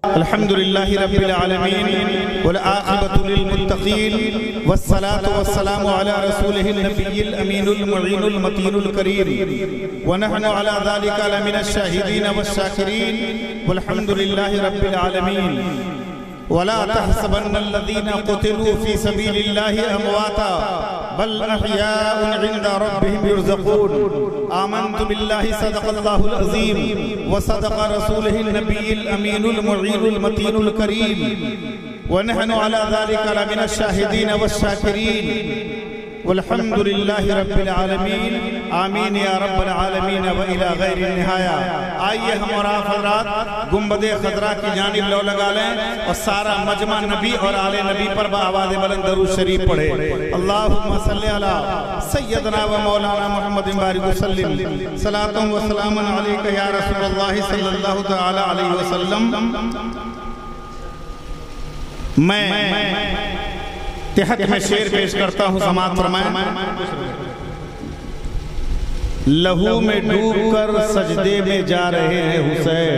الحمد لله رب العالمين والعاقبة للمتقين والصلاة والسلام على رسوله النبي الأمين المعين المتين الكريم ونحن على ذلك لمن الشاهدين والشاكرين والحمد لله رب العالمين. ولا تحسبن الذين قتلوا في سبيل الله أمواتا بل أحياء عند ربهم يرزقون. آمنت بالله صدق الله العظيم وصدق رسوله النبي الأمين المعين المتين الكريم ونحن على ذلك لمن الشاهدين والشاكرين والحمد لله رب العالمین. آمین یا رب العالمین و الى غیر النہایہ. آئیے ہم اور آپ حضرات گنبد خضرا کی جانب لو لگا لیں اور سارا مجمع نبی اور آل نبی پر بآواز بلند درود شریف پڑھے. اللہم صلی علی سیدنا و مولانا محمد بارک وسلم صلاۃ و سلام علیک یا رسول اللہ صلی اللہ تعالی علیہ وسلم. میں تحت میں شعر پیش کرتا ہوں، سماعت فرمائیں. لہو میں ڈوب کر سجدے میں جا رہے ہیں حسین.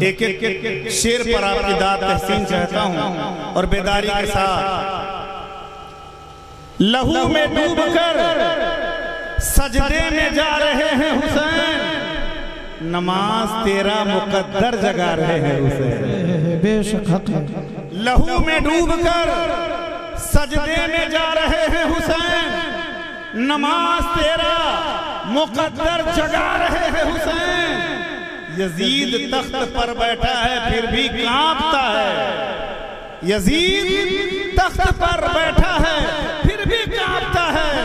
ایک ایک شعر پر آپ کی داد تحسین چاہتا ہوں اور بیداری کے ساتھ. لہو میں ڈوب کر سجدے میں جا رہے ہیں حسین، نماز تیرا مقدر جگا رہے ہیں حسین. بے شک حق ہے. لہو میں ڈوب کر سجدے میں جا رہے ہیں حسین، نماز تیرا مقدر جگا رہے ہیں حسین. یزید تخت پر بیٹھا ہے پھر بھی کانپتا ہے. یزید تخت پر بیٹھا ہے پھر بھی کانپتا ہے.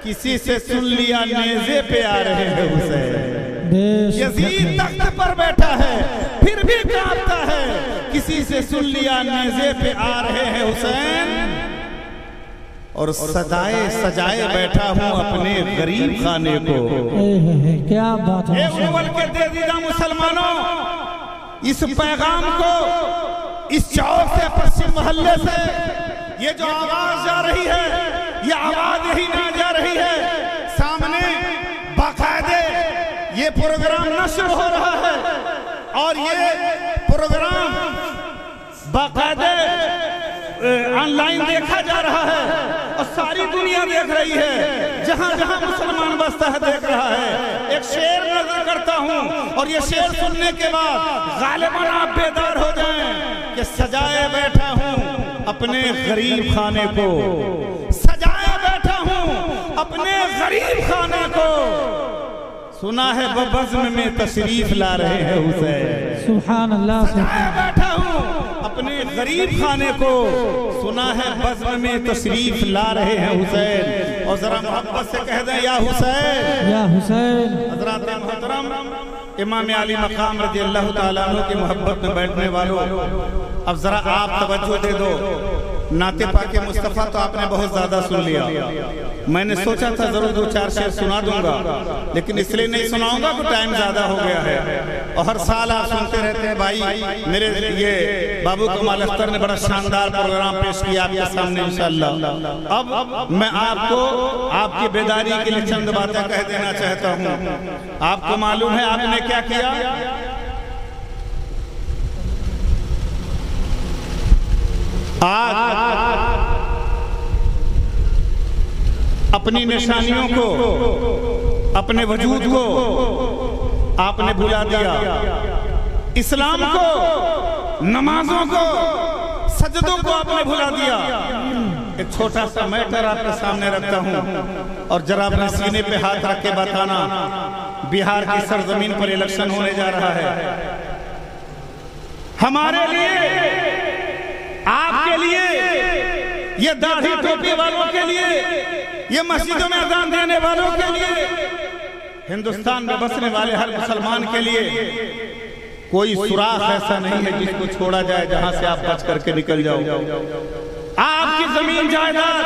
کسی سے سن لیا نیزے پہ آ رہے ہیں حسین. یزید تخت پر بیٹھا ہے پھر بھی کانپتا ہے. کسی سے سن لیا نیزے پہ آ رہے ہیں حسین. اور سجائے بیٹھا ہوں اپنے غریب خانے کو. کیا بات ہے. اے اول کے دے دیدہ مسلمانوں، اس پیغام کو اس چوک سے پشچم محلے سے یہ جو آواز جا رہی ہے، یہ آواز یہی نہ جا رہی ہے، سامنے باقاعدے یہ پروگرام نشر ہو رہا ہے اور یہ پروگرام باقاعدے آن لائن دیکھا جا رہا ہے اور ساری دنیا دیکھ رہی ہے. جہاں جہاں مسلمان بستا ہے دیکھ رہا ہے. ایک شعر نظر کرتا ہوں اور یہ شعر سننے کے بعد غالباً آپ بیدار ہو جائیں کہ سجائے بیٹھا ہوں اپنے غریب خانے کو. سجائے بیٹھا ہوں اپنے غریب خانے کو. سنا ہے بزم میں تشریف لا رہے ہیں حسین. سبحان اللہ. سجائے بیٹھا ہوں اپنے غریب خانے کو. سنا ہے بزم میں تشریف لا رہے ہیں حسین. اور ذرا محبت سے کہہ دیں یا حسین. یا حسین. حضرات محترم، امام علی مقام رضی اللہ تعالیٰ عنہ کی محبت میں بیٹھنے والوں، اب ذرا آپ توجہ دے دو. نعت پاک مصطفیٰ تو آپ نے بہت زیادہ سن لیا. میں نے سوچا تھا ضرور دو چار شعر سنا دوں گا، لیکن اس لیے نہیں سناؤں گا کہ ٹائم زیادہ ہو گیا ہے. اور ہر سال آپ سنتے رہتے ہیں بھائی. میرے یہ بابو کمال اختر نے بڑا شاندار پروگرام پیش کیا آپ کے سامنے انشاءاللہ. اب میں آپ کو آپ کی بیداری کے لیے چند باتیں کہہ دینا چاہتا ہوں. آپ کو معلوم ہے آپ نے کیا کیا؟ اپنی نشانیوں کو، اپنے وجود کو آپ نے بھلا دیا. اسلام کو، نمازوں کو، سجدوں کو آپ نے بھلا دیا. ایک چھوٹا سا میٹر آپ کے سامنے رکھتا ہوں اور ذرا اپنے سینے پہ ہاتھ رکھ کے بتانا، بہار کی سرزمین پر الیکشن ہونے جا رہا ہے. ہمارے لیے، آپ کے لیے، یہ داڑھی ٹوپی والوں کے لیے، یہ مسجدوں میں اذان دینے والوں کے لیے، ہندوستان میں بسنے والے ہر مسلمان کے لیے کوئی سوراخ ایسا نہیں ہے جس کو چھوڑا جائے جہاں سے آپ بچ کر کے نکل جاؤ. آپ کی زمین جائیداد،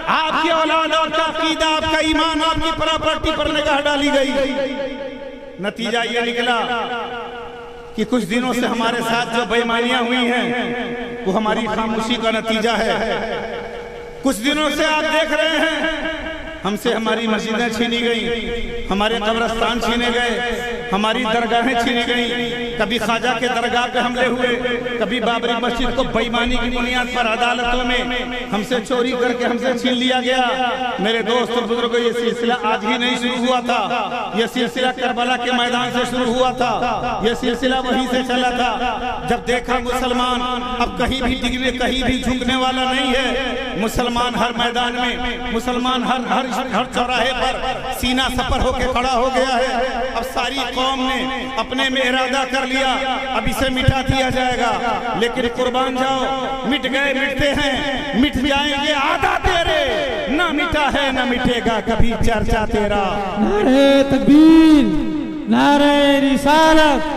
آپ کی اولاد، آپ کا عقیدہ، آپ کا ایمان، آپ کی پراپرٹی پر نگاہ ڈالی گئی. نتیجہ یہ نکلا کہ کچھ دنوں سے ہمارے ساتھ جو بے ایمانیاں ہوئی ہیں وہ ہماری خاموشی کا نتیجہ ہے. کچھ دنوں سے آپ دیکھ رہے ہیں ہم سے ہماری مسجدیں چھینی گئی، ہمارے قبرستان چھینے گئے، ہماری درگاہیں چھینی گئیں، کبھی خواجہ کے درگاہ پہ حملے ہوئے، کبھی بابری مسجد کو بے ایمانی کی بنیاد پر عدالتوں میں ہم سے چوری کر کے ہم سے چھین لیا گیا۔ میرے دوست اور بزرگوں، یہ سلسلہ آج ہی نہیں شروع ہوا تھا، یہ سلسلہ کربلا کے میدان سے شروع ہوا تھا، یہ سلسلہ وہیں سے چلا تھا۔ جب دیکھا مسلمان اب کہیں بھی ڈگنے کہیں بھی جھکنے والا نہیں ہے، مسلمان ہر میدان میں، مسلمان ہر چوراہے پر سینہ سپر ہو کے کھڑا ہو گیا ہے۔ اب ساری قوم نے اپنے میں ارادہ کر لیا اب اسے مٹا دیا جائے گا، لیکن قربان جاؤ، مٹ گئے مٹتے ہیں، مٹ جائیں گے آدھا تیرے، نہ مٹا ہے نہ مٹے گا کبھی چرچا تیرا۔ نعرہ تکبیر، نعرہ رسالت،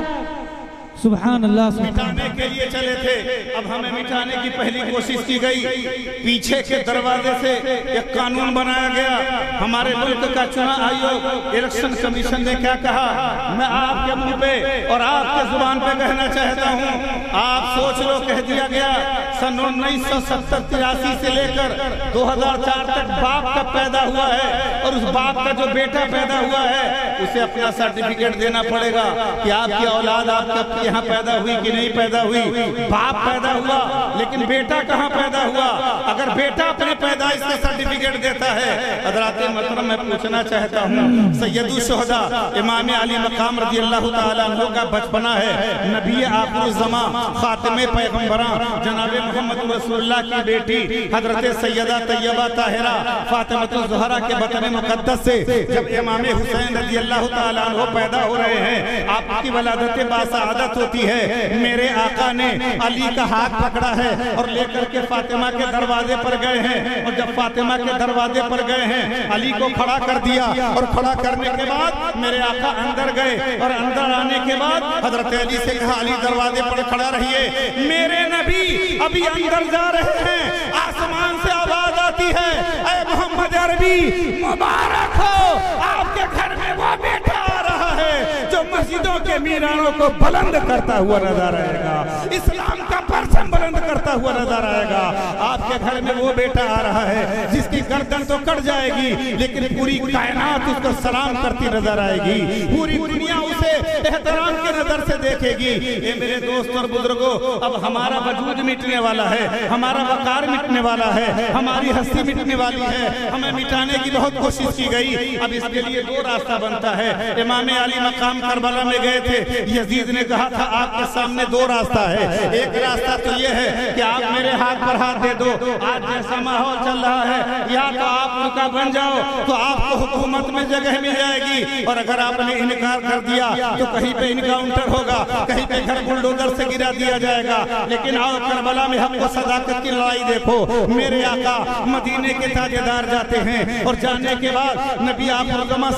سبحان اللہ مٹانے کے لیے چلے تھے، اب ہمیں مٹانے کی پہلی کوشش کی گئی۔ پیچھے کے دروازے سے ایک قانون بنایا گیا۔ ہمارے ملک کا چناؤ آیوگ الیکشن کمیشن نے کیا کہا، میں آپ کے منہ پہ اور آپ کے زبان پہ کہنا چاہتا ہوں، آپ سوچ لو، کہہ دیا گیا سن 1970-83 سے لے کر 2004 تک باپ کا پیدا ہوا ہے، اور اس باپ کا جو بیٹا پیدا ہوا ہے اسے اپنا سرٹیفکیٹ دینا پڑے گا کہ آپ کی اولاد آپ کے یہاں پیدا ہوئی کہ نہیں پیدا ہوئی۔ باپ پیدا ہوا لیکن بیٹا کہاں پیدا ہوا؟ اگر بیٹا اپنی پیدائش کا سرٹیفکیٹ دیتا ہے، حضرات محترم میں پوچھنا چاہتا ہوں، سید الشہداء امام علی مقام رضی اللہ تعالیٰ عنہ کا بچپنا ہے، نبی آخر الزمان خاتم پیغمبراں جناب محمد رسول اللہ کی بیٹی حضرت سیدہ طیبہ طاہرہ فاطمۃ الزہرا کے بطن مقدس سے جب امام حسین رضی اللہ تعالیٰ عنہ پیدا ہو رہے ہیں، آپ کی ولادت باسعادت ہوتی ہے۔ میرے آقا نے علی کا ہاتھ پکڑا ہے اور لے کر کے فاطمہ کے دروازے پر گئے ہیں، اور جب فاطمہ کے دروازے پر گئے ہیں علی کو کھڑا کر دیا، اور کھڑا کرنے کے بعد میرے آقا اندر گئے، اور اندر آنے کے بعد حضرت علی سے کہا علی دروازے پر کھڑا رہیے، میرے نبی ابھی اندر جا رہے ہیں۔ آسمان سے آواز آتی ہے، اے محمد عربی مبارک ہو، آپ کے گھر میں وہ بیٹا آ رہا ہے جو مسجدوں کے میناروں کو بلند کرتا ہوا نظر آئے گا، اسلام کا پرچم بلند کرتا ہوا نظر آئے گا۔ آپ کے گھر میں وہ بیٹا آ رہا ہے جس کی گردن تو کٹ جائے گی لیکن پوری کائنات اس کو سلام کرتی نظر آئے گی، پوری دنیا اسے احترام کے نظر سے دیکھے گی۔ اے میرے دوست اور بزرگوں، اب ہمارا وجود مٹنے والا ہے، ہمارا وقار مٹنے والا ہے، ہماری ہستی مٹنے والی ہے، ہمیں مٹانے کی بہت کوشش کی گئی۔ اب اس کے لیے دو راستہ بنتا ہے۔ امام علی مقام کربلا میں گئے تھے، یزید نے کہا تھا آپ کے سامنے دو راستہ ہے، ایک راستہ تو یہ ہے کہ آپ میرے ہاتھ پر ہاتھ دے دو، آج جیسا ماحول چل رہا ہے، یا تو آپ رکا بن جاؤ تو آپ کو حکومت میں جگہ مل جائے گی، اور اگر آپ نے انکار کر دیا تو کہیں پہ انکاؤنٹر ہوگا، کہیں پہ گھر بلڈوزر سے گرا دیا جائے گا۔ لیکن آؤ کربلا میں حق و صداقت کی لڑائی دیکھو۔ میرے آقا مدینے کے تاجدار جاتے ہیں، اور جانے کے بعد نبی آپ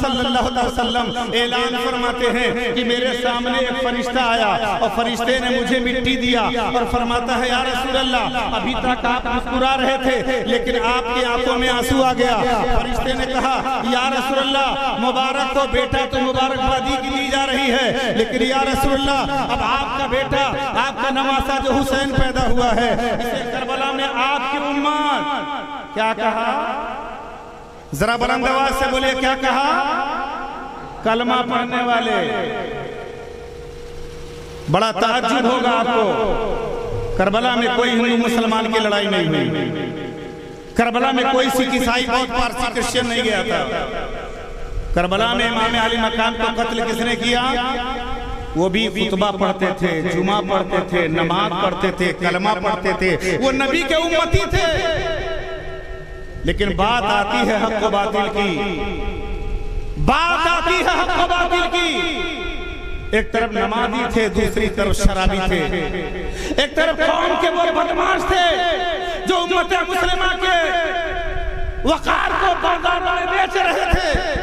صلی اللہ علیہ وسلم اعلان فرماتے ہیں کہ میرے سامنے ایک فرشتہ آیا، اور فرشتے نے مجھے مٹی دیا اور فرماتا ہے یا رسول اللہ، ابھی تک آپ مسکرا رہے تھے لیکن آپ کی آنکھوں میں آنسو آ گیا۔ فرشتے نے کہا یا رسول اللہ مبارک ہو، بیٹا تو مبارکبادی کی لی جا رہی ہے، لیکن یا رسول اللہ اب آپ کا بیٹا، آپ کا نواسا جو حسین پیدا ہوا ہے، اسے کربلا میں آپ کی امت کیا کہا؟ ذرا بلند آواز سے بولے کیا کہا؟ کلمہ پڑھنے والے۔ بڑا تعجب ہوگا آپ کو، کربلا میں کوئی ہندو مسلمان کی لڑائی نہیں ہوئی، کربلا میں کوئی سکھ عیسائی بودھ پارسی کرسچن نہیں گیا تھا۔ کربلا میں امام علی مقام کو قتل کس نے کیا؟ وہ بھی خطبہ پڑھتے تھے، جمعہ پڑھتے تھے، نماز پڑھتے تھے، کلمہ پڑھتے تھے، وہ نبی کے امتی تھے۔ لیکن بات آتی ہے حق و باطل کی، بات آتی ہے حق و باطل کی۔ ایک طرف نمازی تھے، دوسری طرف شرابی تھے، ایک طرف قوم کے وہ بدماش تھے جو امت مسلمہ کے وقار کو بازاروں میں بیچ رہے تھے،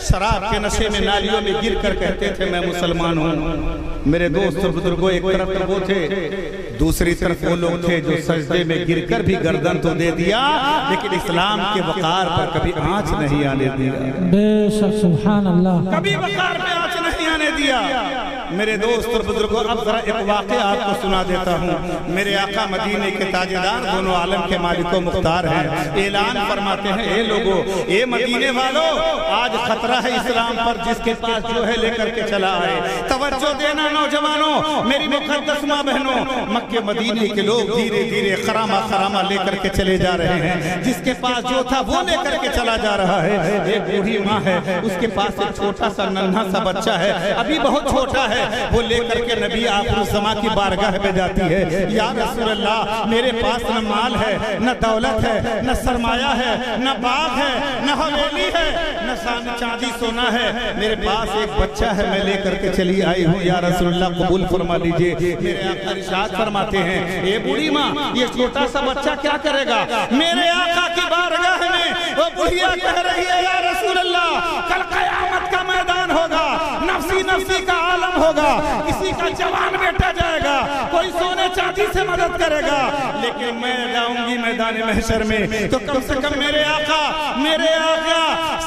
شراب کے نشے میں نالیوں میں گر کر کہتے تھے میں مسلمان ہوں۔ میرے دوست اور بزرگوں، ایک طرف وہ تھے، دوسری طرف وہ لوگ تھے جو سجدے میں گر کر بھی گردن تو دے دیا لیکن اسلام کے وقار پر کبھی آنچ نہیں آنے دیا۔ بے شک، سبحان اللہ، کبھی وقار میں آنچ نہیں آنے دیا۔ میرے دوست اور بزرگوں، اب ذرا ایک واقعہ آپ کو سنا دیتا ہوں۔ میرے آقا مدینے کے تاجدار، دونوں عالم کے مالک و مختار ہیں، اعلان فرماتے ہیں، اے لوگو، اے مدینے والوں، آج خطرہ ہے اسلام پر، جس کے پاس جو ہے لے کر کے چلا آئے۔ توجہ دینا نوجوانوں، میری مقدس ماں بہنوں، مکہ مدینے کے لوگ دھیرے دھیرے خرامہ خرامہ لے کر کے چلے جا رہے ہیں۔ جس کے پاس جو تھا وہ لے کر کے چلا جا رہا ہے۔ ایک بوڑھی ماں ہے، اس کے پاس ایک چھوٹا سا ننھا سا بچہ ہے، ابھی بہت چھوٹا ہے، وہ لے کر کے نبی آخر الزمان کی بارگاہ میں جاتی ہے۔ یا رسول اللہ، میرے پاس نہ مال ہے، نہ دولت ہے، نہ سرمایہ ہے، نہ باغ ہے، نہ حویلی ہے، نہ چاندی سونا ہے، میرے پاس ایک بچہ ہے، میں لے کر کے چلی آئی ہوں۔ یا رسول اللہ قبول فرما لیجئے۔ میرے آقا ارشاد فرماتے ہیں، اے بوڑھی ماں، یہ چھوٹا سا بچہ کیا کرے گا؟ میرے آقا کی بارگاہ میں وہ بڑھیا کہہ رہی ہے، یا رسول اللہ، کل قیامت کا میدان ہوگا، نفسی نفسی کا عالم ہوگا، کسی کا جوان بیٹا جائے گا، کوئی سونے چاندی سے مدد کرے گا، لیکن میں جاؤں گی میدان محشر میں تو کم سے کم میرے آقا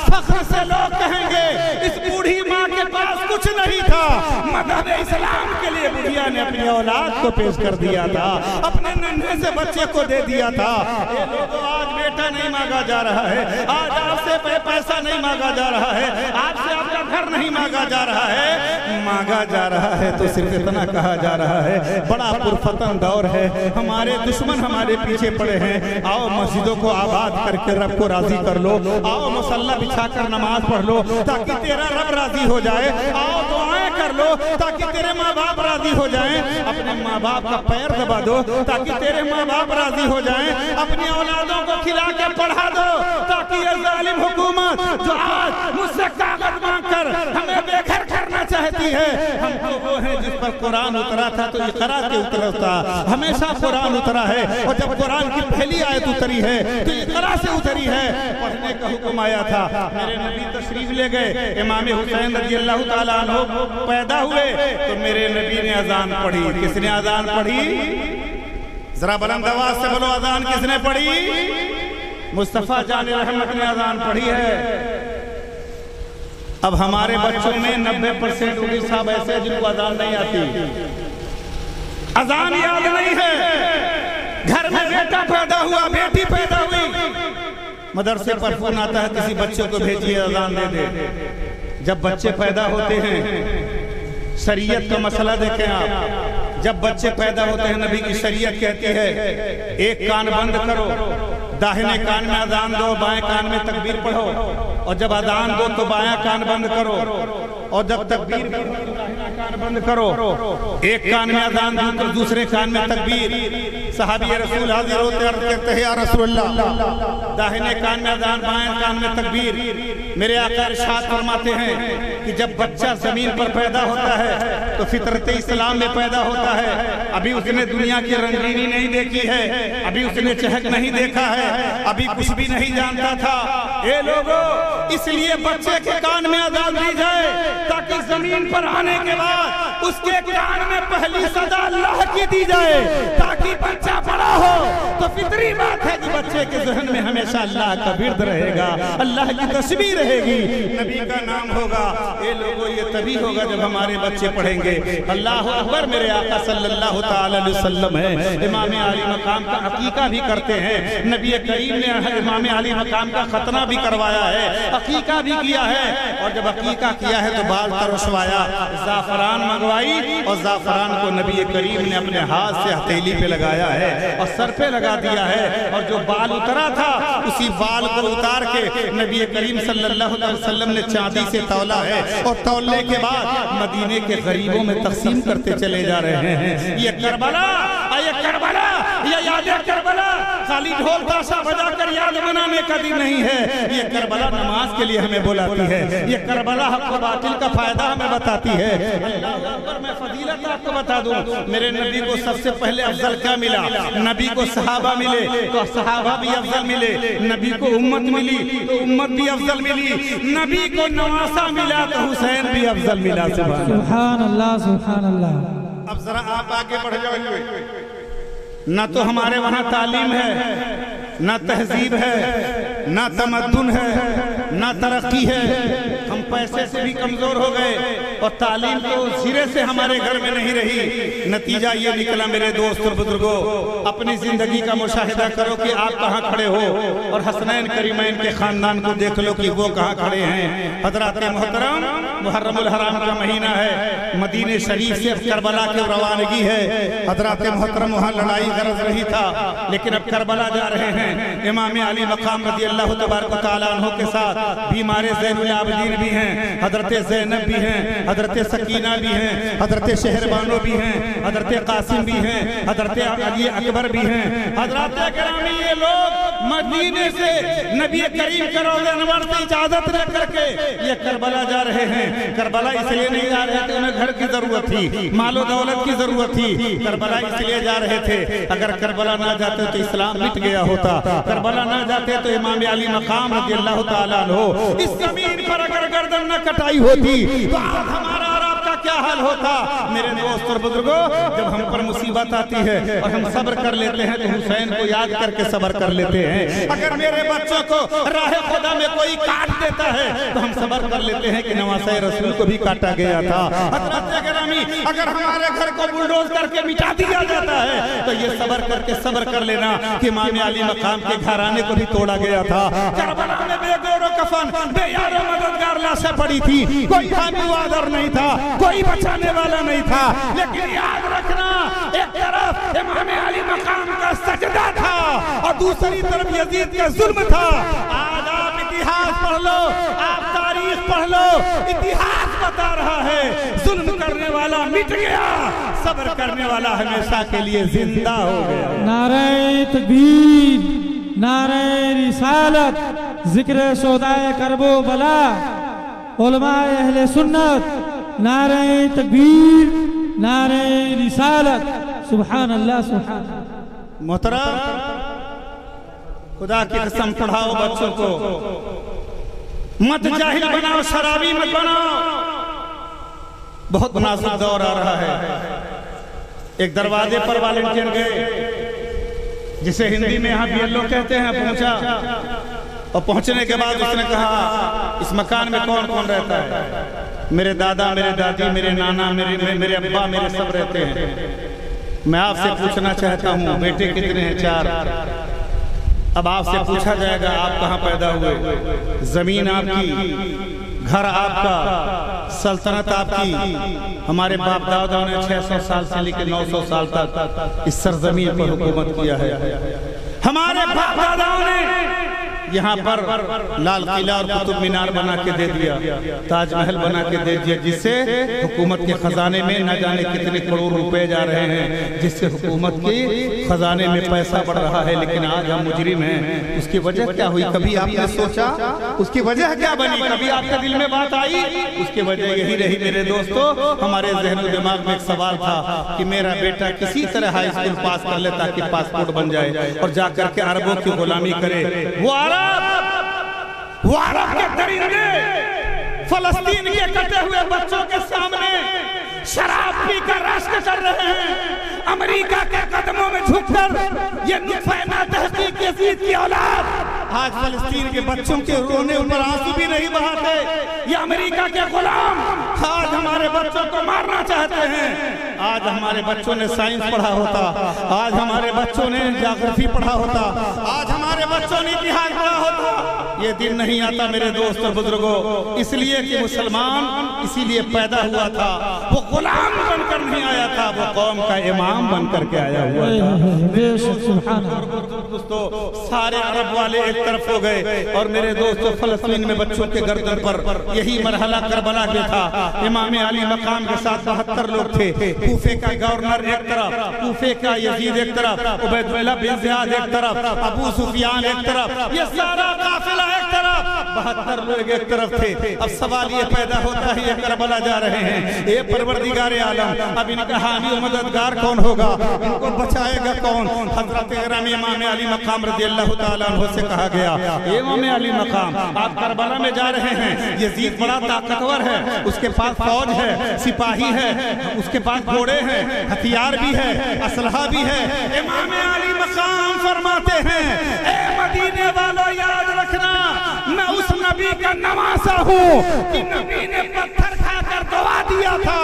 فخر سے لوگ کہیں گے، اس بوڑھی ماں کے پاس کچھ نہیں تھا، مذہب اسلام کے لیے بڑھیا نے اپنی اولاد کو پیش کر دیا تھا، اپنے ننھے سے بچے کو دے دیا تھا۔ اے لوگوں، آج بیٹا نہیں مانگا جا رہا ہے، آج آپ سے پیسہ نہیں مانگا جا رہا ہے، آپ سے آپ کا گھر نہیں مانگا جا رہا ہے، مانگا جا رہا ہے تو صرف اتنا کہا جا رہا ہے، بڑا پرفتن دور ہے، ہمارے دشمن ہمارے پیچھے پڑے ہیں، آؤ مسجدوں کو آباد کر کے رب کو راضی کر لو، آؤ مصلی بچھا کر نماز پڑھ لو تاکہ تیرا رب راضی ہو جائے، آؤ دعائیں کر لو تاکہ تیرے ماں باپ راضی ہو جائیں، اپنے ماں باپ کا پیر دبا دو تاکہ تیرے ماں باپ راضی ہو جائیں، اپنی اولادوں کو کھلا کے پڑھا دو تاکہ یہ ظالم حکومت جو آج مجھ سے کاغذ مانگ کر ہمیں بے گھر کرنا چاہتی ہے، ہم تو وہ ہیں جس پر قرآن اترا تھا تو اقرا کے اترا تھا، ہمیشہ قرآن اترا ہے، اور جب قرآن کی پہلی آیت اتری ہے تو اقرا سے اتری ہے، پڑھنے کا حکم آیا تھا۔ میرے نبی تشریف لے گئے، امام حسین رضی اللہ تعالیٰ عنہ پیدا ہوئے تو میرے نبی نے اذان پڑھی۔ کس نے اذان پڑھی؟ ذرا بلند آواز سے بولو، اذان کس نے پڑھی؟ مصطفیٰ جان رحمت نے اذان پڑھی ہے۔ اب ہمارے بچوں میں 90% ہوگی صاحب ایسے جن کو اذان نہیں آتی، اذان یاد نہیں ہے، گھر میں بیٹا پیدا ہوا، بیٹی پیدا ہوئی، مدرسے پر فون آتا ہے کسی بچے کو بھیجیے اذان دے دے۔ جب بچے پیدا ہوتے ہیں، شریعت کا مسئلہ دیکھیں آپ، جب بچے پیدا ہوتے ہیں نبی کی شریعت کہتی ہے ایک کان بند کرو، داہنے کان میں اذان دو، بائیں کان میں تکبیر پڑھو، اور جب اذان دو تو بائیں کان بند کرو، اور جب تکبیر داہنا کان بند کرو، ایک کان میں اذان دو تو دوسرے کان میں تکبیر۔ صحابی رسول حاضر ہوتے عرض کرتے ہیں، یا رسول اللہ، داہنے کان میں اذان، بائیں کان میں تکبیر۔ میرے آقا ارشاد فرماتے ہیں کہ جب بچہ زمین پر پیدا ہوتا ہے تو فطرت اسلام میں پیدا ہوتا ہے، ابھی اس نے دنیا کی رنگینی نہیں دیکھی ہے، ابھی اس نے چہک نہیں دیکھا ہے، ابھی کچھ بھی نہیں جانتا تھا۔ اے لوگوں، اس لیے بچے کے کان میں اذان دی جائے تاکہ زمین پر آنے کے بعد اس کے کان میں پہلی صدا اللہ کی دی جائے، تاکہ بچہ بڑا ہو تو فطری بات ہے کہ بچے کے ذہن میں ہمیشہ اللہ کا ورد رہے گا، اللہ کی تسبیح رہے گی، نبی کا نام ہوگا۔ اے لوگوں، یہ تبھی ہوگا جب ہمارے بچے پڑھیں گے اللہ اکبر۔ میرے آقا صلی اللہ تعالی علیہ وسلم ہے، امام علی مقام کا عقیقہ بھی کرتے ہیں، نبی کریم نے امام علی مقام کا ختنہ بھی کروایا ہے، عقیقہ بھی کیا ہے، اور جب عقیقہ کیا ہے تو بال ترشوایا، زعفران منگوائی، اور زعفران کو نبی کریم نے اپنے ہاتھ سے ہتھیلی پہ لگایا ہے اور سر پہ لگا دیا ہے، اور جو بال اترا تھا اسی بال کو اتار کے نبی کریم صلی اللہ علیہ وسلم نے چاندی سے تولا ہے، اور تولنے کے بعد مدینے کے غریبوں میں تقسیم کرتے چلے جا رہے ہیں۔ یہ کربلا، یہ یاد کربلا خالی ڈھول تاشا بجا کر یاد منانے کا دن نہیں ہے، یہ کربلا نماز کے لیے ہمیں بلاتی ہے، یہ کربلا حق و باطل کا فائدہ ہمیں بتاتی ہے۔ اللہ اکبر، میں فضیلت آپ کو بتا دوں، میرے نبی کو سب سے پہلے افضل کیا ملا؟ نبی کو صحابہ ملے تو صحابہ بھی افضل ملے، نبی کو امت ملی تو امت بھی افضل ملی، نبی کو نواسہ ملا تو حسین بھی افضل ملا۔ سبحان اللہ، سبحان اللہ۔ اب ذرا آپ آگے بڑھ جائیں، نہ تو ہمارے وہاں تعلیم ہے، نہ تہذیب ہے، نہ تمدن ہے، نہ ترقی ہے، ہم پیسے سے بھی کمزور ہو گئے، اور تعلیم تو سرے سے ہمارے گھر میں نہیں رہی. نتیجہ یہ نکلا میرے دوست اور بزرگوں، اپنی زندگی کا مشاہدہ کرو کہ آپ کہاں کھڑے ہو اور حسنین کریمین کے خاندان کو دیکھ لو کہ وہ کہاں کھڑے ہیں. حضرات محترم، محرم الحرام کا مہینہ ہے، مدینہ شریف سے کربلا کی روانگی ہے. حضرات محترم، وہاں لڑائی غرض نہیں تھا لیکن اب کربلا جا رہے ہیں. امام علی مقام رضی اللہ تبارک و تعالیٰ عنہ کے ساتھ بیمار زین العابدین بھی ہیں، حضرت زینب بھی ہیں، حضرت سکینہ بھی ہیں، حضرت شہربانو بھی ہیں، حضرت قاسم بھی ہیں، حضرت علی اکبر بھی ہیں. حضرات گرامی، یہ لوگ مدینے سے نبی کریم کے روضہ انور سے اجازت لے کر کے یہ کربلا جا رہے ہیں. کربلا اس لیے نہیں جا رہے تھے، انہیں گھر کی ضرورت تھی، مال و دولت کی ضرورت تھی. کربلا اس لیے جا رہے تھے، اگر کربلا نہ جاتے تو اسلام مٹ گیا ہوتا. کربلا نہ جاتے تو امام علی مقام رضی اللہ تعالیٰ عنہ اس زمین پر اگر گردن نہ کٹائی ہوتی تو آج ہمارا اور آپ کا کیا حال ہوتا. میرے دوست اور بزرگوں، جب ہم پر مصیبت آتی ہے اور ہم صبر کر لیتے ہیں تو حسین کو یاد کر کے صبر کر لیتے ہیں. اگر میرے بچوں کو راہ خدا میں کوئی کاٹ دیتا ہے تو ہم صبر کر لیتے ہیں کہ نواسہ رسول کو بھی کاٹا گیا تھا. حضرات گرامی، اگر ہمارے گھر کو بلڈوز کر کے مٹا دیا جاتا ہے تو یہ صبر کر لینا کہ امام علی مقام کے گھرانے کو بھی توڑا گیا تھا. کربلا میں بے گور و کفن، بے یار و مددگار لاشیں پڑی تھی، کوئی حامی وادر نہیں تھا، کوئی بچانے والا نہیں تھا. لیکن یاد رکھنا، ایک طرف امام علی مقام کا سجدہ تھا اور دوسری طرف یزید کا ظلم تھا. آج آپ اتہاس پڑھ لو، آپ تاریخ پڑھ لو، اتہاس بتا رہا ہے ظلم کرنے والا مٹ گیا، صبر کرنے والا ہمیشہ کے لیے زندہ ہو گیا. نعرہ تکبیر، نعرہ رسالت، ذکر شہدائے کرب و بلا، علماء اہل سنت، نعرہ تکبیر، نعرہ رسالت. سبحان اللہ، سبحان اللہ. محترم، خدا کی قسم پڑھاؤ بچوں کو، مت جاہل بناؤ، شرابی مت بناؤ. بہت مناسب دور آ رہا ہے. ایک دروازے پر والنٹیر گئے جسے ہندی میں یہاں بیلو کہتے ہیں، پہنچا اور پہنچنے کے بعد اس نے کہا اس مکان میں کون کون رہتا ہے؟ میرے دادا، میرے دادی، میرے نانا، میرے ابا، میرے سب رہتے ہیں. میں آپ سے پوچھنا چاہتا ہوں بیٹے کتنے ہیں؟ 4. اب آپ سے پوچھا جائے گا آپ کہاں پیدا ہوئے؟ زمین آپ کی، گھر آپ کا، سلطنت آپ کی. ہمارے باپ دادا نے 600 سال سے لے کے 900 سال تک اس سرزمین پر حکومت کیا ہے. ہمارے باپ دادا نے یہاں پر لال قلعہ اور قطب مینار بنا کے دے دیا، تاج محل بنا کے دے دیا، جس سے حکومت کے خزانے میں نہ جانے کتنے کروڑ روپے جا رہے ہیں، جس سے حکومت کے خزانے میں پیسہ بڑھ رہا ہے. لیکن آج ہم مجرم ہیں. اس کی وجہ کیا ہوئی؟ کبھی آپ نے سوچا اس کی وجہ کیا بنی؟ کبھی آپ کے دل میں بات آئی؟ اس کی وجہ یہی رہی میرے دوستو. ہمارے ذہن و دماغ میں ایک سوال تھا کہ میرا بیٹا کسی طرح ہائی اسکول پاس کر لے تاکہ پاسپورٹ بن جائے اور جا کر کے عربوں کی غلامی کرے. وہ عرب کے درندے فلسطین کے کٹے ہوئے بچوں کے سامنے شراب پی کر رشک کر رہے ہیں. امریکہ کے قدموں میں جھک کر یہ نطفہ ناتحقیق یزید کی اولاد آج فلسطین کے بچوں کے رونے پر آنسو بھی نہیں بہاتے. یہ امریکہ کے غلام آج ہمارے بچوں کو مارنا چاہتے ہیں. آج ہمارے بچوں نے سائنس پڑھا ہوتا، آج ہمارے بچوں نے جغرافی پڑھا ہوتا، آج ہمارے بچوں نے اتہاس پڑھا ہوتا. یہ دن نہیں آتا میرے دوست اور بزرگوں، اس لیے کہ مسلمان اسی لیے پیدا ہوا تھا. وہ غلام بن کر نہیں آیا تھا، وہ قوم کا امام بن کر کے آیا ہوا تھا. سارے عرب والے ایک طرف ہو گئے اور میرے دوستو فلسطین میں بچوں کے گردن پر یہی مرحلہ کربلا کے تھا. امام علی مقام کے ساتھ 72 لوگ تھے. کوفے کا گورنر ایک طرف، کوفے کا یزید ایک طرف، عبید اللہ بن زیاد ایک طرف، ابو سفیان ایک طرف، یہ سارا قافلہ ایک طرف، 72 لوگ ایک طرف تھے. اب سوال یہ پیدا ہوتا ہے یہ کربلا جا رہے ہیں، اے پروردگار عالم اب ان کا حامی و مددگار کون ہوگا؟ ان کو بچائے گا کون؟ حضرت گرامی امام علی مقام رضی اللہ تعالیٰ عنہ سے کہا گیا اے امام علی مقام آپ کربلا میں جا رہے ہیں، یزید بڑا طاقتور ہے، اس کے پاس فوج ہے، سپاہی ہے، اس کے پاس گھوڑے ہیں، ہتھیار بھی ہے، اسلحہ بھی ہے. امام علی مقام فرماتے ہیں اے مدینے والو یاد رکھنا میں اس نبی کا نواسا ہوں کہ نبی نے پتھر کھا کر دعا دیا تھا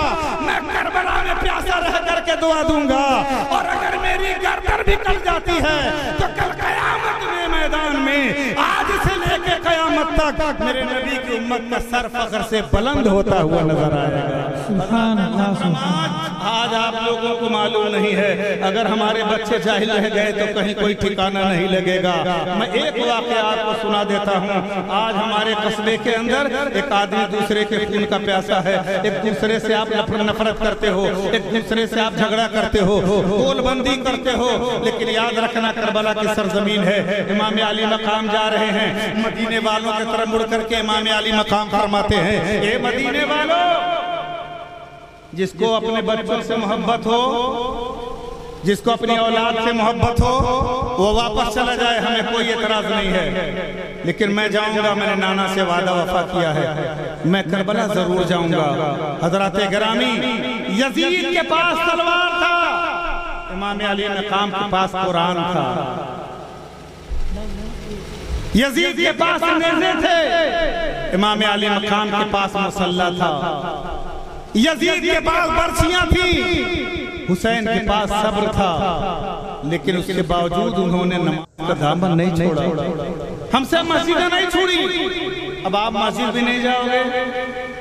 میں کربلا میں پیاسا رہ کر کے دعا دوں گا، اور اگر میری گردن بھی کٹ جاتی ہے تو کل قیامت میں میدان میں آج سے لے کے قیامت تک میرے نبی کی امت کا سر فخر سے بلند ہوتا ہوا نظر آئے گا۔ سبحان اللہ سبحان اللہ۔ آج آپ لوگوں کو معلوم نہیں ہے، اگر ہمارے بچے جاہل رہ گئے تو کہیں کوئی ٹھکانہ نہیں لگے گا۔ میں ایک واقعہ آپ کو سنا دیتا ہوں۔ آج ہمارے قصبے کے اندر ایک آدمی دوسرے کے خون کا پیاسا ہے، ایک دوسرے سے آپ نفرت کرتے ہو، ایک دوسرے سے آپ جھگڑا کرتے ہو، گول بندی کرتے ہو، لیکن یاد رکھنا کربلا کی سرزمین ہے۔ امام علی مقام جا رہے ہیں، مدینے والوں کی طرف مڑ کر کے امام علی مقام فرماتے ہیں، اے مدینے والوں، جس کو اپنے بچوں سے محبت ہو، جس کو اپنی اولاد سے محبت ہو، وہ واپس چلا جائے، ہمیں کوئی اعتراض نہیں ہے، لیکن میں جاؤں گا، میں نے نانا سے وعدہ وفا کیا ہے، میں کربلا ضرور جاؤں گا۔ حضرات گرامی، یزید کے پاس تلوار تھا، امام علی مقام کے پاس قرآن تھا، یزید کے پاس نیزے تھے، امام علی مقام کے پاس مسلح تھا، یزید کے پاس برچیاں تھیں، حسین کے پاس صبر تھا، لیکن اس کے باوجود انہوں نے نماز کا دامن نہیں چھوڑا۔ ہم سے مسجدیں نہیں چھوڑی، اب آپ مسجد بھی نہیں جاؤ گے،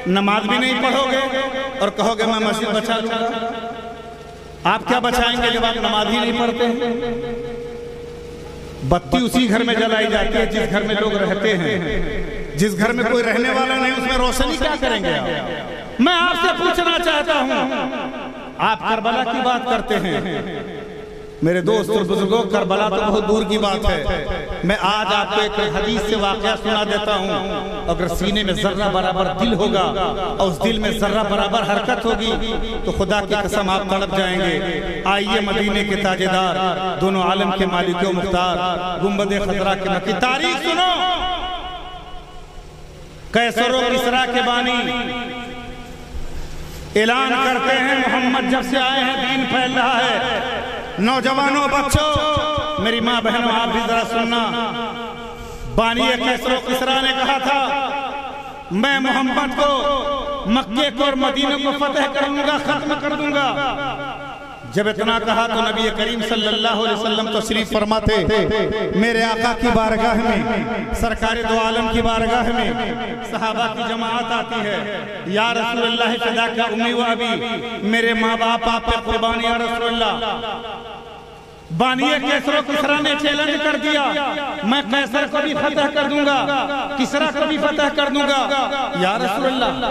نماز بھی نہیں پڑھو گے اور کہو گے میں مسجد بچا لوں گا۔ آپ کیا بچائیں گے جب آپ نماز ہی نہیں پڑھتے؟ بتی اسی گھر میں جلائی جاتی ہے جس گھر میں لوگ رہتے ہیں، جس گھر میں کوئی رہنے والا نہیں اس میں روشنی کیا کریں گے آپ؟ میں آپ سے پوچھنا چاہتا ہوں، آپ کربلا کی بات کرتے ہیں، میرے دوست اور بزرگوں، کربلا تو بہت دور کی بات ہے۔ میں آج آپ کو ایک حدیث سے واقعہ سنا دیتا ہوں، اگر سینے میں ذرہ برابر دل ہوگا اور اس دل میں ذرہ برابر حرکت ہوگی تو خدا کی قسم آپ تڑپ جائیں گے۔ آئیے مدینے کے تاجدار، دونوں عالم کے مالک و مختار، گنبد خضرا کے مکی، تاریخ سنو۔ قیصر و کسریٰ کے بانی اعلان کرتے ہیں محمد جب سے آئے ہیں دین پھیل رہا ہے۔ نوجوانوں، بچوں، میری ماں بہنوں، آپ بھی ذرا سننا، بانی قیصر و کسریٰ نے کہا تھا میں محمد کو، مکے کو اور مدینہ کو فتح کروں گا، ختم کر دوں گا۔ جب اتنا کہا تو نبی کریم صلی اللہ علیہ وسلم تشریف فرماتے، میرے آقا کی بارگاہ میں، سرکار دو عالم کی بارگاہ میں صحابہ کی جماعت آتی ہے، یا رسول اللہ فداک امی و ابی، میرے ماں باپ آپ پہ قربان یا رسول اللہ۔ بانی قیصر و کسریٰ نے چیلنج کر دیا، میں قیصر کو بھی فتح کر دوں گا، کسریٰ کو بھی فتح کر دوں گا، یا رسول اللہ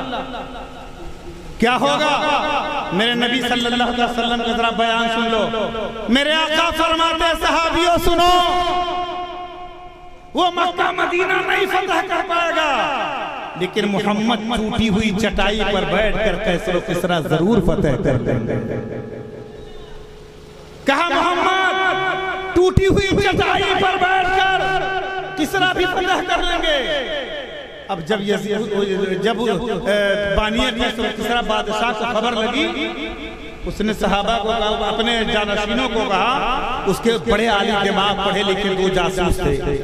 کیا ہوگا؟ میرے نبی صلی اللہ علیہ وسلم کا ذرا بیان سن لو۔ میرے آقا فرماتے صحابیوں سنو، وہ مکہ مدینہ نہیں فتح کر پائے گا، لیکن محمد ٹوٹی ہوئی چٹائی پر بیٹھ کر قیصر و کسریٰ ضرور فتح کر دیں گے۔ کہا محمد ٹوٹی ہوئی چٹائی پر بیٹھ کر کسریٰ بھی فتح کر لیں گے۔ اب جب بانی قیصر و کسریٰ بادشاہ کو خبر لگی، اس نے صحابہ کو کہا، اپنے جانشینوں کو کہا، اس کے بڑے عالی دماغ پڑھے لیکن دو جاسوس تھے،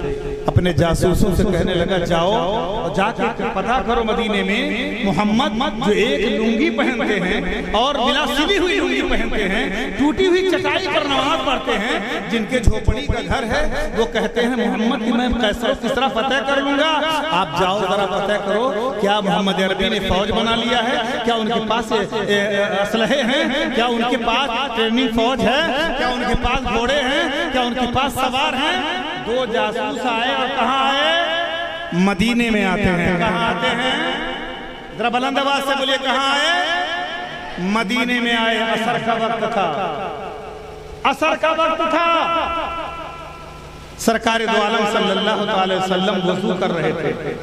اپنے جاسوسوں سے کہنے لگا جاؤ اور جا کے پتہ کرو مدینے میں محمد جو ایک لنگی پہنتے ہیں اور بلا سلی ہوئی لنگی پہنتے ہیں، ٹوٹی ہوئی چٹائی پر نماز پڑھتے ہیں، جن کے جھوپڑی کا گھر ہے، وہ کہتے ہیں محمد کہ میں قیصر و کسریٰ فتح کر لوں گا، آپ جاؤ ذرا فتح کرو۔ کیا محمد عربی نے فوج بنا لیا ہے؟ کیا ان کے پاس اسلحے ہیں؟ کیا ان کے پاس ٹریننگ فوج ہے؟ کیا ان کے پاس گھوڑے ہیں؟ کیا ان کے پاس سوار ہیں؟ دو جاسوس آئے اور کہاں آئے؟ مدینے میں آتے ہیں۔ کہاں آتے ہیں؟ ذرا بلند آواز سے بولیے، کہاں آئے؟ مدینے میں آئے۔ عصر کا وقت تھا، عصر کا وقت تھا، سرکار دو عالم صلی اللہ علیہ وسلم وضو کر رہے تھے،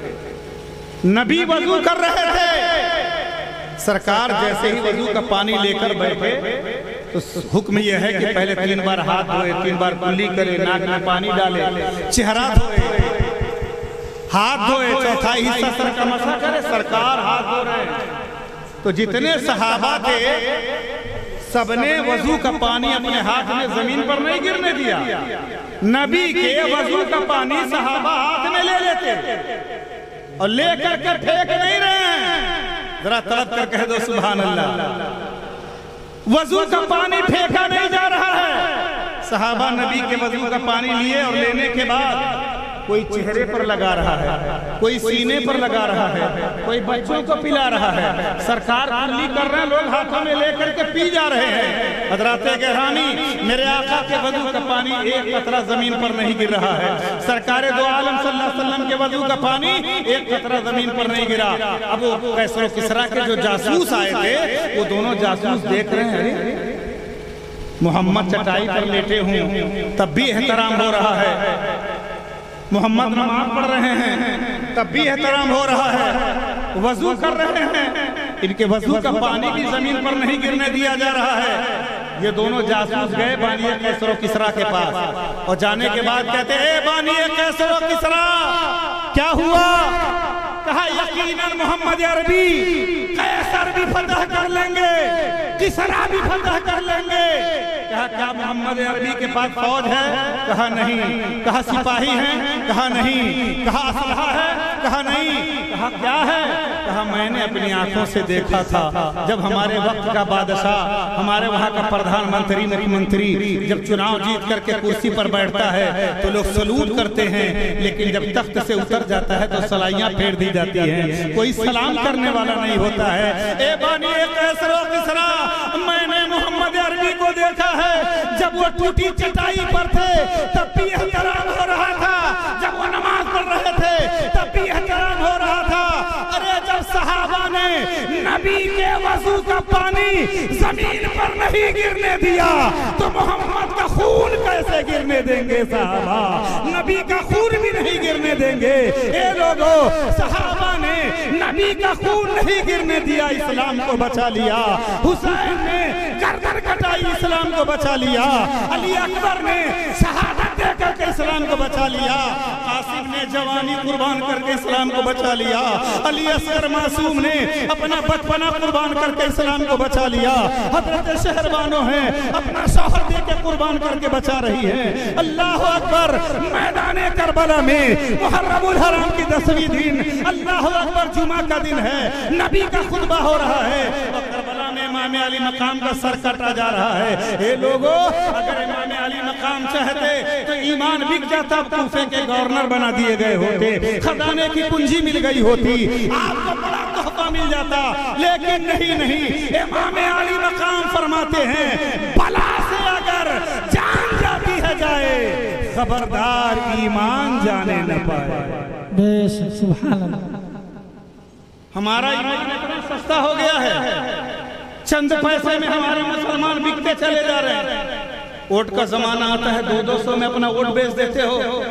نبی وضو کر رہے تھے۔ سرکار جیسے ہی وضو کا پانی لے کر بیٹھے تو حکم یہ ہے کہ پہلے 3 بار ہاتھ دھوئے، 3 بار کلی کرے، ناک میں پانی ڈالے، چہرہ دھوئے، ہاتھ دھوئے، چوتھائی حصہ سر کا مسح کرے، سرکار ہاتھ دھو رہے ہیں۔ تو جتنے صحابہ تھے سب نے وضو کا پانی اپنے ہاتھ میں زمین پر نہیں گرنے دیا، نبی کے وضو کا پانی صحابہ ہاتھ میں لے لیتے اور لے کر کے پھینک نہیں رہے ہیں۔ ذرا تڑپ کر کہہ دو سبحان اللہ۔ وضو کا پانی پھینکا نہیں جا رہا ہے، صحابہ نبی کے وضو کا پانی لیے اور لینے کے بعد کوئی چہرے پر لگا رہا ہے، کوئی سینے پر لگا رہا ہے، کوئی بچوں کو پلا رہا ہے، سرکار کلی کر رہے ہیں، لوگ ہاتھوں میں لے کر کے پی جا رہے ہیں۔ حضرات گرامی، میرے آقا کے وضو کا پانی ایک قطرہ زمین پر نہیں گر رہا ہے، سرکار دو عالم صلی اللہ علیہ وسلم کے وضو کا پانی ایک قطرہ زمین پر نہیں گرا۔ اب وہ قیصر و کسریٰ کے جو جاسوس آئے تھے، وہ دونوں جاسوس دیکھ رہے ہیں محمد چٹائی پر لیٹے ہوں تب بھی احترام ہو رہا ہے، محمد نماز پڑھ رہے ہیں تب بھی احترام ہو رہا ہے، وضو کر رہے ہیں، ان کے وضو کا پانی بھی زمین پر نہیں گرنے دیا جا رہا ہے۔ یہ دونوں جاسوس گئے بانی قیصر و کسریٰ کے پاس اور جانے کے بعد کہتے ہیں اے بانی قیصر و کسریٰ کیا ہوا؟ کہا یقیناً محمد عربی قیصر بھی فتح کر لیں گے، کسریٰ بھی فتح کر لیں گے۔ کہا کیا محمد عربی کے پاس فوج ہے؟ کہا نہیں۔ کہا سپاہی ہیں؟ کہا نہیں۔ کہا اسلحہ ہے؟ کہا نہیں۔ کہا کیا ہے؟ کہا میں نے اپنی آنکھوں سے دیکھا تھا جب ہمارے وقت کا بادشاہ، ہمارے وہاں کا پردھان منتری مکھی منتری جب چناؤ جیت کر کے کرسی پر بیٹھتا ہے تو لوگ سلوٹ کرتے ہیں، لیکن جب تخت سے اتر جاتا ہے تو سلائیاں پھیر دی جاتی ہیں، کوئی سلام کرنے والا نہیں ہوتا ہے۔ اے بانی قیصر و کسریٰ، میں نے محمد عربی کو دیکھا ہے جب وہ ٹوٹی چٹائی پر تھے تب بھی احترام ہو رہا تھا، جب وہ نماز پڑھ رہے تھے تب بھی احترام ہو رہا تھا۔ ارے جب صحابہ نے نبی کے وضو کا پانی زمین پر نہیں گرنے دیا تو محمد کا خون کیسے گرنے دیں گے؟ صحابہ نبی کا خون بھی نہیں گرنے دیں گے۔ اے لوگو، صحابہ نے نبی کا خون نہیں گرنے دیا، اسلام کو بچا لیا۔ حسین نے گردن کٹائی، اسلام کو بچا لیا۔ علی اکبر نے شہادت دے کر کے اسلام کو بچا لیا۔ قاسم نے جوانی قربان کر کے اسلام کو بچا لیا۔ علی اصغر معصوم نے اپنا بچپنا قربان کر کے اسلام کو بچا لیا۔ حضرت شہربانو ہیں اپنا شوہر دے کے قربان کر کے بچا رہی ہے۔ اللہ اکبر، میدان کربلا میں محرم الحرام کی 10ویں دن، اللہ اکبر، جمعہ کا دن ہے، نبی کا خطبہ ہو رہا ہے اور کربلا میں امام علی مقام کا سر کٹا جا رہا ہے۔ اے لوگو، اگر امام علی مقام چاہتے تو ایمان بک جاتا، کوفے کے گورنر بنا دیے گئے ہوتے، خزانے کی کنجی مل گئی ہوتی، آپ کو بڑا تحفہ مل جاتا، لیکن نہیں۔ امام علی مقام فرماتے ہیں بلا سے اگر جان جاتی ہے جائے، خبردار ایمان جانے نہ پائے۔ بے شک، سبحان اللہ۔ ہمارا ایمان اتنا سستا ہو گیا ہے، چند پیسے میں ہمارے مسلمان بکتے چلے جا رہے ہیں۔ ووٹ کا زمانہ آتا ہے، 200 میں اپنا ووٹ بیچ دیتے ہو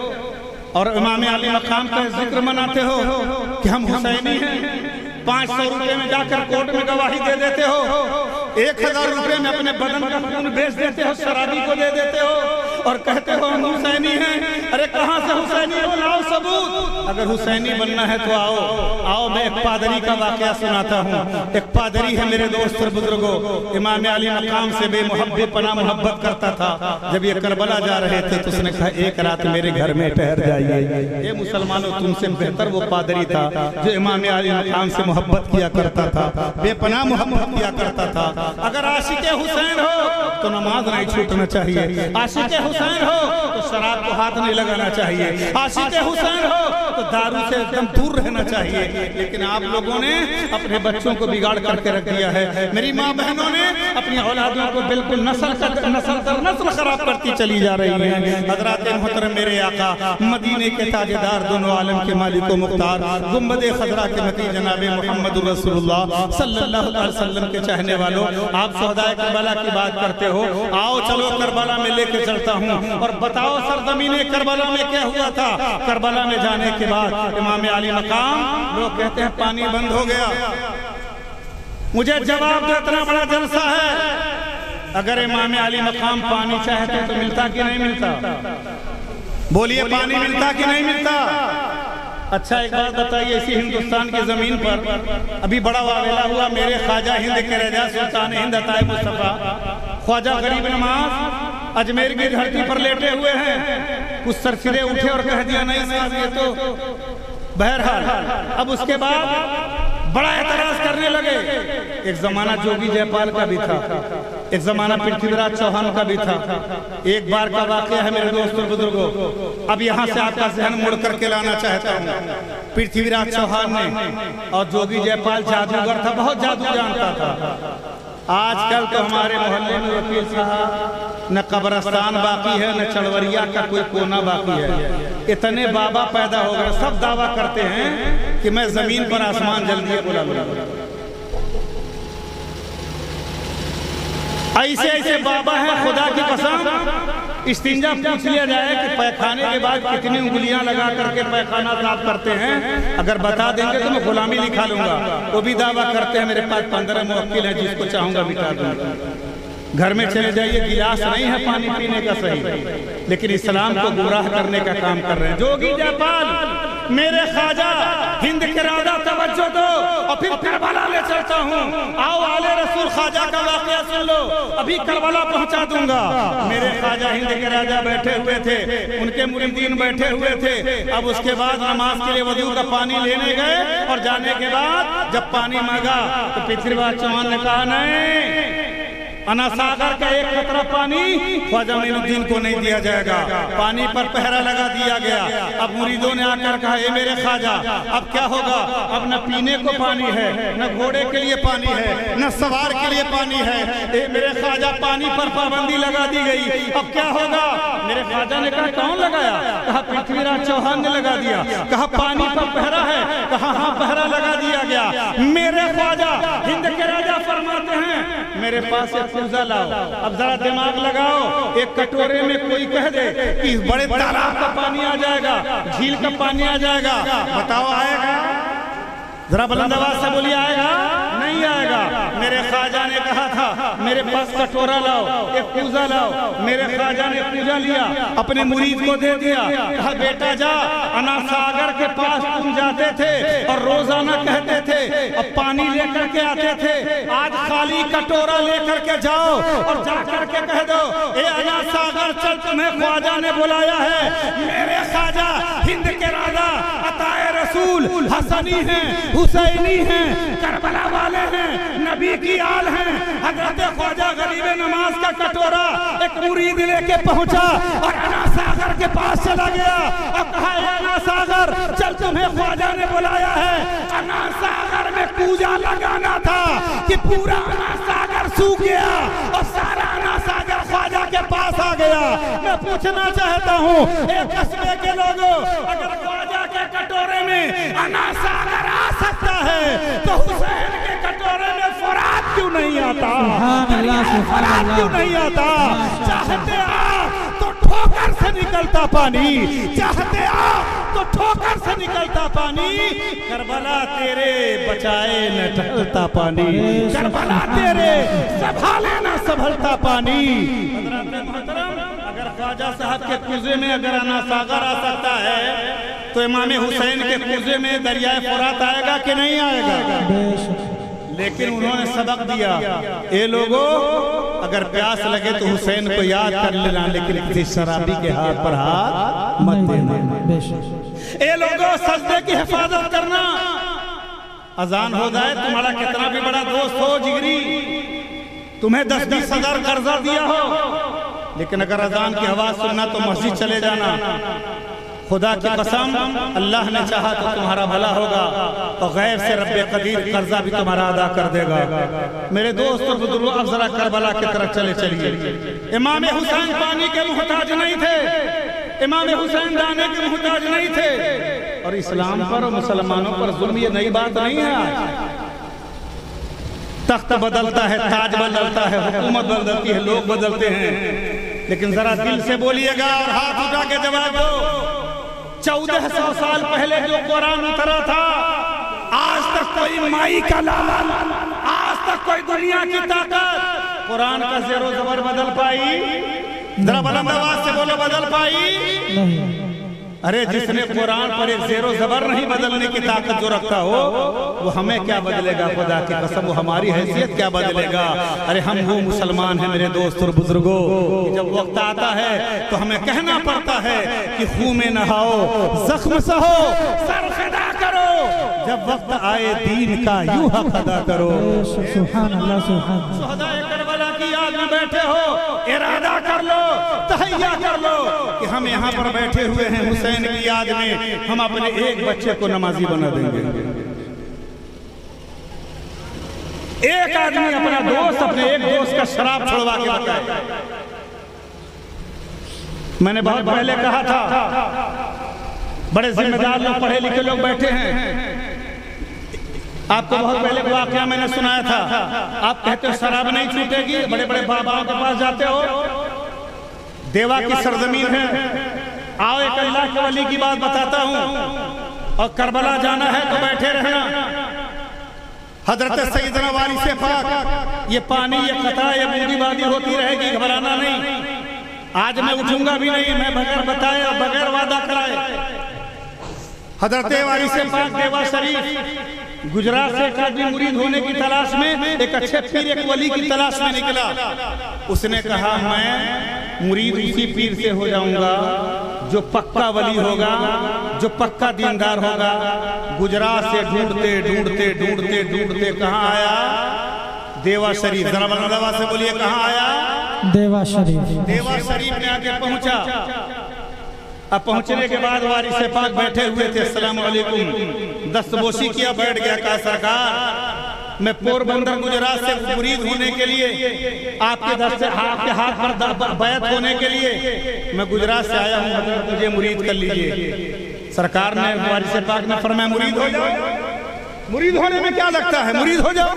اور امام علی مقام کا ذکر مناتے ہو کہ ہم حسینی ہیں۔ 500 روپے میں جا کر کورٹ میں گواہی دے دیتے ہو، 1000 روپے میں اپنے بدن کا خون بیچ دیتے ہو، شرابی کو دے دیتے ہو اور کہتے ہو ہم حسینی ہیں۔ ارے کہاں سے حسینی ہو؟ لاؤ ثبوت۔ اگر حسینی بننا ہے تو آؤ میں ایک پادری کا واقعہ سناتا ہوں۔ ایک پادری ہے میرے دوست اور بزرگوں، امام علی مقام سے بے محبت پناہ محبت کرتا تھا۔ جب یہ کربلا جا رہے تھے تو اس نے کہا ایک رات میرے گھر میں ٹھہر جائیے۔ اے مسلمانوں، تم سے بہتر وہ پادری تھا جو امام علی مقام سے محبت کیا کرتا تھا، بے پناہ محبت کیا کرتا تھا۔ اگر عاشق حسین ہو تو نماز نہیں چھوٹنا چاہیے، عاشق حسین ہو تو شراب کو ہاتھ نہیں لگانا چاہیے، عاشق حسین ہو تو دارو سے ایک دم دور رہنا چاہیے۔ لیکن آپ لوگوں نے اپنے بچوں کو بگاڑ کر کے رکھ دیا ہے، میری ماں بہنوں نے اپنی اولادوں کو بالکل نسل خراب کرتی چلی جا رہی ہیں۔ حضرات محترم، میرے آقا مدینے کے تاجدار، دونوں عالم کے مالک و مختار، گنبد خضرا کے متی جناب محمد رسول اللہ صلی اللہ علیہ وسلم کے چاہنے والوں، آپ شہدائے کربلا کی بات کرتے ہو، آؤ چلو کربلا میں لے کے چلتا ہوں اور بتاؤ سرزمین کربلا میں کیا ہوا تھا۔ کربلا میں جانے کے بعد امام علی مقام، لوگ کہتے ہیں پانی بند ہو گیا۔ مجھے جواب دو، اتنا بڑا جلسہ ہے، اگر امام علی مقام پانی چاہتے تو ملتا کہ نہیں ملتا؟ بولیے، پانی ملتا کہ نہیں ملتا؟ اچھا ایک بات بتائیے، اسی ہندوستان کی زمین پر ابھی بڑا واقعہ ہوا، میرے خواجہ ہند کے رضا سلطان ہند عطا مصطفیٰ خواجہ غریب نواز اجمیر کی دھرتی پر لیٹے ہوئے ہیں۔ کچھ سرسرے اٹھے اور کہہ دیا نہیں صاحب یہ تو، بہرحال اب اس کے بعد بڑا اعتراض کرنے لگے. ایک زمانہ جوگی جے پال کا بھی تھا, ایک زمانہ پرتھوی راج چوہان کا بھی تھا. ایک بار کا واقعہ ہے میرے دوست اور بزرگوں, اب یہاں سے آپ کا ذہن مڑ کر کے لانا چاہتا ہوں. پرتھوی راج چوہان نے اور جوگی جے پال جادوگر تھا, بہت جادو جانتا تھا. آج کل تو ہمارے محلے میں وکیل صاحب نہ قبرستان باقی ہے, نہ چڑوریا کا کوئی کونا باقی ہے. اتنے بابا پیدا ہو گئے, سب دعویٰ کرتے ہیں کہ میں زمین پر آسمان جلدی بلا بلا. ایسے ایسے بابا ہیں, خدا کی قسم استنجا پوچھ لیا جائے کہ پیخانے کے بعد کتنی انگلیاں لگا کر کے پیخانہ صاف کرتے ہیں, اگر بتا دیں گے تو میں غلامی لکھا لوں گا. وہ بھی دعویٰ کرتے ہیں میرے پاس 15 موکل ہیں, جس کو چاہوں گا بتا دوں گا. گھر میں چلے جائیے, گلاس نہیں ہے پانی پینے کا صحیح, لیکن اسلام کو گمراہ کرنے کا کام کر رہے ہیں. جوگی جے پال میرے خواجہ ہند کے راجہ توجہ دو, اور پھر کربلا لے چلتا ہوں. آؤ آلے رسول خواجہ کا واقعہ سن لو, ابھی کربلا پہنچا دوں گا. میرے خواجہ ہند کے راجہ بیٹھے ہوئے تھے, ان کے مریدین بیٹھے ہوئے تھے. اب اس کے بعد نماز کے لیے وضو کا پانی لینے گئے, اور جانے کے بعد جب پانی مانگا تو پرتھوی راج چوہان نے کہا نہیں, انا ساگر کا ایک قطرہ پانی خواجہ معین الدین کو نہیں دیا جائے گا. پانی پر پہرا لگا دیا گیا. اب مریدوں نے آ کر کہا اے میرے خواجہ اب کیا ہوگا, اب نہ پینے کو پانی ہے, نہ گھوڑے کے لیے پانی ہے, نہ سوار کے لیے پانی ہے. اے میرے خواجہ پانی پر پابندی لگا دی گئی, اب کیا ہوگا. میرے خواجہ نے کہا کون لگایا, کہا پرتھوی راج چوہان نے لگا دیا. کہا پانی پر پہرا ہے, کہا ہاں پہرا لگا دیا گیا. میرے خواجہ ہند کے راجہ فرماتے ہیں میرے پاس ایک کوزہ لاؤ. اب ذرا دماغ لگاؤ, ایک کٹورے میں کوئی کہہ دے کہ بڑے تالاب کا پانی آ جائے گا, جھیل کا پانی آ جائے گا, بتاؤ آئے گا؟ ذرا بلند آواز سے بولیے آئے گا؟ نہیں آئے گا. میرے خواجہ نے کہا تھا میرے پاس کٹورا لاؤ, ایک کوزہ لاؤ. میرے خواجہ نے کوزہ لیا, اپنے مرید کو دے دیا. کہا بیٹا جا, انا ساگر کے پاس تم جاتے تھے اور روزانہ کہتے تھے, اب پانی لے کر کے آتے تھے, آج خالی کٹورا لے کر کے جاؤ اور جا کر کے کہہ دو اے انا ساگر چل تمہیں خواجہ نے بلایا ہے. میرے خواجہ ہند کے راجہ عطائے رسول حسنی ہیں, حسینی ہیں, کربلا والے ہیں, نبی کی آل ہیں. حضرت خواجہ غریب نماز کا کٹورا ایک مرید لے کے پہنچا اور انا ساگر کے پاس چلا گیا اور کہا اے انا ساگر چل تمہیں خواجہ نے بلایا ہے. انا ساگر میں کوزہ لگانا تھا کہ پورا انا ساگر سوکھ گیا اور سارا انا ساگر خواجہ کے پاس آ گیا. میں پوچھنا چاہتا ہوں ایک قصبے کے لوگوں, اگر خواجہ کے کٹورے میں انا ساگر آ سکتا ہے تو حسین کے کٹورے میں فرات کیوں نہیں آتا, فرات کیوں نہیں آتا. چاہتے آپ تو ٹھوکر سے نکلتا پانی, چاہتے آپ تو ٹھوکر سے نکلتا پانی. کربلا تیرے بچائے نہ ٹھلتا پانی, کربلا تیرے سنبھالے نہ سنبھلتا پانی. حضرات محترم, اگر خواجہ صاحب کے کوزے میں اگر انا ساگر آ سکتا ہے تو امام حسین کے کوزے میں دریائے فرات آئے گا کہ نہیں آئے گا؟ لیکن انہوں نے سبق دیا, اے لوگوں اگر پیاس لگے تو حسین کو یاد کر لینا, لیکن کسی شرابی کے ہاتھ پر ہاتھ مت دینا. اے لوگوں سجدے کی حفاظت کرنا. اذان ہو جائے, تمہارا کتنا بھی بڑا دوست ہو جگری, تمہیں 10-20 ہزار قرضہ دیا ہو, لیکن اگر اذان کی آواز سننا تو مسجد چلے جانا. خدا کی قسم اللہ نے چاہا تو تمہارا بھلا ہوگا, اور غیب سے رب قدیر قرضہ بھی تمہارا ادا کر دے گا. میرے دوست اور بزرگوں, اب ذرا کربلا کی طرف چلیے. امام حسین پانی کے محتاج نہیں تھے, امام حسین دانے کے محتاج نہیں تھے, اور اسلام پر اور مسلمانوں پر ظلم یہ نئی بات نہیں ہے. تخت بدلتا ہے, تاج بدلتا ہے, حکومت بدلتی ہے, لوگ بدلتے ہیں, لیکن ذرا دل سے بولیے گا اور ہاتھ اٹھا کے جواب دو. 1400 سال پہلے جو قرآن اترا تھا, آج تک کوئی مائی کا لال, آج تک کوئی دنیا کی طاقت قرآن کا زیر و زبر بدل پائی؟ ذرا بلند آواز سے بولو, بدل پائی؟ ارے جس نے قرآن پر ایک زیر و زبر نہیں بدلنے کی طاقت جو رکھتا ہو, وہ ہمیں کیا بدلے گا؟ خدا کی قسم وہ ہماری حیثیت کیا بدلے گا؟ ارے ہم وہ مسلمان ہیں میرے دوست اور بزرگوں, جب وقت آتا ہے تو ہمیں کہنا پڑتا ہے کہ خون میں نہاؤ, زخم سہو, سر فدا کرو, جب وقت آئے دین کا یوں حق ادا کرو. سبحان اللہ سبحان اللہ. شہدائے کربلا کی یاد میں بیٹھے ہو, ارادہ کر لو, تہیہ کر لو کہ ہم یہاں پر بیٹھے ہوئے ہیں حسین کی یاد میں, ہم اپنے ایک بچے کو نمازی بنا دیں گے. ایک آدمی اپنا دوست, اپنے ایک دوست کا شراب چھڑوا کے بتائے. میں نے بہت پہلے کہا تھا, بڑے ذمہ دار لوگ, پڑھے لکھے لوگ بیٹھے ہیں. آپ کو بہت پہلے واقعہ میں نے سنایا تھا. آپ کہتے ہو شراب نہیں چھوٹے گی, بڑے بڑے باباؤں کے پاس جاتے ہو, دیوا کی سرزمین ہے, آؤ ایک اللہ کے ولی کی بات بتاتا ہوں, اور کربلا جانا ہے تو بیٹھے رہنا. حضرت سیدنا وارث پاک, یہ پانی, یہ قطع, یہ بوندی بادی ہوتی رہے گی, گھبرانا نہیں. آج میں اٹھوں گا بھی نہیں, میں بغیر بتائے اور بغیر وعدہ کرائے. حضرت وارث پاک دیوا شریف گجرات سے ایک آدمی مرید ہونے کی تلاش میں, ایک اچھے پیر, ایک ولی کی تلاش میں نکلا. اس نے کہا میں مرید اسی پیر سے ہو جاؤں گا جو پکا ولی ہوگا, جو پکا دیندار ہوگا. گجرات سے ڈھونڈتے ڈھونڈتے ڈھونڈتے ڈھونڈتے کہاں آیا؟ دیوا شریف. ذرا بلند آواز سے بولیے, کہاں آیا؟ دیوا شریف. دیوا شریف میں آگے پہنچا. اب پہنچنے کے بعد وارث پاک بیٹھے ہوئے تھے. السلام علیکم. دستبوسی کیا, بیٹھ گیا. کہا سرکار میں پوربندر گجرات سے مرید ہونے کے لیے, آپ کے دست سے آپ کے ہاتھ پر بیعت ہونے کے لیے میں گجرات سے آیا ہوں, حضرت مجھے مرید کر لیجئے. سرکار نے, وارث پاک نے فرمایا مرید ہو جاؤ. مرید ہونے میں کیا لگتا ہے, مرید ہو جاؤ.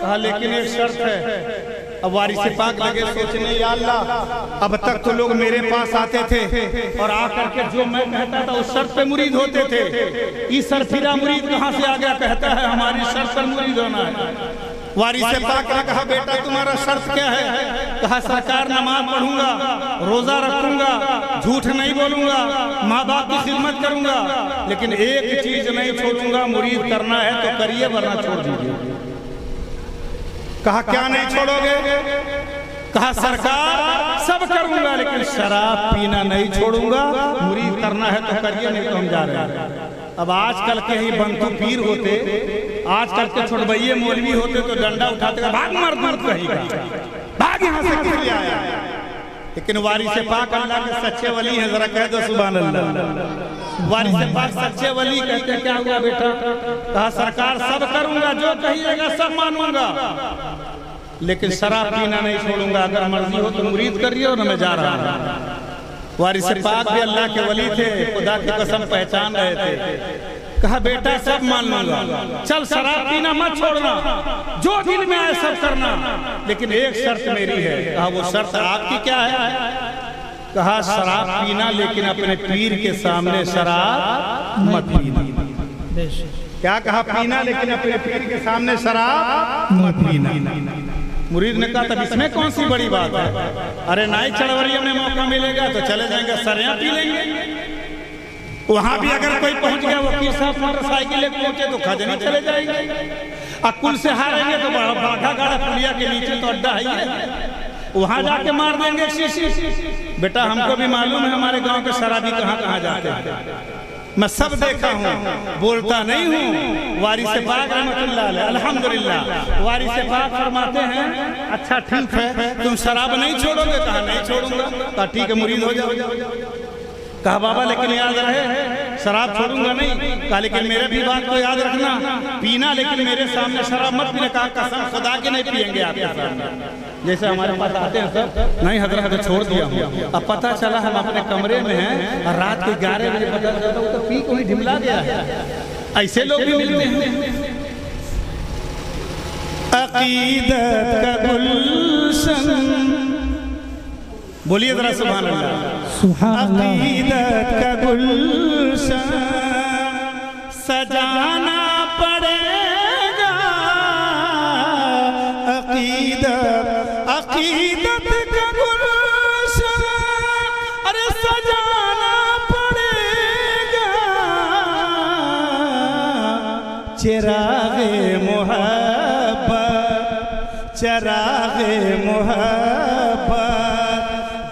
کہا لیکن ایک شرط ہے. اب وارث پاک لگے سوچنے, یا اللہ اب تک تو لوگ میرے پاس آتے تھے اور آ کر کے جو میں کہتا تھا اس شرط پہ مرید ہوتے تھے. اس سرفیرہ مرید کہاں سے آ گیا, کہتا ہے ہماری شرط پر مرید ہونا ہے. وارث پاک نے کہا بیٹا تمہارا شرط کیا ہے؟ کہا سرکار نماز پڑھوں گا, روزہ رکھوں گا, جھوٹ نہیں بولوں گا, ماں باپ کی خدمت کروں گا, لیکن ایک چیز نہیں چھوڑوں گا, مرید کرنا ہے تو کریے ورنہ چھوڑ دیجیے. کہا کیا نہیں چھوڑو گے؟ کہا سرکار سب کروں گا لیکن شراب پینا نہیں چھوڑوں گا, مرید کرنا ہے تو کریے نہیں تو ہم جا رہے ہیں. اب آج کل کے ہی بنتو پیر ہوتے, آج کل کے چھوڑبئیے مولوی ہوتے تو ڈنڈا اٹھاتے, بھاگ مرد کہیں گا, بھاگ یہاں سے کس لیے آیا. لیکن وارث پاک اللہ کے سچے ولی ہیں, ذرا کہہ دو سبحان اللہ. وارث پاک سچے ولی کہتے کیا ہوا بیٹا؟ کہا سرکار سب کروں گا, جو کہیے گا سب مانوں گا, لیکن شراب پینا نہیں چھوڑوں گا. اگر مرضی ہو تو مرید کریے اور میں جا رہا ہوں. وارث پاک بھی اللہ کے ولی تھے, خدا کی قسم پہچان رہے تھے. کہا بیٹا سب مان لوں گا, چل شراب پینا مت چھوڑنا, جو دل میں آئے سب کرنا, لیکن ایک شرط میری ہے. کہا وہ شرط آپ کی کیا ہے؟ کہا شراب پینا لیکن اپنے پیر کے سامنے شراب مت پینا. کیا کہا؟ پینا لیکن اپنے پیر کے سامنے شراب مت پینا. مرید نے کہا تب اس میں کون سی بڑی بات ہے, ارے نائی چڑوریہ میں موقع ملے گا تو چلے جائیں گے, سریاں پی لیں گے. وہاں بھی اگر کوئی پہنچ گیا, وکیل صاحب موٹر سائیکل لے پہنچے تو کھجنی چلے جائیں گے. اکل سے ہاریں گے تو باغا گاڑا پلیا کے نیچے تو اڈا ہے, وہاں جا کے مار دیں گے شیشی. بیٹا ہم کو بھی معلوم ہے ہمارے گاؤں کے شرابی کہاں کہاں جاتے ہیں, میں سب دیکھا ہوں, بولتا نہیں ہوں. وارث پاک رحمت اللہ علیہ الحمدللہ وارث پاک فرماتے ہیں اچھا ٹھیک ہے تم شراب نہیں چھوڑو گے؟ کہا نہیں چھوڑوں گا. کہا ٹھیک ہے مرید ہو جاؤ. کہا بابا لیکن یاد رہے شراب چھوڑوں گا نہیں. کہا لیکن میرے بھی بات کو یاد رکھنا, پینا لیکن میرے سامنے شراب مت پینا. کہا قسم خدا کے نہیں پیئیں گے آپ کے سامنے. جیسے ہمارے پاس آتے ہیں سر, نہیں حضرت چھوڑ دیا ہوں. اب پتہ چلا ہم اپنے کمرے میں ہیں اور رات کے 11 بجے پتہ چلتا وہ تو پی کو ہی ڈھملا گیا ہے. ایسے لوگ بھی ملتے ہیں. عقیدت کا گلشن, بولیے ذرا سبحان اللہ. عقیدت کا گلشن سجانا پڑے گا, عقیدت کا گلشن ارے سجانا پڑے گا. چراغ محبت, چراغ محبت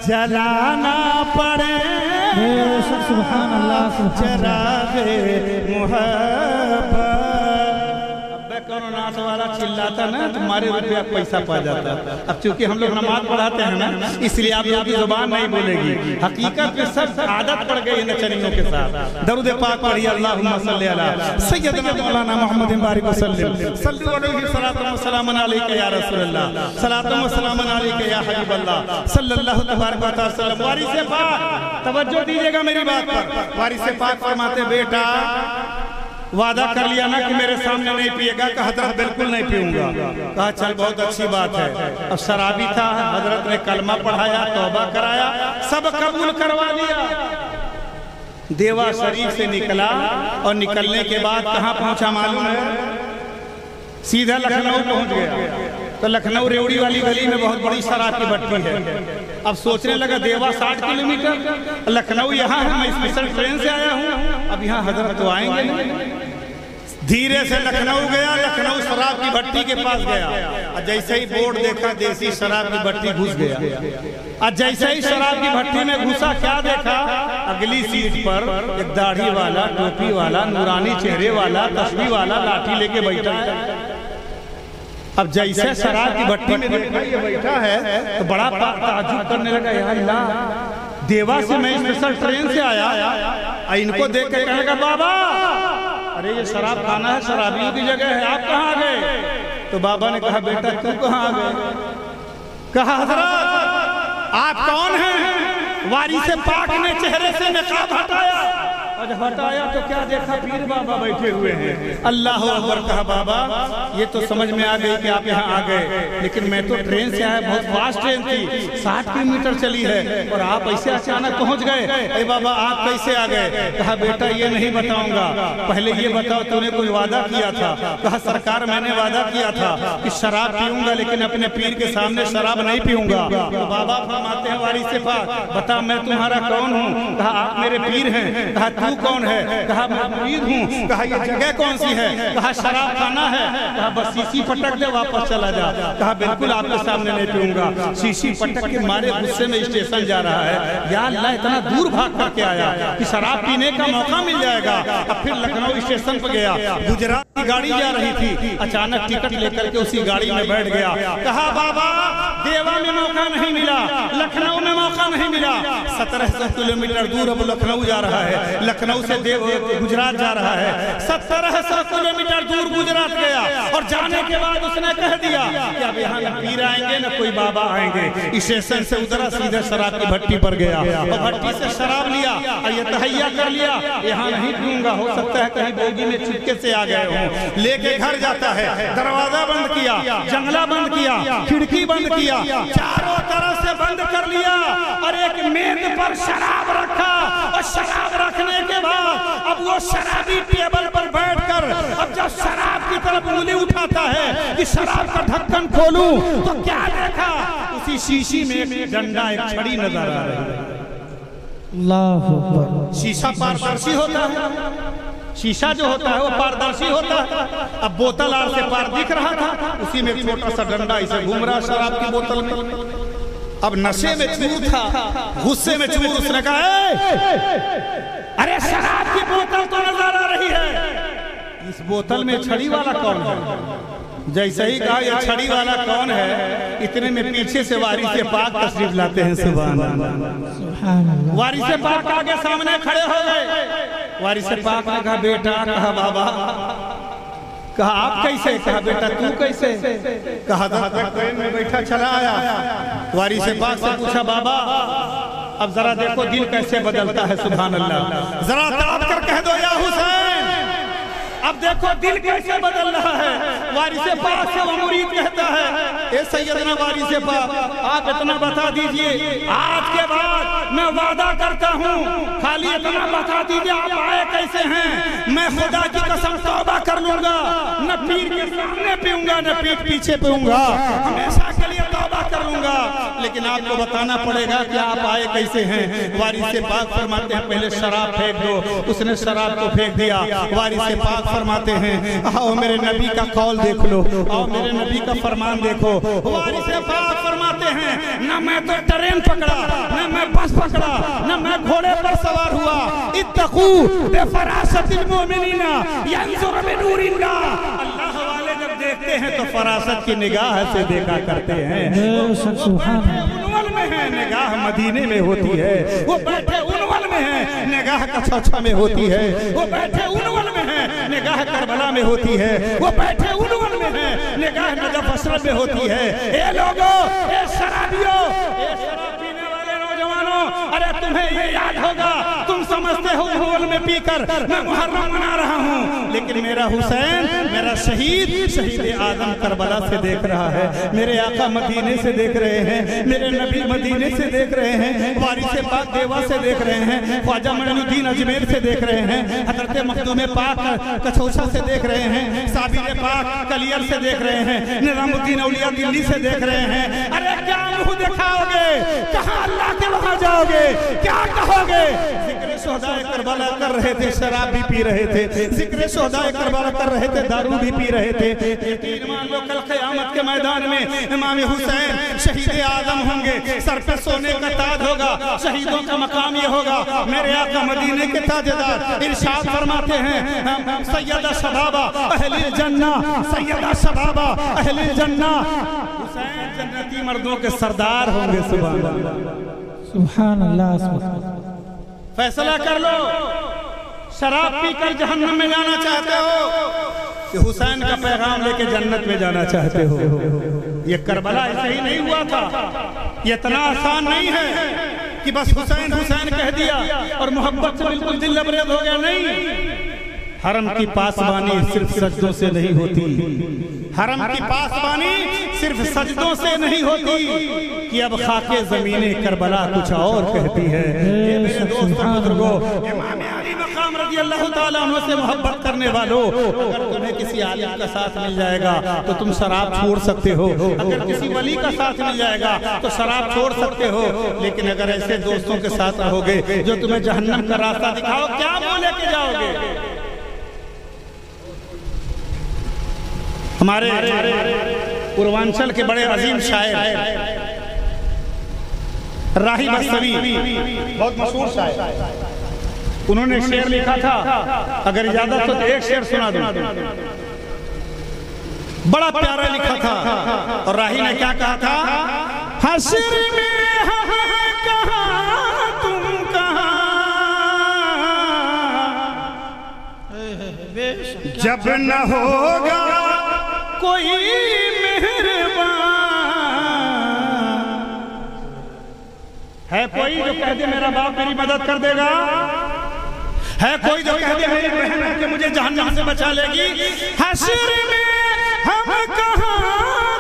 جلانا پڑے بے شک سبحان اللہ سبحان چراغ محبت. کونو ناس والا چلاتا نا تمہارے روپیہ پیسہ پا جاتا. اب چونکہ ہم لوگ نماز پڑھاتے ہیں نا اس لیے آپ لوگ کی زبان نہیں بولے گی. حقیقت میں سب عادت پڑ گئی نچنیوں کے ساتھ. درود پاک پڑھیے اللہم صلی علی سیدنا مولانا محمد بارک وسلم. صلو علیہ الصلوۃ والسلام علیک یا رسول اللہ. صلاۃ و سلام علیک یا حبیب اللہ صلی اللہ تبارک و تعالی وسلم. وارث پاک توجہ دیجیے گا میری بات پر. وارث پاک فرماتے بیٹا وعدہ کر لیا نا کہ میرے سامنے نہیں پیے گا. کہ حضرت بالکل نہیں پیوں گا. کہا چل بہت اچھی بات ہے. اب شرابی تھا, حضرت نے کلمہ پڑھایا, توبہ کرایا, سب قبول کروا لیا. دیوا شریف سے نکلا اور نکلنے کے بعد کہاں پہنچا معلوم ہے؟ سیدھا لکھنؤ پہنچ گیا. تو لکھنؤ ریوڑی والی گلی میں بہت بڑی شراب کی بھٹی ہے. اب سوچنے لگا دیوا 60 کلومیٹر, لکھنؤ یہاں ہے, میں اسپیشل ٹرین سے آیا ہوں, اب یہاں حضرت تو آئیں گے نہیں. دھیرے سے لکھنؤ گیا, لکھنؤ شراب کی بھٹی کے پاس گیا. اور جیسے ہی بورڈ دیکھا دیسی شراب کی بھٹی گھس گیا. اور جیسے ہی شراب کی بھٹی میں گھسا کیا دیکھا؟ اگلی سیٹ پر ایک داڑھی والا, ٹوپی والا, نورانی چہرے والا, تسبیح والا لاٹھی لے کے بیٹھا ہے. اب جیسے شراب کی بھٹی میں دیکھا یہ بیٹھا ہے تو بڑا تعجب کرنے لگا, یا اللہ دیوا سے میں اسپیشل ٹرین سے آیا. ان کو دیکھ کے کہنے لگا بابا ارے یہ شراب کھانا ہے, شرابیوں کی جگہ ہے, آپ کہاں آ گئے؟ تو بابا نے کہا بیٹا تو کہاں آ گئے؟ کہا حضرت آپ کون ہیں؟ وارث پاک نے چہرے سے نقاب ہٹایا. اور جب ہٹایا تو کیا دیکھا؟ پیر بابا بیٹھے ہوئے ہیں. اللہ اکبر. کہا بابا یہ تو سمجھ میں آ گئی کہ آپ یہاں آ گئے, لیکن میں تو ٹرین سے آیا, بہت فاسٹ ٹرین تھی, 60 کلومیٹر چلی ہے, اور آپ ایسے اچانک پہنچ گئے. اے بابا آپ کیسے آ گئے؟ کہا بیٹا یہ نہیں بتاؤں گا, پہلے یہ بتاؤ تو نے کوئی وعدہ کیا تھا. کہا سرکار میں نے وعدہ کیا تھا کہ شراب پیوں گا لیکن اپنے پیر کے سامنے شراب نہیں پیوں گا. تو بابا فرماتے ہیں وارث پاک بتا میں تمہارا کون ہوں؟ کہا آپ میرے پیر ہیں. کہا تو کون ہے؟ کہا میں مرید ہوں. کہا یہ جگہ کون سی ہے؟ کہا شراب کھانا ہے. کہا بس شیشی پٹک دے واپس چلا جا. کہا بالکل آپ کے سامنے نہیں پیوں گا. شیشی پٹک کے مارے غصے میں اسٹیشن جا رہا ہے, یا اللہ اتنا دور بھاگ کر کے آیا کہ شراب پینے کا موقع مل جائے گا. اب پھر لکھنؤ اسٹیشن پہ گیا, گجرات کی گاڑی جا رہی تھی, اچانک ٹکٹ لے کر کے اسی گاڑی میں بیٹھ گیا. کہا بابا دیوا میں موقع نہیں ملا, لکھنؤ میں موقع نہیں ملا, 1700 کلومیٹر دور اب لکھنؤ جا رہا ہے, لکھنؤ سے گجرات جا رہا ہے. 1700 کلومیٹر دور گجرات گیا, اور جانے کے بعد اس نے کہہ دیا کہ اب یہاں نہ پیر آئیں گے نہ کوئی بابا آئیں گے. اسٹیشن سے ادھرا سیدھے شراب کی بھٹی پر گیا, اور بھٹی سے شراب لیا اور یہ تہیا کر لیا یہاں نہیں پیوں گا, ہو سکتا ہے کہیں بوگی میں چپکے سے آ گئے ہوں. لے کے گھر جاتا ہے, دروازہ بند کیا, جنگلہ بند کیا, کھڑکی بند کیا, چاروں طرف سے بند کر لیا, اور ایک میز پر شراب رکھا. اور شراب رکھنے کے بعد اب وہ شرابی ٹیبل پر بیٹھ کر اب جب شراب کی طرف انگلی اٹھاتا ہے کہ شراب کا ڈھکن کھولوں تو کیا دیکھا؟ اسی شیشی میں ایک ڈنڈا, ایک چھڑی نظر آ رہی ہے. اللہ اکبر. شیشہ پاردرشی ہوتا ہے, شیشہ جو ہوتا ہے وہ پاردرشی ہوتا ہے. اب بوتل آر سے پار دکھ رہا تھا, اسی میں چھوٹا سا ڈنڈا اسے گھوم رہا شراب کی بوتل میں. اب نشے میں چور تھا, غصے میں چور, اس نے کہا ارے شراب کی بوتل تو نظر آ رہی ہے, اس بوتل میں چھڑی والا کون ہے؟ جیسے ہی کہا یہ چھڑی والا کون ہے, اتنے میں پیچھے سے وارث پاک تشریف لاتے ہیں. سبحان اللہ. وارث پاک آگے سامنے کھڑے ہو گئے. وارث پاک نے کہا بیٹا, کہا بابا, کہا آپ کیسے؟ کہا بیٹا تو کیسے؟ کہا حضرت ٹرین میں بیٹھا چلا آیا. وارث پاک سے پوچھا بابا اب ذرا دیکھو دل کیسے بدلتا ہے. سبحان اللہ. ذرا تڑپ کر کہہ دو یا حسین, اب دیکھو دل کیسے بدل رہا ہے. وارث پاک سے وہ مرید کہتا ہے اے سیدنا وارث پاک آپ اتنا بتا دیجئے, آج کے بعد میں وعدہ کرتا ہوں خالی اتنا بتا دیجئے آپ آئے کیسے ہیں, میں خدا کی قسم توبہ کر لوں گا, نہ پیر کے سامنے پیوں گا نہ پیٹ پیچھے پیوں گا, ہمیشہ کے لیے توبہ توبہ کر لوں گا، لیکن آپ کو بتانا پڑے گا کہ آپ آئے کیسے ہیں۔ وارث پاک فرماتے ہیں پہلے شراب پھینک دو، اس نے شراب کو پھینک دیا۔ وارث پاک فرماتے ہیں آؤ میرے نبی کا قول دیکھ لو، آؤ میرے نبی کا فرمان دیکھو۔ وارث پاک فرماتے ہیں نہ میں تو ٹرین پکڑا، نہ میں بس پکڑا، نہ میں گھوڑے پر سوار ہوا۔ اتقوا بفراست المؤمنین ینظر بنور اللہ، اللہ والے جب دیکھتے ہیں تو فراست کی نگاہ سے دیکھا کرتے ہیں۔ انول میں ہے نگاہ مدینے میں ہوتی ہے، وہ بیٹھے انول میں ہے نگاہ کچھوچھا میں ہوتی ہے، وہ بیٹھے انول میں ہے نگاہ کربلا میں ہوتی ہے، وہ بیٹھے انول میں ہے نگاہ نجف اشرف میں ہوتی ہے۔ اے لوگو، اے شرابیوں، اے شراب پینے والے نوجوانوں، ارے تمہیں یہ یاد ہوگا، تم سمجھتے ہو انول میں پی کر میں محرم منا رہا ہوں، لیکن میرا حسین، میرا شہید آدم کربلا سے دیکھ رہا ہے، میرے آقا مدینے سے دیکھ رہے ہیں، میرے نبی مدینے سے دیکھ رہے ہیں، وارث پاک دیوا سے دیکھ رہے ہیں، خواجہ معین الدین اجمیر سے دیکھ رہے ہیں، حضرت مخدوم پاک کچھوچھا سے دیکھ رہے ہیں، صابر پاک کلیر سے دیکھ رہے ہیں، نظام الدین اولیاء دلی سے دیکھ رہے ہیں۔ ارے کیا منہ دکھاؤ گے؟ کہاں اللہ کے وہاں جاؤ گے؟ کیا کہو گے؟ ذکر شہداء کربلا کر رہے تھے، شراب بھی پی رہے تھے، ذکر شہداء کربلا کر رہے تھے، دارو بھی پی رہے تھے۔ یقین مان لو کل قیامت کے میدان میں امام حسین شہید اعظم ہوں گے، سر پہ سونے کا تاج ہوگا، شہیدوں کا مقام یہ ہوگا۔ میرے آقا مدینے کے تاجدار ارشاد فرماتے ہیں سیدہ شبابہ اہل الجنہ، سیدہ شبابہ اہل الجنہ، حسین جنتی مردوں کے سردار ہوں گے۔ سبحان اللہ، سبحان اللہ، سبحان اللہ۔ فیصلہ کر لو، شراب پی کر جہنم میں جانا چاہتے ہو کہ حسین کا پیغام لے کے جنت میں جانا چاہتے ہو؟ یہ کربلا ایسے ہی نہیں ہوا تھا، یہ اتنا آسان نہیں ہے کہ بس حسین حسین کہہ دیا اور محبت سے بالکل دل لبریز ہو گیا۔ نہیں، حرم کی پاسبانی صرف سجدوں سے نہیں ہوتی، حرم کی پاسبانی صرف سجدوں سے نہیں ہوتی کہ اب خاک زمین کربلا کچھ اور کہتی ہے۔ یہ میرے دوستوں بزرگوں، امام علی مقام رضی اللہ تعالیٰ عنہ سے محبت کرنے والوں، اگر تمہیں کسی عالم کا ساتھ مل جائے گا تو تم شراب چھوڑ سکتے ہو، اگر کسی ولی کا ساتھ مل جائے گا تو شراب چھوڑ سکتے ہو، لیکن اگر ایسے دوستوں کے ساتھ رہو گے جو تمہیں جہنم کا راستہ دکھاؤ، کیا منہ لے کے جاؤ گے؟ ہمارے پوروانچل کے بڑے عظیم شاعر راہی بستوی، بہت مشہور شاعر، انہوں نے شعر لکھا تھا، اگر اجازت ہو تو ایک شعر سنا دوں، بڑا پیارا لکھا تھا۔ اور راہی نے کیا کہا تھا؟ حشر میں ہم کہاں تم کہاں، جب نہ ہوگا کوئی مہربان، ہے کوئی جو کہہ دے میرا باپ میری مدد کر دے گا؟ ہے کوئی جو کہہ دے میری بہن ہے کہ مجھے جہنم سے بچا لے گی؟ حشر میں ہم کہاں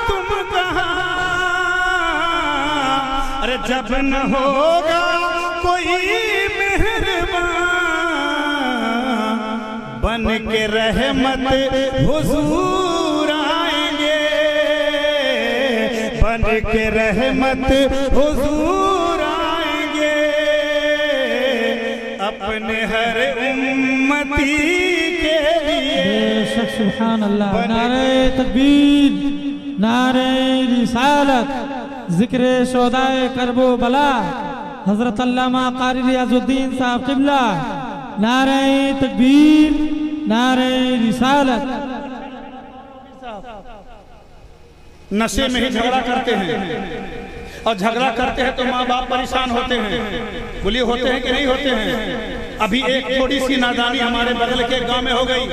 تم کہاں، ارے جب نہ ہوگا کوئی مہربان، بن کے رحمت حضور آئیں گے، بن کے رحمت حضور آئیں گے، اپنے ہر امتی کے لیے۔ سبحان اللہ، نعرہ تکبیر، نعرہ رسالت، ذکر شہداء کرب و بلا، حضرت علامہ قاری ریاض الدین صاحب قبلہ، نعرہ تکبیر، نعرہ رسالت۔ نشے میں ہی جھگڑا کرتے ہیں، اور جھگڑا کرتے ہیں تو ماں باپ پریشان ہوتے ہیں، بلی ہوتے ہیں کہ نہیں ہوتے ہیں؟ ابھی ایک تھوڑی سی نادانی ہمارے بغل کے گاؤں میں ہو گئی،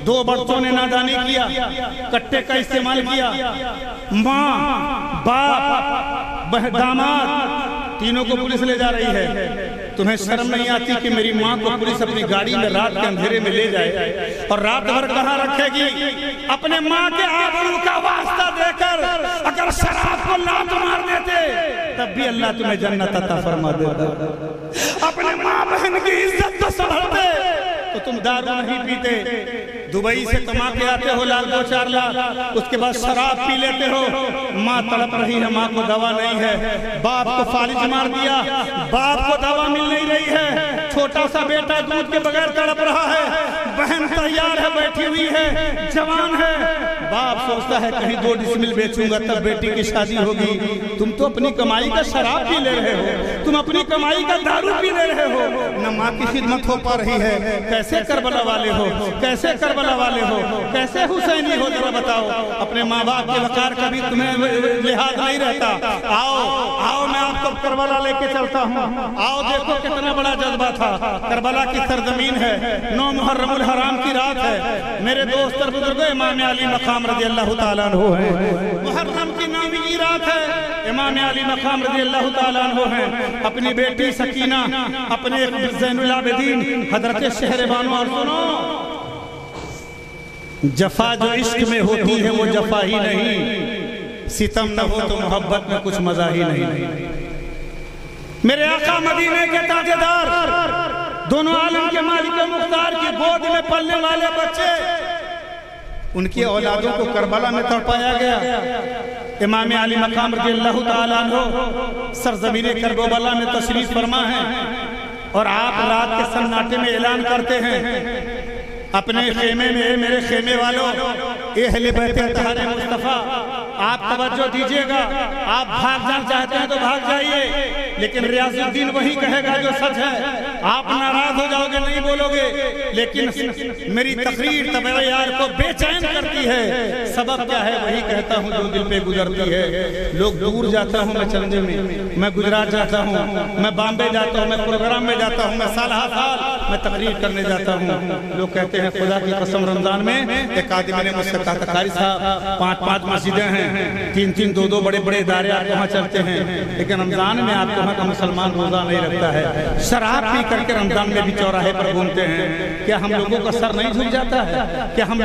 دو بڑوں نے نادانی کیا، کٹے کا استعمال کیا، ماں باپ داماد تینوں کو پولیس لے جا رہی ہے۔ تمہیں شرم نہیں آتی کہ میری ماں کو پولیس اپنی گاڑی میں رات کے اندھیرے میں لے جائے اور رات بھر کہاں رکھے گی؟ اپنے ماں کے آبرو کا واسطہ دے کر اگر شراب کو لات مار دیتے تب بھی اللہ تمہیں جنت عطا فرما دیتا۔ اپنے ماں بہن کی عزت کو سنبھالتے تو تم دارو نہیں پیتے، دبئی سے کما کے آتے ہو لاکھ 2-4 لاکھ، اس کے بعد شراب پی لیتے ہو، ماں تڑپ رہی ہے، ماں کو دوا نہیں ہے، باپ کو فالج مار دیا، باپ کو دوا مل نہیں رہی ہے، چھوٹا سا بیٹا دودھ کے بغیر تڑپ رہا ہے، بہن تیار ہے بیٹھی ہوئی ہے، جوان ہے، باپ سوچتا ہے کہیں 2 ڈسمل بیچوں گا تب بیٹی کی شادی ہوگی، تم تو اپنی کمائی کا شراب پی لے رہے ہو، تم اپنی کمائی کا دارو پی لے رہے ہو، نہ ماں کی خدمت ہو پا رہی ہے، کیسے کربلا والے ہو، کیسے کربلا والے ہو، کیسے حسینی ہو، ذرا بتاؤ، اپنے ماں باپ کے وقار کا بھی تمہیں لحاظ نہیں رہتا، آؤ میں آپ کو کربلا لے کے چلتا ہوں، آؤ دیکھو کتنا بڑا جذبہ تھا، کربلا کی سرزمین ہے، 9 محرم الحرام کی رات ہے، میرے دوست اور بزرگوں امام علی مقام رضی اللہ تعالیٰ عنہ ہے، محرم کی 9ویں رات ہے، امام علی مقام رضی اللہ تعالیٰ عنہ ہے، اپنی بیٹی سکینہ، اپنے زین العابدین حضرت شہر بانو، اور سنو جفا جو عشق میں ہوتی ہے وہ جفا ہی نہیں، ستم نہ ہو تو محبت میں کچھ مزہ ہی نہیں، میرے آقا مدینے کے تاجدار، دونوں عالم کے مالک مختار کی گود میں پلنے والے بچے، ان کی اولادوں کو کربلا میں تڑپایا گیا، امام علی مقام رضی اللہ تعالیٰ عنہ سرزمین کربلا میں تشریف فرما ہے، اور آپ رات کے سناٹے میں اعلان کرتے ہیں اپنے خیمے میں، میرے خیمے والوں، اہل بیت اطہار مصطفیٰ، آپ توجہ دیجئے گا، آپ بھاگ جانا چاہتے ہیں تو بھاگ جائیے، لیکن ریاض الدین وہی کہے گا جو سچ ہے، آپ ناراض ہو جاؤ گے نہیں بولو گے، لیکن میری تقریر طبع یار کو بے چین کرتی ہے، سبب کیا ہے وہی کہتا ہوں جو دل پہ گزرتی ہے، لوگ دور جاتا ہوں میں چلنے میں گجرات جاتا ہوں، میں بامبے جاتا ہوں، میں پروگرام میں جاتا ہوں، میں سالہ سال میں تقریر کرنے جاتا ہوں، لوگ کہتے ہیں خدا کی قسم رمضان میں ایک آدمی نے مجھ سے کہا تھا قاری صاحب 5 مسجدیں ہیں، 3 2 بڑے بڑے ادارے آپ وہاں چلتے ہیں، لیکن رمضان میں آپ وہاں کا مسلمان روزہ نہیں رکھتا ہے، شراب پی کر کے رمضان میں بھی چوراہے پر گھومتے ہیں، کیا ہم لوگوں کا سر نہیں جھک جاتا ہے؟ کیا ہم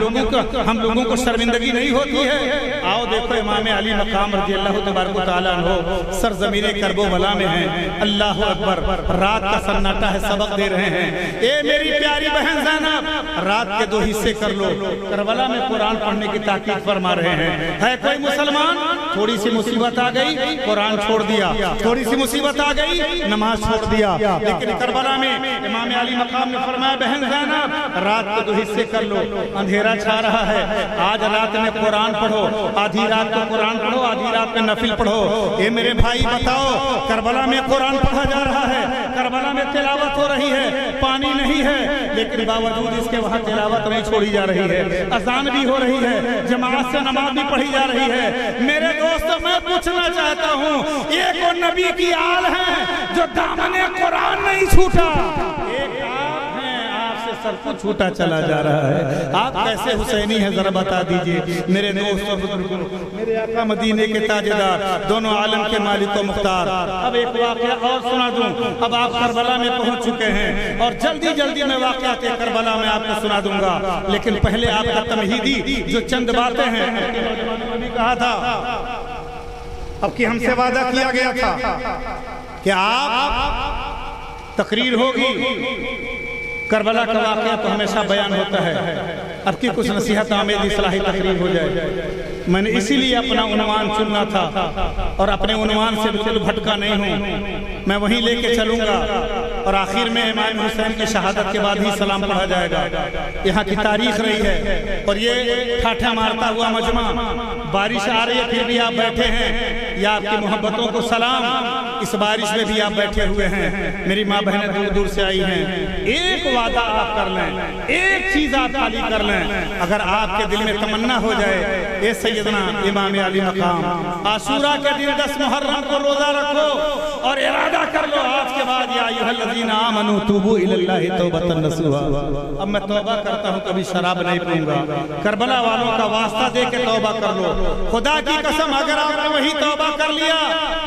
لوگوں کو شرمندگی نہیں ہوتی ہے؟ آؤ دیکھو امام علی مقام رضی اللہ تبارک و تعالیٰ عنہ سرزمین کربلا میں ہیں، اللہ اکبر، رات کا سناٹا ہے، سبق دے رہے ہیں، اے میری پیاری بہن زینب، رات کے 2 حصے کر لو، کربلا میں قرآن پڑھنے کی تاکید فرما رہے ہیں، ہے کوئی مسلمان، تھوڑی سی مصیبت آ گئی قرآن چھوڑ دیا، تھوڑی سی مصیبت آ گئی نماز چھوڑ دیا، لیکن کربلا میں امام علی مقام نے فرمایا بہن زینب رات کے 2 حصے کر لو، اندھیرا چھا رہا ہے، آج رات میں قرآن پڑھو، آدھی رات کو قرآن پڑھو، آدھی رات میں نفل پڑھو، اے میرے بھائی بتاؤ کربلا میں قرآن پڑھا جا رہا ہے، کربلا میں تلاوت ہو رہی ہے، پانی نہیں ہے، لیکن باوجود اس کے وہاں تلاوت نہیں چھوڑی جا رہی ہے، اذان بھی ہو رہی ہے، جماعت سے نماز بھی پڑھی جا رہی ہے، میرے دوستو میں پوچھنا چاہتا ہوں ایک وہ نبی کی آل ہے جو دامن قرآن نہیں چھوٹا، ایک آپ ہیں آپ سے سر کو چھوٹا چلا جا رہا ہے، آپ کیسے حسینی ہیں ذرا بتا دیجئے میرے دوستو، میرے آقا مدینے کے تاجدار، دونوں عالم کے مالک و مختار، اب ایک واقعہ اور سنا دوں، اب آپ کربلا میں پہنچ چکے ہیں اور جلدی میں واقعات کربلا میں آپ کو سنا دوں گا، لیکن پہلے آپ کا تمہیدی جو چند باتیں ہیں، نے کہا تھا اب کہ ہم سے وعدہ کیا گیا تھا کہ آپ تقریر ہوگی، کربلا کا واقعہ تو ہمیشہ بیان ہوتا ہے، اب کی کچھ نصیحت آمیز اصلاحی تقریر ہو جائے، میں نے اسی لیے اپنا عنوان چننا تھا اور اپنے عنوان سے بالکل بھٹکا نہیں ہوں، میں وہیں لے کے چلوں گا، اور آخر میں امام حسین کی شہادت کے بعد ہی سلام پڑھا جائے گا، یہاں کی تاریخ رہی ہے، اور یہ ٹھاٹھا مارتا ہوا مجمع، بارش آ رہی ہے پھر بھی آپ بیٹھے ہیں، یا آپ کی محبتوں کو سلام، اس بارش میں بھی آپ بیٹھے ہوئے ہیں، میری ماں بہنیں دور دور سے آئی ہیں، ایک وعدہ آپ کر لیں، ایک چیز آپ خالی کر لیں، اگر آپ کے دل میں تمنا ہو جائے، اے سیدنا امام علی مقام عاشورہ کے دن 10 محرم کو روزہ رکھو اور ارادہ کر لو آج کے بعد یا ایھا الذین آمنوا توبوا الی اللہ توبۃ نصوحا، اب میں توبہ کرتا ہوں کبھی شراب نہیں پیوں گا، کربلا والوں کا واسطہ دے کے توبہ کر لو، خدا کی قسم اگر آپ نے وہی توبہ کر لیا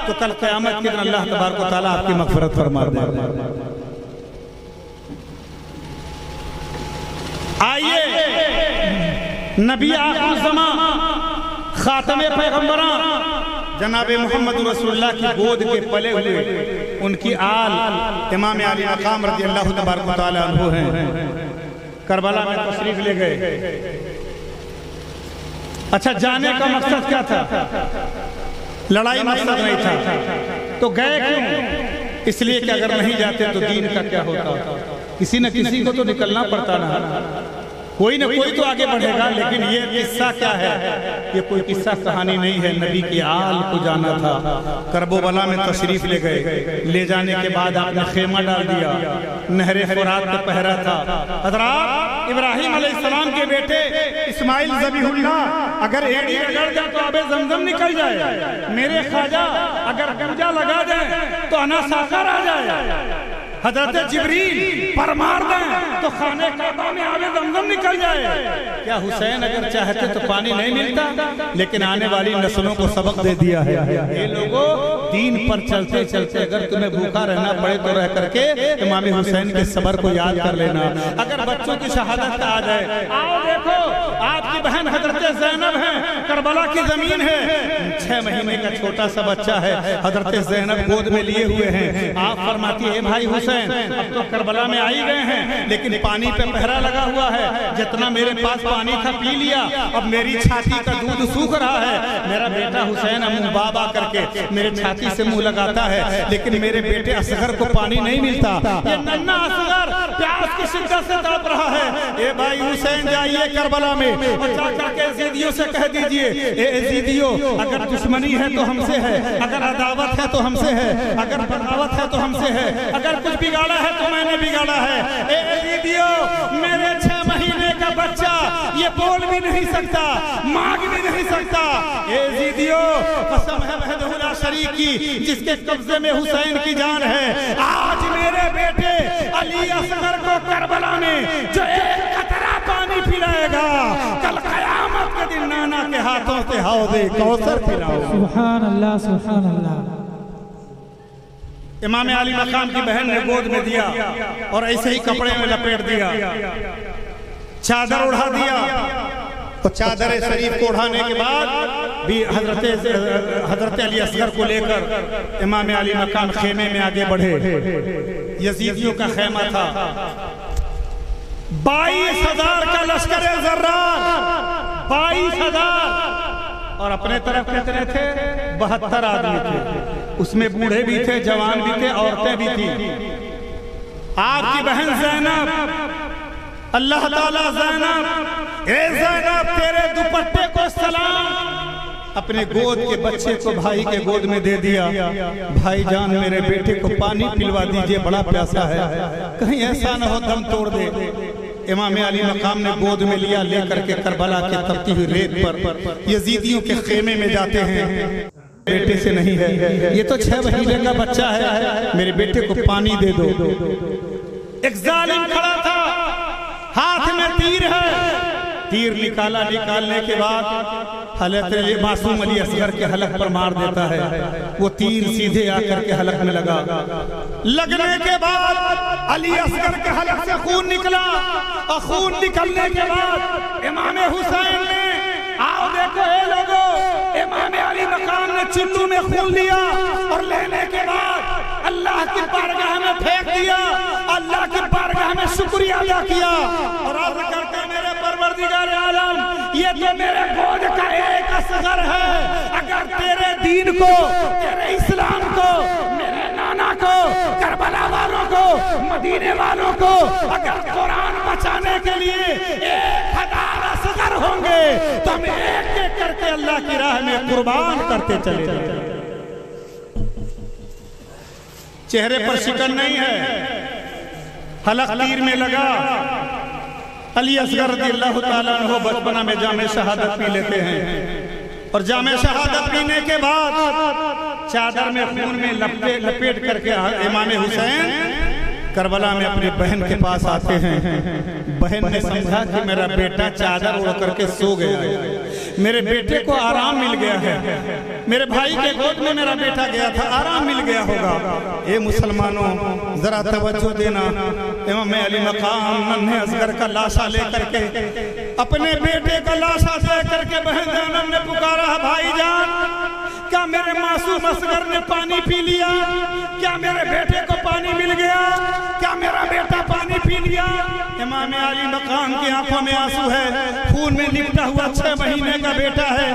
تو کل قیامت کے دن اللہ تبارک و تعالیٰ آپ کی مغفرت فرما دے گا۔ آئیے نبی آخر الزمان خاتم پیغمبران جناب محمد رسول اللہ کی گود کے پلے ہوئے ان کی آل امام علی مقام رضی اللہ تبارک و تعالیٰ عنہ ہیں، کربلا میں تشریف لے گئے۔ اچھا جانے کا مقصد کیا تھا؟ لڑائی مقصد نہیں تھا، تو گئے کیوں؟ اس لیے کہ اگر نہیں جاتے تو دین کا کیا ہوتا؟ کسی نہ کسی کو تو نکلنا پڑتا نا، کوئی نہ کوئی تو آگے بڑھے گا۔ لیکن یہ قصہ کیا ہے؟ یہ کوئی قصہ کہانی نہیں ہے، نبی کی آل کو جانا تھا۔ کرب و بلا میں تشریف لے گئے، لے جانے کے بعد آپ نے خیمہ ڈال دیا، نہر فرات پہ پہرا تھا۔ حضرات ابراہیم علیہ السلام کے بیٹے اسماعیل ذبیح اللہ اگر ایڑی رگڑ جائے تو آب زمزم نکل جائے، میرے خواجہ اگر گنجا لگا جائے تو انا ساکر آ جائے، حضرت جبریل پر مار دیں تو خانہ کعبہ میں آب زمزم نکل جائے۔ کیا حسین اگر چاہتے تو پانی نہیں ملتا؟ لیکن آنے والی نسلوں کو سبق دے دیا ہے، یہ لوگوں دین پر چلتے چلتے اگر تمہیں بھوکا رہنا پڑے تو رہ کر کے امام حسین کے صبر کو یاد کر لینا۔ اگر بچوں کی شہادت آ جائے، آؤ دیکھو آپ کی بہن حضرت زینب ہے، کربلا کی زمین ہے، 6 مہینے کا چھوٹا سا بچہ ہے، حضرت زینب گود میں لیے ہوئے ہیں۔ آپ فرماتی ہے بھائی حسین اب تو کربلا میں آئی گئے ہیں، لیکن پانی پہ پہرا لگا ہوا ہے، جتنا میرے پاس پانی تھا پی لیا، اب میری چھاتی کا دودھ سوکھ رہا ہے۔ میرا بیٹا حسین منہ بابا کر کے میرے چھاتی سے منہ لگاتا ہے، لیکن میرے بیٹے اصغر کو پانی نہیں ملتا۔ یہ ننھا اصغر پیاس کی شدت سے تڑپ رہا ہے۔ اے بھائی حسین جائیے کربلا میں اور جا کر کے یزیدیوں سے کہہ دیجئے، اے یزیدیوں اگر دشمنی ہے تو ہم سے ہے، اگر عداوت ہے تو ہم سے ہے، اگر بغاوت ہے تو ہم سے ہے، اگر کچھ بگاڑا ہے تو میں نے بگاڑا ہے۔ اے یزیدیوں میرے 6 مہینے کا بچہ یہ بول بھی نہیں سکتا، مانگ بھی نہیں سکتا۔ اے یزیدیوں قسم ہے وحدہ لا شریک کی جس کے قبضے میں حسین کی جان ہے، آج میرے بیٹے علی اصغر کو کربلا میں جو ایک قطرہ پانی پلائے گا، کل قیامت کے دن نانا کے ہاتھوں سے حوض کوثر پلاؤ۔ سبحان اللہ سبحان اللہ۔ امام علی مقام کی بہن نے گود میں دیا اور ایسے ہی کپڑے میں لپیٹ دیا، چادر اڑھا دیا، اور چادر شریف کو اڑھانے کے بعد بھی حضرت علی اصغر کو لے کر امام علی مقام خیمے میں آگے بڑھے۔ یزیدیوں کا خیمہ تھا، 22,000 کا لشکر زرار، 22,000، اور اپنے طرف کتنے تھے؟ 72 آدمی تھے، اس میں بوڑھے بھی تھے، جوان بھی تھے، عورتیں بھی تھی۔ آپ کی بہن زینب، اللہ تعالیٰ زینب، اے زینب تیرے دوپٹے کو سلام، اپنے گود کے بچے کو بھائی کے گود میں دے دیا۔ بھائی جان میرے بیٹے کو پانی پلوا دیجئے، بڑا پیاسا ہے، کہیں ایسا نہ ہو دم توڑ دے۔ امام علی مقام نے گود میں لیا، لے کر کے کربلا کے تپتی ہوئی ریت پر یزیدیوں کے خیمے میں جاتے ہیں۔ بیٹے سے نہیں ہے، یہ تو 6 مہینے کا بچہ ہے، میرے بیٹے کو پانی دے دو۔ ایک ظالم کھڑا تھا، ہاتھ میں تیر ہے، تیر نکالنے کے بعد حضرت معصوم علی اصغر کے حلق پر مار دیتا ہے، وہ تیر سیدھے آ کر کے حلق میں لگا، لگنے کے بعد علی اصغر کے حلق سے خون نکلا، اور خون نکلنے کے بعد امام حسین نے، آؤ دیکھو اے لوگو، امام علی مقام نے چلو میں خون لیا اور لینے کے بعد اللہ کی بارگاہ میں پھینک دیا، اللہ کی بارگاہ میں شکریہ ادا کیا اور عرض کرتے میرے پروردگار عالم یہ تو میرے گود کا ایک اصغر ہے، اگر تیرے دین کو، تیرے اسلام کو، میرے نانا کو، کربلا والوں کو، مدینے والوں کو اگر قرآن بچانے کے لیے 1000 اصغر ہوں گے تو ہم ایک ایک کر کے اللہ کی راہ میں قربان کرتے چلے جائیں۔ چہرے پر شکن نہیں ہے، حلق تیر میں لگا۔ علی اصغر رضی اللہ تعالیٰ عنہ بچپنا میں جامع شہادت پی لیتے ہیں، اور جامع شہادت پینے کے بعد چادر میں خون میں لپیٹ کر کے امام حسین کربلا میں اپنی بہن کے پاس آتے ہیں۔ بہن نے سمجھا کہ میرا بیٹا چادر اڑ کر کے سو گیا ہے، میرے بیٹے کو آرام مل گیا ہے، میرے بھائی کے گود میں میرا بیٹا گیا تھا، آرام مل گیا ہوگا۔ اے مسلمانوں ذرا توجہ دینا، امام علی مقام ننھے اصغر کا لاشا لے کر کے، اپنے بیٹے کا لاشا دے کر کے بہن زینب نے پکارا، بھائی جان کیا میرے معصوم اصغر نے پانی پی لیا؟ کیا میرے بیٹے کو پانی مل گیا؟ کیا میرا بیٹا پانی پی لیا؟ امام علی مقام کی آنکھوں میں آنسو ہے، خون میں لپٹا ہوا 6 مہینے کا بیٹا ہے۔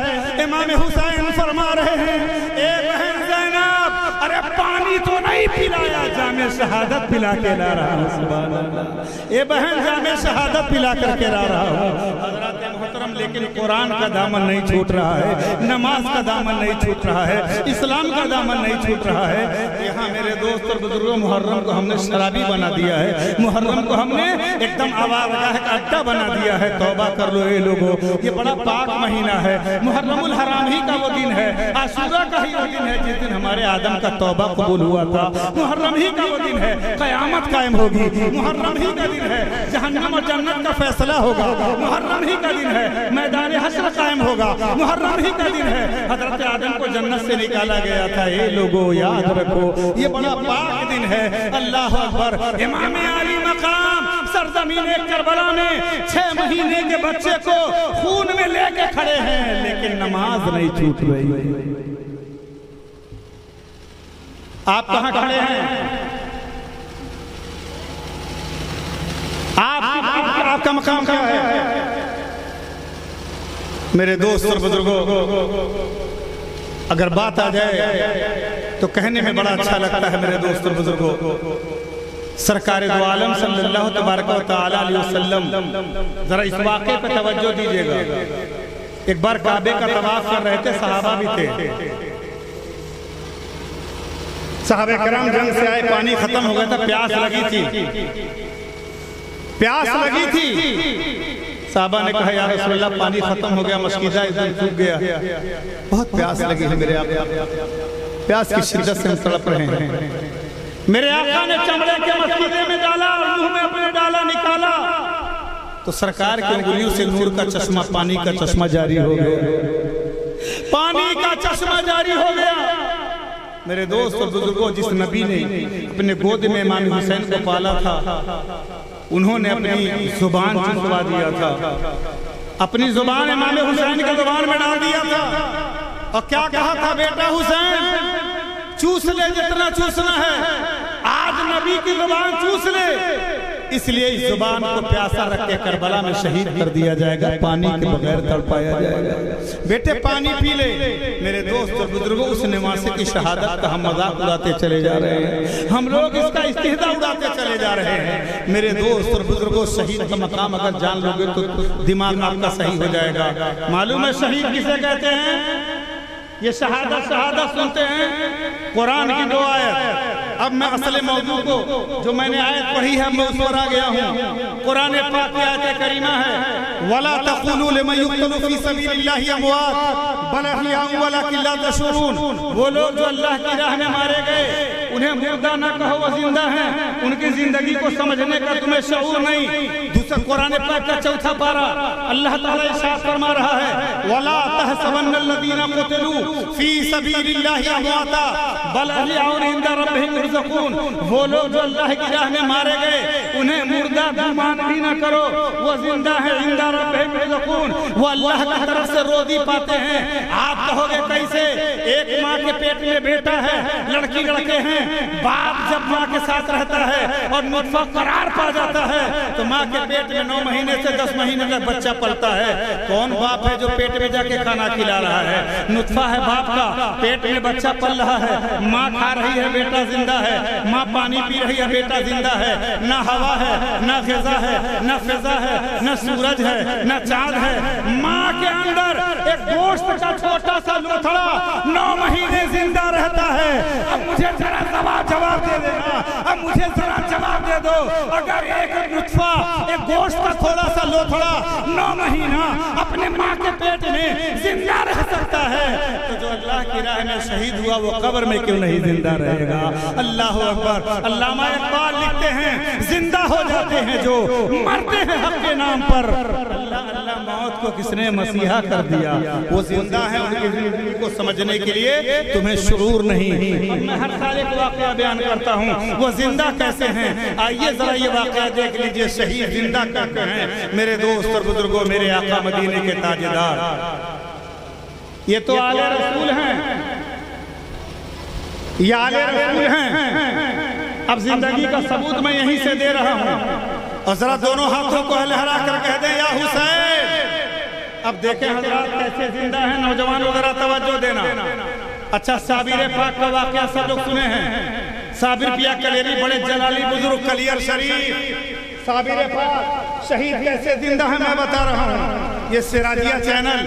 امام حسین فرما رہے ہیں اے بہن زینب، ارے پانی تو نہیں پلایا، جام شہادت پلا کے لا رہا ہوں۔ سبحان اللہ، اے بہن جام شہادت پلا کر کے لا رہا ہوں۔ حضرات محترم، لیکن قرآن کا دامن نہیں چھوٹ رہا ہے، نماز کا دامن نہیں چھوٹ رہا ہے، اسلام کا دامن نہیں چھوٹ رہا ہے۔ یہاں میرے دوست اور بزرگوں، محرم کو ہم نے شرابی بنا دیا ہے، محرم کو ہم نے ایک دم آوارگاہ کا اڈا بنا دیا ہے۔ توبہ کر لو اے لوگو، یہ بڑا پاک مہینہ ہے، محرم الحرام ہی کا وہ دن ہے، عاشورہ کا ہی وہ دن ہے جس دن ہمارے آدم کا توبہ قبول ہوا تھا، محرم ہی کا وہ دن ہے، قیامت قائم ہوگی، محرم ہی کا دن ہے، جہنم اور جنت کا فیصلہ ہوگا، محرم ہی کا دن ہے، میدان حشر قائم ہوگا، محرم ہی کا دن ہے، حضرت آدم کو جنت سے نکالا گیا تھا۔ اے لوگو یاد رکھو، یہ بڑا پاک دن ہے۔ اللہ اکبر، امام علی مقام سرزمین کربلا میں 6 مہینے کے بچے کو خون میں لے کے کھڑے ہیں، لیکن نماز نہیں چھوٹ رہی۔ آپ کہاں کھڑے ہیں؟ آپ کا مقام کیا ہے؟ میرے دوست اور بزرگوں، اگر بات آ جائے تو کہنے میں بڑا اچھا لگتا ہے میرے دوست اور بزرگوں، سرکار دو عالم صلی اللہ تبارک و تعالی علیہ وسلم، ذرا اس واقعے پہ توجہ دیجئے گا۔ ایک بار کعبے کا طواف کر رہے تھے، صحابہ بھی تھے، صحابہ کرام جنگ سے آئے، پانی ختم ہو گیا تھا، پیاس لگی تھی، صحابہ نے کہا یا رسول اللہ پانی ختم ہو گیا، مشکیزہ ادھر سوکھ گیا، بہت پیاس لگی ہے میرے آقا، پیاس کی شدت سے ہم تڑپ رہے ہیں۔ میرے آقا نے چمڑے کے مشکیزے میں ڈالا، منہ میں اپنے ڈالا، نکالا تو سرکار کی انگلیوں سے نور کا چشمہ، پانی کا چشمہ جاری ہو گیا، پانی کا چشمہ جاری ہو گیا۔ میرے دوست اور بزرگوں، جس نبی نے اپنے گود میں امام حسین کو پالا تھا، انہوں نے اپنی زبان چسوا دیا تھا، اپنی زبان امام حسین کے زبان میں ڈال دیا تھا، اور کیا کہا تھا؟ بیٹا حسین چوس لے جتنا چوسنا ہے، آج نبی کی زبان چوس لے، اس لیے اس زبان کو پیاسا رکھ کے کربلا میں شہید کر دیا جائے گا، پانی کے بغیر تڑپایا جائے گا۔ بیٹے پانی پی لے۔ میرے دوست اور بزرگوں، اس نواسے کی شہادت کا ہم مذاق اڑاتے چلے جا رہے ہیں، ہم لوگ اس کا استہزاء اڑاتے چلے جا رہے ہیں۔ میرے دوست اور بزرگوں، شہید کا مقام اگر جان لو گے تو دماغ آپ کا صحیح ہو جائے گا۔ معلوم ہے شہید کسے کہتے ہیں؟ یہ شہادت سنتے ہیں، قرآن کی 2 آیت۔ اب میں اصل موضوع کو جو میں نے آیت پڑھی ہے میں اس پر آ گیا ہوں۔ قرآن پاک کی آیت کریمہ ہے وَلَا تَقُولُوا لِمَنْ يُقْتَلُ فِي سَبِيلِ اللَّهِ أَمْوَاتٌ بَلْ أَحْيَاءٌ وَلَكِنْ لَا تَشْعُرُونَ۔ وہ لوگ جو اللہ کی راہ میں مارے گئے انہیں مردہ نہ کہو، وہ زندہ ہیں، ان کی زندگی کو سمجھنے کا تمہیں شعور نہیں۔ دوسرا قرآن پاک کا 4 پارہ اللہ تعالیٰ ارشاد فرما رہا ہے وَلَا تَحْسَبَنَّ الَّذِينَ قُتِلُوا فِي سَبِيلِ اللَّهِ أَمْوَاتًا بَلْ أَحْيَاءٌ عِندَ رَبِّهِمْ يُرْزَقُونَ۔ وہ لوگ جو اللہ کی راہ میں مارے گئے انہیں مردہ گمان بھی نہ کرو، وہ زندہ ہیں، عند ربہم یرزقون، وہ اللہ کی طرف سے روزی پاتے ہیں۔ آپ کہو گے کیسے؟ ایک ماں کے پیٹ میں بیٹا ہے، لڑکی لڑکے ہیں، باپ جب ماں کے ساتھ رہتا ہے اور نطفہ قرار پا جاتا ہے تو ماں کے پیٹ میں 9 مہینے سے 10 مہینے تک بچہ پلتا ہے۔ کون باپ ہے جو پیٹ میں جا کے کھانا کھلا رہا ہے؟ نطفہ ہے باپ کا، پیٹ میں بچہ پل رہا ہے، ماں کھا رہی ہے، بیٹا زندہ ہے، ماں پانی پی رہی ہے، بیٹا زندہ ہے۔ نہ ہوا ہے، نہ غذا ہے، نہ فضا ہے، نہ سورج ہے، نہ چاند ہے، ماں کے اندر ایک گوشت کا چھوٹا سا لوتھڑا 9 مہینے زندہ رہتا ہے۔ اب مجھے ذرا جواب دے دینا، اب مجھے ذرا جواب دے دو، اگر ایک نطفہ ایک گوشت کا تھوڑا سا لوتھڑا 9 مہینہ اپنے ماں کے پیٹ میں زندہ رہ سکتا ہے تو جو اللہ کی راہ میں شہید ہوا وہ قبر میں کیوں نہیں زندہ رہے گا؟ اللہ اکبر۔ علامہ اقبال لکھتے ہیں زندہ ہو جاتے ہیں جو مرتے ہیں حق کے نام پر۔ اللہ موت کو کس نے مسیحا کر دیا؟ وہ زندہ ہیں، ان کی زندگی کو سمجھنے کے لیے تمہیں شعور نہیں۔ میں ہر سال ایک واقعہ بیان کرتا ہوں، وہ زندہ کیسے ہیں؟ آئیے ذرا یہ واقعہ دیکھ لیجئے، شہید زندہ کیسے ہیں؟ میرے دوست اور بزرگوں، میرے آقا مدینے کے تاجدار، یہ تو آل رسول ہیں، یہ آل رسول ہیں۔ اب زندگی کا ثبوت میں یہیں سے دے رہا ہوں۔ اور ذرا دونوں ہاتھوں کو لہرا کر کہہ دیں یا حسین۔ اب دیکھیں حضرات کیسے زندہ ہیں نوجوانوں، ذرا توجہ دینا۔ اچھا صابر پاک کا واقعہ سب لوگ سنے ہیں، صابر پیا کلیری بڑے جلالی بزرگ کلیر شریف، صابر پاک شہید کیسے زندہ ہے میں بتا رہا ہوں۔ یہ سراجیہ چینل،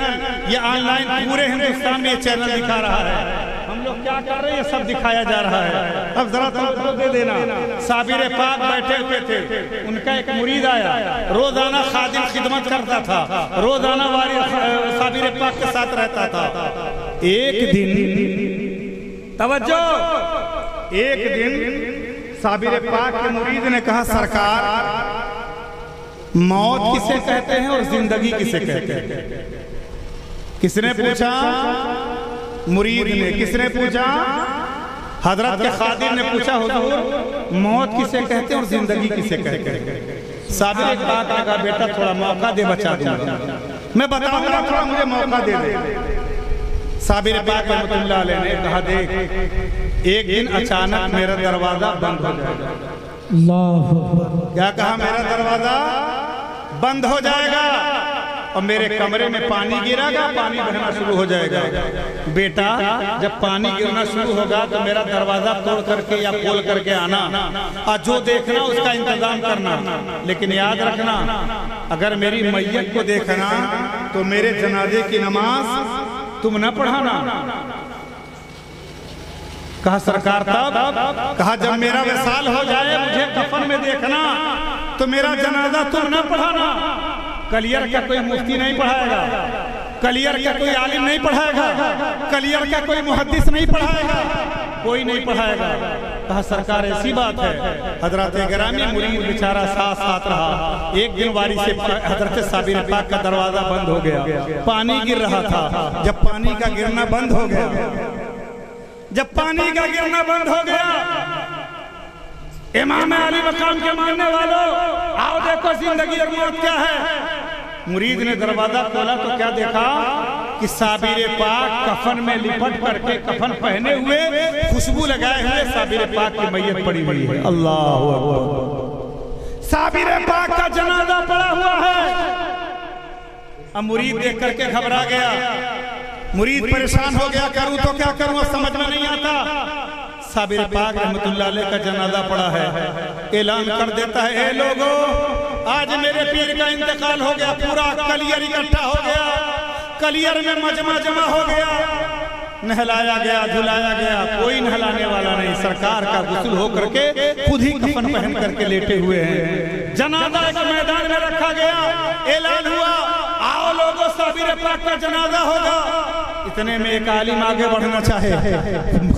یہ آن لائن پورے ہندوستان میں یہ چینل دکھا رہا ہے۔ ہم لوگ کیا کر رہے ہیں، یہ سب دکھایا جا رہا ہے۔ اب ذرا توجہ دے دینا، صابر پاک بیٹھے ہوئے تھے، ان کا ایک مرید آیا، روزانہ خادم خدمت کرتا تھا، روزانہ صابر پاک کے ساتھ رہتا تھا۔ ایک دن توجہ، ایک دن صابر پاک کے مرید نے کہا سرکار موت کسے کہتے ہیں اور زندگی کسے کہتے ہیں؟ کس نے پوچھا؟ مرید نے۔ کس نے پوچھا؟ حضرت کے خادم نے پوچھا حضور موت کسے کہتے ہیں اور زندگی کسے کہتے ہیں؟ صابر پاک نے کہا بیٹا تھوڑا موقع دے، بچا دوں گا، میں بتاؤں گا، تھوڑا مجھے موقع دے دے۔ صابر پاک رحمت اللہ علیہ نے کہا دیکھ ایک دن اچانک میرا دروازہ بند ہو جائے گا۔ اللہ کیا کہا؟ میرا دروازہ بند ہو جائے گا اور میرے کمرے میں پانی گرے گا، پانی بہنا شروع ہو جائے گا۔ بیٹا جب پانی گرنا شروع ہوگا تو میرا دروازہ توڑ کر کے یا کھول کر کے آنا اور جو دیکھنا اس کا انتظام کرنا، لیکن یاد رکھنا اگر میری میت کو دیکھنا تو میرے جنازے کی نماز تم نہ پڑھانا۔ کہا سرکار تب؟ کہا جب میرا وصال ہو جائے مجھے کفن میں دیکھنا تو میرا جنازہ تم نہ پڑھانا۔ کلیر کا کوئی مفتی نہیں پڑھائے گا، کلیر کا کوئی عالم نہیں پڑھائے گا، کلیر کا کوئی محدث نہیں پڑھائے گا، کوئی نہیں پڑھائے گا۔ کہا سرکار ایسی بات ہے؟ حضرت گرامی مرید بیچارہ ساتھ رہا۔ ایک دن واری سے حضرت صابر پاک کا دروازہ بند ہو گیا، پانی گر رہا تھا۔ جب پانی کا گرنا بند ہو گیا، جب پانی کا گرنا بند ہو گیا، امام علی مقام کے ماننے والوں آؤ دیکھو زندگی اور موت کیا ہے۔ مرید نے دروازہ کھولا تو کیا دیکھا کہ صابر پاک کفن میں لپٹ کر کے کفن پہنے ہوئے خوشبو لگائے ہوئے صابر پاک کی میت پڑی ہوئی ہے۔ اللہ اکبر، صابر پاک کا جنازہ پڑا ہوا ہے۔ اب مرید دیکھ کر کے گھبرا گیا، مرید پریشان ہو گیا، کروں تو کیا کروں اب سمجھ میں نہیں آتا۔ صابر پاک رحمت اللہ علیہ کا جنازہ پڑا ہے، اعلان کر دیتا ہے اے لوگو آج میرے پیر کا انتقال ہو گیا، پورا کلیر اکٹھا ہو گیا، کلیر میں مجمع جمع ہو گیا، نہلایا گیا دھلایا گیا، کوئی نہلانے والا نہیں، سرکار کا غسل ہو کر کے خود ہی کفن پہن کر کے لیٹے ہوئے ہیں۔ جنازہ ایک میدان میں رکھا گیا، اعلان ہوا آؤ لوگو صابر پاک کا جنازہ ہوگا۔ اتنے میں ایک عالم آگے بڑھنا چاہے،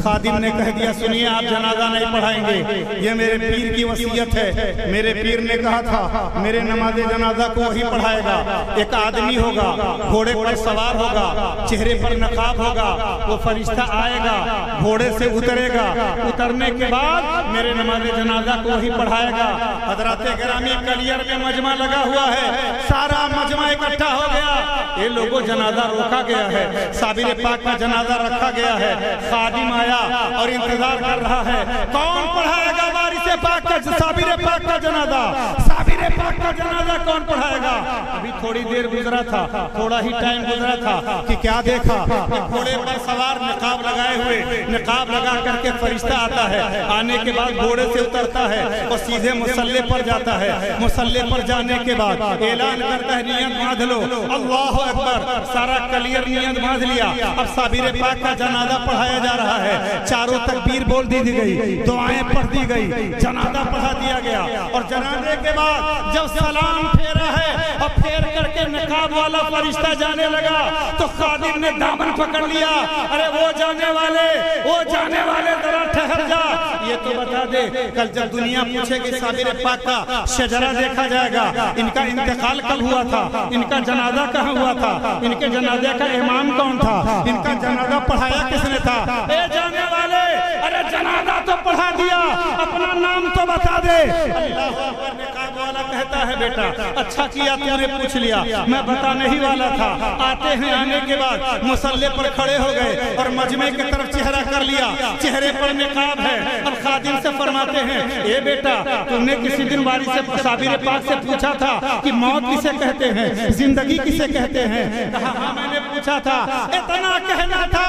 خادم نے کہہ دیا سنیے آپ جنازہ نہیں پڑھائیں گے، یہ میرے پیر کی وصیت ہے، میرے پیر نے کہا تھا میرے نماز جنازہ کو وہی پڑھائے گا۔ ایک آدمی ہوگا، گھوڑے پر سوار ہوگا، چہرے پر نقاب ہوگا، وہ فرشتہ آئے گا، گھوڑے سے اترے گا، اترنے کے بعد میرے نماز جنازہ کو وہی پڑھائے گا۔ حضرات گرامی کلیر میں مجمع لگا ہوا ہے، سارا مجمع اکٹھا ہو گیا، یہ لوگوں جنازہ روکا گیا ہے، صابر پاک کا جنازہ رکھا گیا ہے۔ خادم آیا اور انتظار کر رہا ہے کون پڑھائے گا وارث پاک کا صابر پاک کا جنازہ، صابر پاک کا جنازہ کون پڑھائے گا؟ ابھی تھوڑی دیر گزرا تھا، تھوڑا ہی ٹائم گزرا تھا کہ کیا دیکھا کہ گھوڑے پر سوار نقاب لگائے ہوئے، نقاب لگا کر کے فرشتہ آتا ہے، آنے کے بعد گھوڑے سے اترتا ہے اور سیدھے مصلی پر جاتا ہے۔ مصلی پر جانے کے بعد اعلان کرتا ہے نیت باندھ لو، اللہ اکبر، سارا کلیر نیت باندھ لیا۔ اب صابر پاک کا جنازہ پڑھایا جا رہا ہے، چاروں تکبیر بول دی گئی، دعائیں پڑھ دی گئی، جنازہ پڑھا دیا گیا۔ اور جنازے کے بعد جب سلام پھیرا ہے اور پھیر کر کے نقاب والا فرشتہ جانے لگا تو خادم نے دامن پکڑ لیا، ارے وہ جانے والے ذرا ٹھہر جا، یہ تو بتا دے کل جب دنیا پوچھے کہ صابر پاک کا شجرہ دیکھا جائے گا، ان کا انتقال کب ہوا تھا، ان کا جنازہ کہاں ہوا تھا، ان کے جنازے کا امام کون تھا، ان کا جنازہ پڑھایا کس نے تھا؟ اے جانے والے ارے جنازہ تو پڑھا دیا، اپنا نام تو بتا دے۔ اللہ اکبر، نقاب والا کہتا ہے بیٹا اچھا کیا تو نے پوچھ لیا، میں بتانے ہی والا تھا۔ آتے ہیں، آنے کے بعد مصلی پر کھڑے ہو گئے اور مجمع کی طرف چہرہ کر لیا، چہرے پر نقاب ہے۔ اب خادم سے فرماتے ہیں اے بیٹا تم نے کسی دن واری سے صابر پاک سے پوچھا تھا کہ موت کسے کہتے ہیں، زندگی کسے کہتے ہیں؟ کہا ہاں میں نے پوچھا تھا، اتنا کہنا تھا۔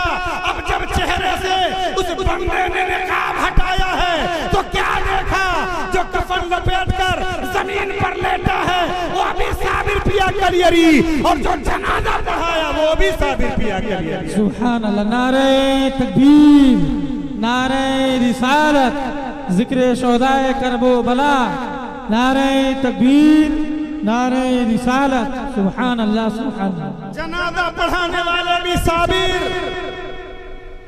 اب جب چہرے سے اس بندے نے نقاب ہٹایا ہے تو کیا دیکھا؟ جو کفن لپیٹ کر زمین پر لیٹا ہے وہ ابھی صابر پیا کلیری، اور جو جنازہ پڑھایا وہ بھی صابر پیا کلیری۔ سبحان اللہ، نعرہ تکبیر، نعرہ رسالت، ذکر شہدائے کرب و بلا، نعرہ تکبیر، نعرہ رسالت، سبحان اللہ سبحان اللہ۔ جنازہ پڑھانے والے بھی صابر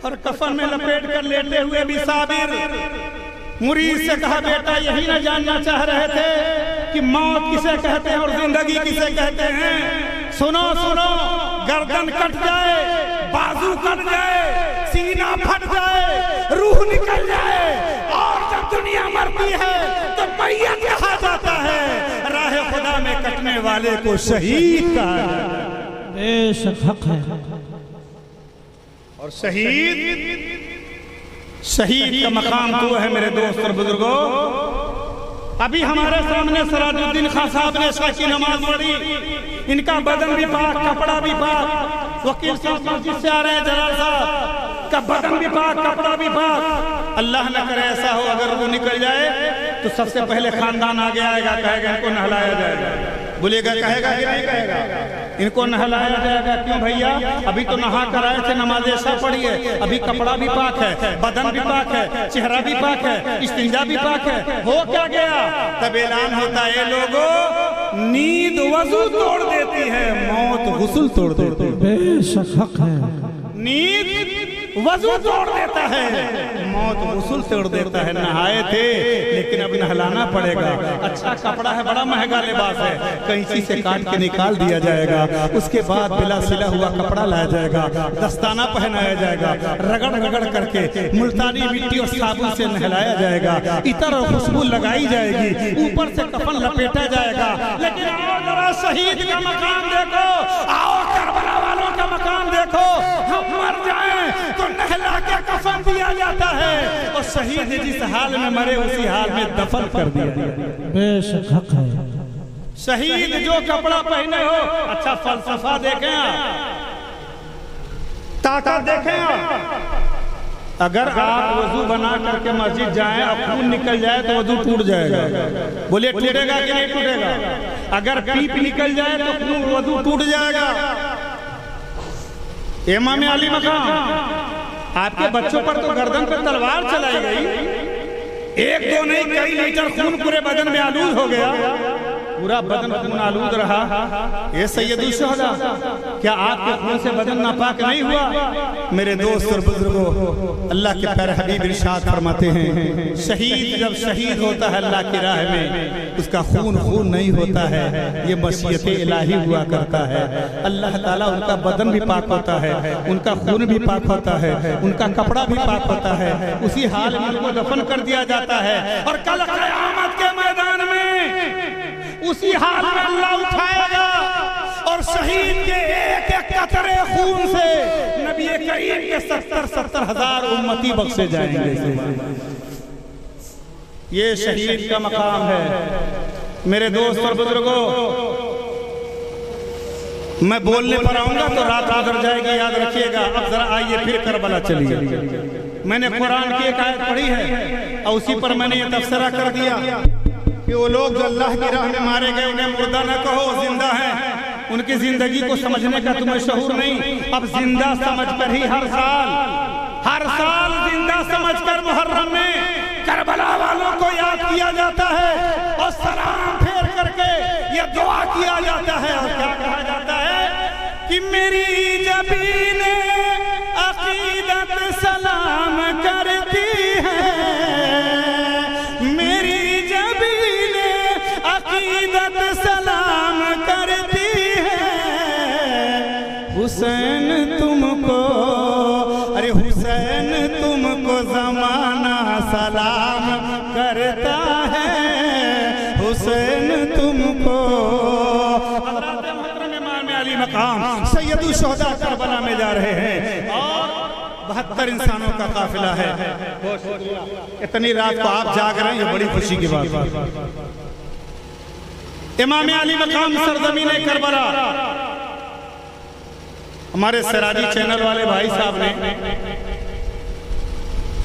اور کفن میں لپیٹ کر لیٹے ہوئے بھی صابر۔ مرید سے کہا بیٹا یہی نہ جاننا چاہ رہے تھے کہ موت کسے کہتے ہیں اور زندگی کسے کہتے ہیں؟ سنو سنو، گردن کٹ جائے، بازو کٹ جائے، سینہ پھٹ جائے، روح نکل جائے، اور جب دنیا مرتی ہے تو میت کہا جاتا ہے۔ راہ خدا میں کٹنے والے کو شہید کہا جاتا ہے۔ بے شک حق ہے۔ اور شہید کا مقام تو ہے میرے دوست اور بزرگوں۔ ابھی ہمارے سامنے سراج الدین خان صاحب نے عشاء کی نماز پڑھی، ان کا بدن بھی پاک، کپڑا بھی پاک۔ وکیل صاحب مسجد سے آ رہے ہیں، جلال صاحب کا بدن بھی پاک، کپڑا بھی پاک۔ اللہ نہ کرے ایسا ہو اگر وہ نکل جائے تو سب سے پہلے خاندان آگے آئے گا، کہے گا ان کو نہلایا جائے گا۔ بولے گا کہے گا کہ نہیں کہے گا؟ ان کو نہلایا جائے گا۔ کیوں بھیا؟ ابھی تو نہا کر آئے تھے، نماز عشاء پڑھی ہے، ابھی کپڑا بھی پاک ہے، بدن بھی پاک ہے، چہرہ بھی پاک ہے، استنجا بھی پاک ہے، ہو کیا گیا؟ تب اعلان ہوتا ہے لوگوں نیند وضو توڑ دیتی ہے، موت غسل توڑ دیتی ہے۔ بے شک حق ہے۔ نیند وضو توڑ دیتا ہے، موت غسل توڑ دیتا ہے۔ نہائے تھے لیکن اب نہلانا پڑے گا۔ اچھا کپڑا ہے، بڑا مہنگا لباس ہے، کینچی سے کاٹ کے نکال دیا جائے گا، اس کے بعد بلا سلا ہوا کپڑا لایا جائے گا، دستانہ پہنایا جائے گا، رگڑ رگڑ کر کے ملتانی مٹی اور صابن سے نہلایا جائے گا، عطر اور خوشبو لگائی جائے گی، اوپر سے کفن لپیٹا جائے گا۔ لیکن آؤ ذرا شہید کا مقام دیکھو، آؤ کربلا والوں کا مقام دیکھو۔ ہم مر جائیں تو نہلا کے کفن دیا جاتا ہے، اور شہید جس حال میں مرے اسی حال میں دفن کر دیا جاتا ہے۔ بے شک حق ہے۔ شہید جو کپڑا پہنے ہو، اچھا فلسفہ دیکھیں آپ، طاقت دیکھیں آپ۔ اگر آپ وضو بنا کر کے مسجد جائیں اور خون نکل جائے تو وضو ٹوٹ جائے گا، بولے ٹوٹے گا کہ نہیں ٹوٹے گا؟ اگر پیپ نکل جائے تو وضو ٹوٹ جائے گا۔ امام علی مقام، آپ کے بچوں پر تو گردن پر تلوار چلائی گئی، ایک دو نہیں کئی لیٹر خون پورے بدن میں آلود ہو گیا، پورا بدن خون آلود رہا۔ اے سید الشہداء، کیا آپ کے خون سے بدن ناپاک نہیں ہوا؟ میرے دوست اور بزرگوں، اللہ کے پیارے حبیب ارشاد فرماتے ہیں شہید جب شہید ہوتا ہے اللہ کی راہ میں، اس کا خون خون نہیں ہوتا ہے، یہ مشیت الہی ہوا کرتا ہے۔ اللہ تعالیٰ ان کا بدن بھی پاک ہوتا ہے، ان کا خون بھی پاک ہوتا ہے، ان کا کپڑا بھی پاک ہوتا ہے، اسی حال میں ان کو دفن کر دیا جاتا ہے، اور کل قیامت کے میدان میں اسی حال میں اللہ اٹھائے گا، اور شہید کے ایک ایک قطرے خون سے نبی کریم کے 70 ہزار امتی بخشے جائیں گے۔ یہ شہید کا مقام ہے۔ میرے دوست اور بزرگوں، میں بولنے پر آؤں گا تو رات گزر جائے گی، یاد رکھیے گا۔ اب ذرا آئیے پھر کربلا چلیے۔ میں نے قرآن کی ایک آیت پڑھی ہے اور اسی پر میں نے یہ تفسیرہ کر دیا کہ وہ لوگ جو اللہ کی راہ میں مارے گئے انہیں مردہ نہ کہو، زندہ ہیں۔ ان کی زندگی کو سمجھنے کا تمہیں شعور نہیں، اب زندہ سمجھ کر ہی ہر سال زندہ سمجھ کر محرم میں کربلا والوں کو یاد کیا جاتا ہے، اور سلام پھیر کر کے یہ دعا کیا جاتا ہے، اور کیا کہا جاتا ہے کہ میری جبین عقیدت سلام کرتی ہے، میری جبین عقیدت سلام کرتی ہے، حسین تم کو، ارے حسین تم کو زمانہ سلام کرتا 72 انسانوں کا قافلہ ہے. بہت شکریہ. اتنی رات کو آپ جاگ رہے ہیں، یہ بڑی خوشی کی بات ہے. امام علی مقام سرزمین کربلا. ہمارے سراجی چینل والے بھائی صاحب نے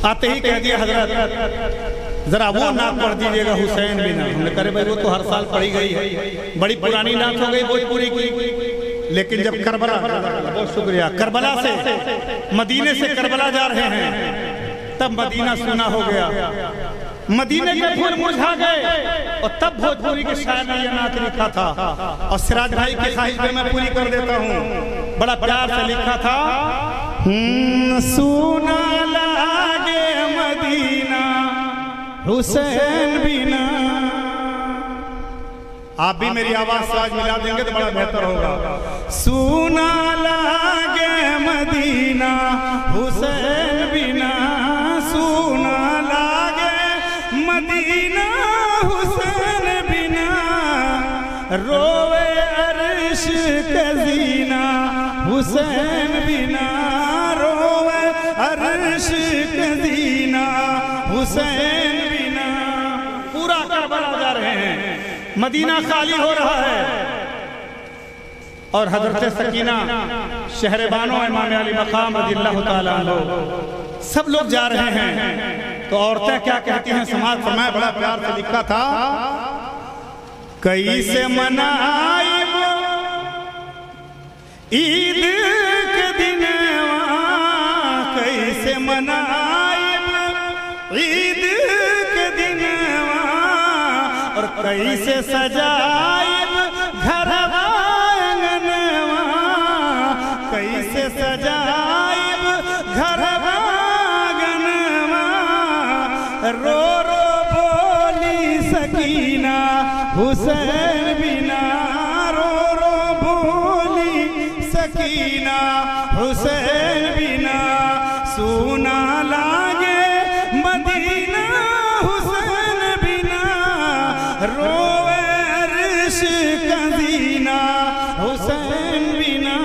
آتے ہی کہہ دیا حضرت ذرا وہ نعت پڑھ دیجئے گا حسین بنا. ہم نے کہا بھائی وہ تو ہر سال پڑھی گئی ہے، بڑی پرانی نعت ہو گئی، وہی پوری کی. لیکن جب کربلا، بہت شکریہ، کربلا سے مدینے سے کربلا جا رہے ہیں تب مدینہ سونا ہو گیا، مدینے کے پھول مرجھا گئے. اور تب بھوجپوری کے شاعر نے یہ نعت لکھا تھا، اور سراج بھائی کی خواہش پہ میں پوری کر دیتا ہوں. بڑا پیار سے لکھا تھا، سونا لاگے مدینہ حسین بنا. آپ بھی میری آواز سے آج ملا دیں گے تو بڑا بہتر ہوگا. سونا لاگے مدینہ حسین بنا، سونا لاگے مدینہ حسین بنا، روے عرش کزینہ حسین بنا، روے عرش کزینہ حسین بنا. پورا کربلا جا رہے ہیں، مدینہ خالی ہو رہا ہے، اور حضرت سکینہ شہر بانو امام علی مقام رضی اللہ تعالیٰ عنہ سب لوگ جا رہے ہیں. تو عورتیں کیا کہتی ہیں سماعت فرمائے. بڑا پیار سے لکھا تھا، کیسے منائب عید کے دن، کیسے منائب عید کے دن، اور کیسے سجائب گھر آنگن، کیسے سجائب گھر آنگن، رو رو بولی سکینہ حسین بنا، رو رو بولی سکینہ حسین بنا، سونا لاگے مدینہ حسین بنا، روے عرش کزینہ حسین بنا.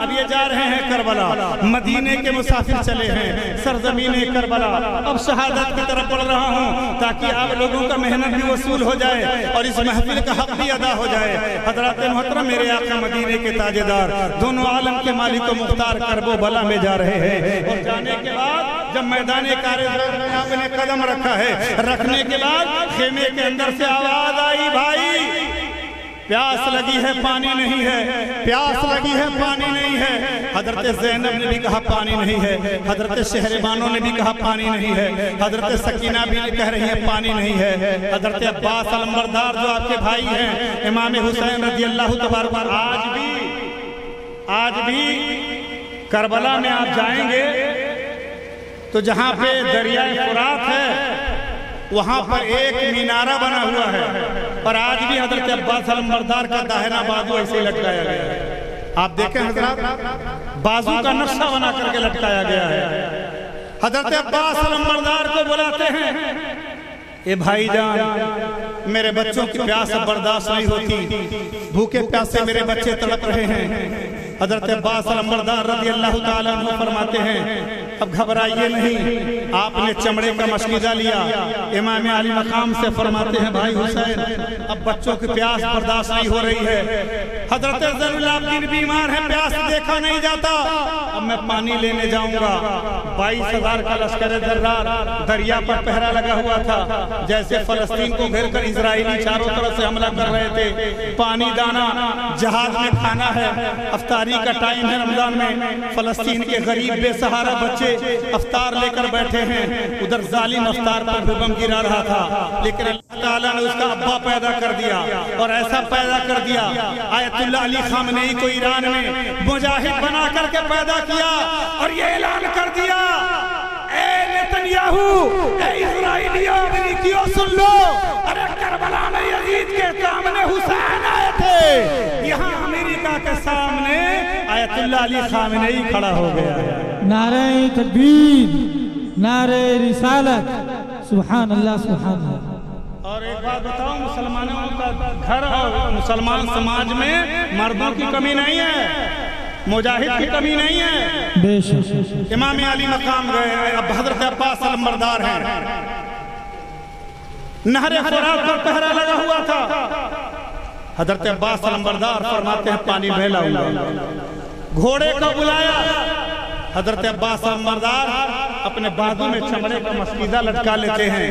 اب یہ جا رہے ہیں کربلا، مدینے کے مسافر چلے ہیں، سرزمین کربلا. اب شہادت کی طرف بڑھ رہا ہوں تاکہ آپ لوگوں کا محنت بھی وصول ہو جائے اور اس محفل کا حق بھی ادا ہو جائے. حضرات محترم، میرے آقا مدینے کے تاجدار، دونوں عالم کے مالک و مختار کرب و بلا میں جا رہے ہیں. اور جانے کے بعد جب میدان کارزار میں آپ نے قدم رکھا ہے، رکھنے کے بعد خیمے کے اندر سے آواز آئی، بھائی پیاس لگی ہے پانی نہیں ہے، پیاس لگی ہے پانی نہیں ہے. حضرت زینب نے بھی کہا پانی نہیں ہے، حضرت شہربانو نے بھی کہا پانی نہیں ہے، حضرت سکینہ بھی کہہ رہی ہے پانی نہیں ہے. حضرت عباس علمبردار جو آپ کے بھائی ہیں، امام حسین رضی اللہ تبارک، آج بھی کربلا میں آپ جائیں گے تو جہاں پہ دریائے فرات ہے وہاں پر ایک مینارہ بنا ہوا ہے، اور آج بھی حضرت عباس علمبردار کا داہنا بازو ایسے لٹکایا گیا ہے. آپ دیکھیں حضرات، بازو کا نقشہ بنا کر کے لٹکایا گیا ہے. حضرت عباس علمبردار کو بلاتے ہیں، اے بھائی جان میرے بچوں کی پیاس اب برداشت نہیں ہوتی، بھوکے پیاسے میرے بچے تڑپ رہے ہیں. حضرت عباس علمبردار رضی اللہ تعالیٰ عنہ فرماتے ہیں، اب گھبرائیے نہیں. آپ نے چمڑے کا مشکیزہ لیا، امام علی مقام سے فرماتے ہیں، بھائی حسین اب بچوں کی پیاس برداشت نہیں ہو رہی ہے، حضرت زین العابدین بیمار ہیں، پیاس دیکھا نہیں جاتا، اب میں پانی لینے جاؤں گا. 22,000 کا لشکر درار دریا پر پہرا لگا ہوا تھا، جیسے فلسطین کو گھیر کر اسرائیلی چاروں طرف سے حملہ کر رہے تھے. پانی دانا جہاز میں کھانا ہے، افطاری کا ٹائم ہے رمضان میں. فلسطین کے غریب بے سہارا بچے افطار لے کر بیٹھے ہیں، ادھر ظالم افطار پر بم گرا رہا تھا، لیکن اللہ تعالیٰ نے اس کا ابا پیدا کر دیا، اور ایسا پیدا کر دیا آیت اللہ علی خامنئی کو ایران میں مجاہد بنا کر کے پیدا کیا، اور یہ اعلان کر دیا، اے نتنیاہو، اے اسرائیلیوں، امریکیوں سن لو، ارے کربلا میں یزید کے سامنے حسین آئے تھے، یہاں امریکہ کے سامنے آیت اللہ علی خامنئی کھڑا ہو گیا ہے. نعرہ تکبیر، نعرہ رسالت، سبحان اللہ سبحان اللہ. اور ایک بات بتاؤں، مسلمانوں کا گھر اور مسلمان سماج میں مردوں کی کمی نہیں ہے. مجاہد کی کمی نہیں ہے. بے شک. امام علی مقام گئے. اب حضرت عباس علمبردار ہیں. نہر فرات پر پہرا لگا ہوا تھا. حضرت عباس علمبردار فرماتے ہیں پانی میں لاؤں گا. گھوڑے کو بلایا. حضرت عباس علمبردار اپنے بازو میں چمڑے کا مشکیزہ لٹکا لیتے ہیں.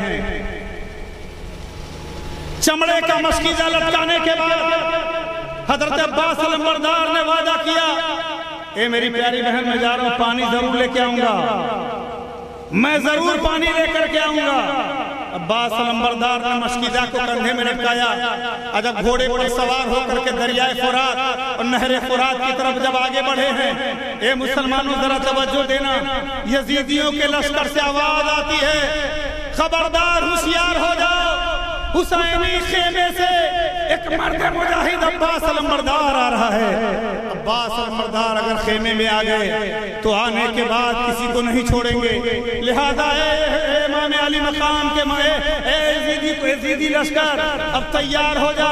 چمڑے کا مشکیزہ لٹکانے کے بعد حضرت عباس علمبردار نے وعدہ کیا اے میری پیاری بہن میں جا رہا ہوں پانی ضرور لے کے آؤں گا. میں ضرور پانی لے کر کے آؤں گا. عباس علمبردار نے مشکیزہ کو کندھے میں لٹکایا. جب گھوڑے پر سوار ہو کر کے دریائے فرات اور نہر فرات کی طرف جب آگے بڑھے ہیں. اے مسلمانوں ذرا توجہ دینا. یزیدیوں کے لشکر سے آواز آتی ہے خبردار ہوشیار ہو جاؤ. حسینی خیمے سے ایک مرد مجاہد عباس علمبردار آ رہا ہے. عباس علمبردار اگر خیمے میں آ گئے تو آنے کے بعد کسی کو نہیں چھوڑیں گے. لہذا اے امام علی مقام کے اے یزیدی لشکر اب تیار ہو جا.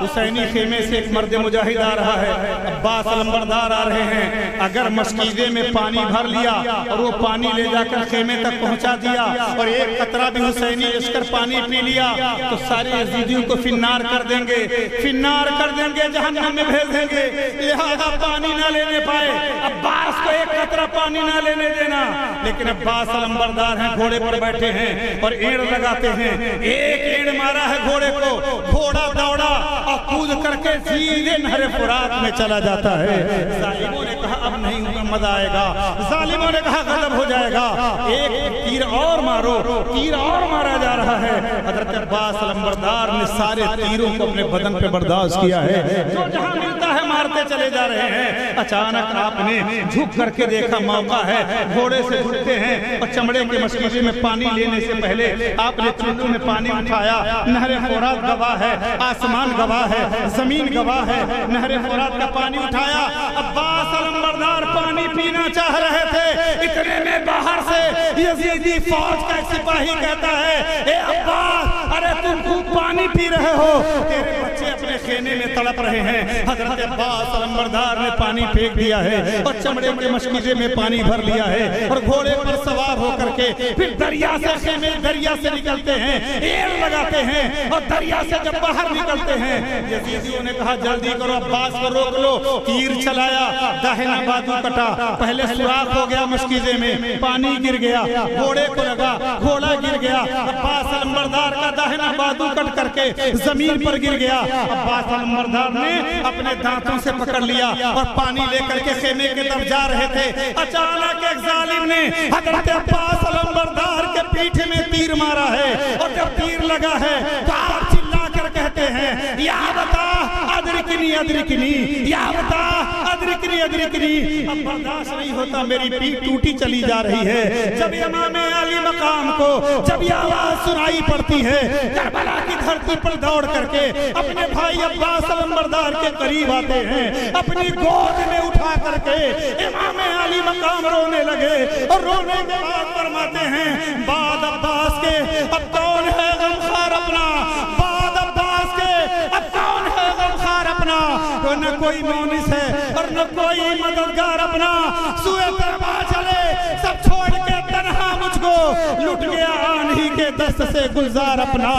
حسینی خیمے سے ایک مرد مجاہد آ رہا ہے. عباس علمبردار آ رہے ہیں. اگر مشکیزے میں پانی بھر لیا اور وہ پانی لے جا کر خیمے تک پہنچا دیا اور ایک قطرہ بھی حسینی لشکر پانی پی لیا تو سارے یزیدیوں کو فنار کر دیں گے. فنار کر دیں گے, جہنم میں بھیج دیں گے. لہذا پانی نہ لینے پائے. عباس کو ایک قطرہ پانی نہ لینے دینا. لیکن عباس علمبردار ہیں, گھوڑے پر بیٹھے ہیں اور اینڑ لگاتے ہیں. ایک اینڑ مارا ہے گھوڑے کو. گھوڑا دوڑا اور کود کر کے سیدھے نہر فرات میں چلا جاتا ہے. ظالموں نے کہا اب نہیں مزہ آئے گا. ظالموں نے کہا غضب ہو جائے گا. ایک تیر اور مارو. تیر اور مارا جا رہا ہے. حضرت عباس علمبردار نے سارے تیروں کو اپنے بدن پہ برداشت کیا ہے. جو جہاں ملتا ہے مارتے چلے جا رہے ہیں. اچانک آپ نے جھک کر کے دیکھا موقع ہے. گھوڑے سے جھکتے ہیں اور چمڑے کے مشکیزے میں پانی لینے سے پہلے آپ نے چلو میں پانی اٹھایا. نہر فرات گواہ ہے, آسمان گواہ ہے, زمین گواہ ہے. نہر فرات کا پانی اٹھایا. عباس علمبردار پانی پینا چاہ رہے تھے. اتنے میں باہر سے یزیدی فوج کا ایک سپاہی کہتا ہے اے عباس ارے تم خوب پانی پی رہے ہو, تیرے بچے اپنے خیمے میں تڑپ رہے ہیں. حضرت عباس علمبردار نے پانی پھینک دیا ہے اور چمڑے کے مشکیزے میں پانی بھر لیا ہے اور گھوڑے پر سوار ہو کر کے پھر دریا سے خیمے دریا سے نکلتے ہیں. اینڑ لگاتے ہیں اور دریا سے جب باہر نکلتے ہیں یزیدیوں نے کہا جلدی کرو عباس کو روک لو. تیر چلایا, داہنا بازو کٹا. پہلے سوراخ ہو گیا مشکیزے میں, پانی گر گیا. گھوڑے کو لگا, گھوڑا گر گیا. عباس علمبردار کا داہنا بازو کٹ کر کے زمین پر گر گیا. عباس علمبردار نے اپنے دانتوں سے پکڑ لیا اور پانی لے کر کے خیمے کے طرف جا رہے تھے. اچانک ایک ظالم نے حضرت عباس علمبردار کے پیٹھ میں تیر مارا ہے اور جب تیر لگا ہے تو آپ چلا کر کہتے ہیں یا بتا ادرکنی ادرکنی, یا بتا ادرکنی ادرکنی. اب برداشت نہیں ہوتا, میری پیٹھ ٹوٹی چلی جا رہی ہے. جب امام علی مقام کو جب یہ آواز سنائی پڑتی ہے کربلا کی دھرتی پر دوڑ کر کے اپنے بھائی عباس علمبردار کے قریب آتے ہیں. اپنی گود میں اٹھا کر کے امام علی مقام رونے لگے اور رونے کے بعد فرماتے ہیں بعد عباس کے اب کون ہے غمخوار اپنا. بعد عباس کے اب کون ہے غمخوار اپنا. تو نہ کوئی مونس ہے اور نہ کوئی مددگار اپنا. سوئے تربا چلے سب چھوڑ کے تنہا مجھ کو لٹ گیا آنھی کے دست سے گلزار اپنا.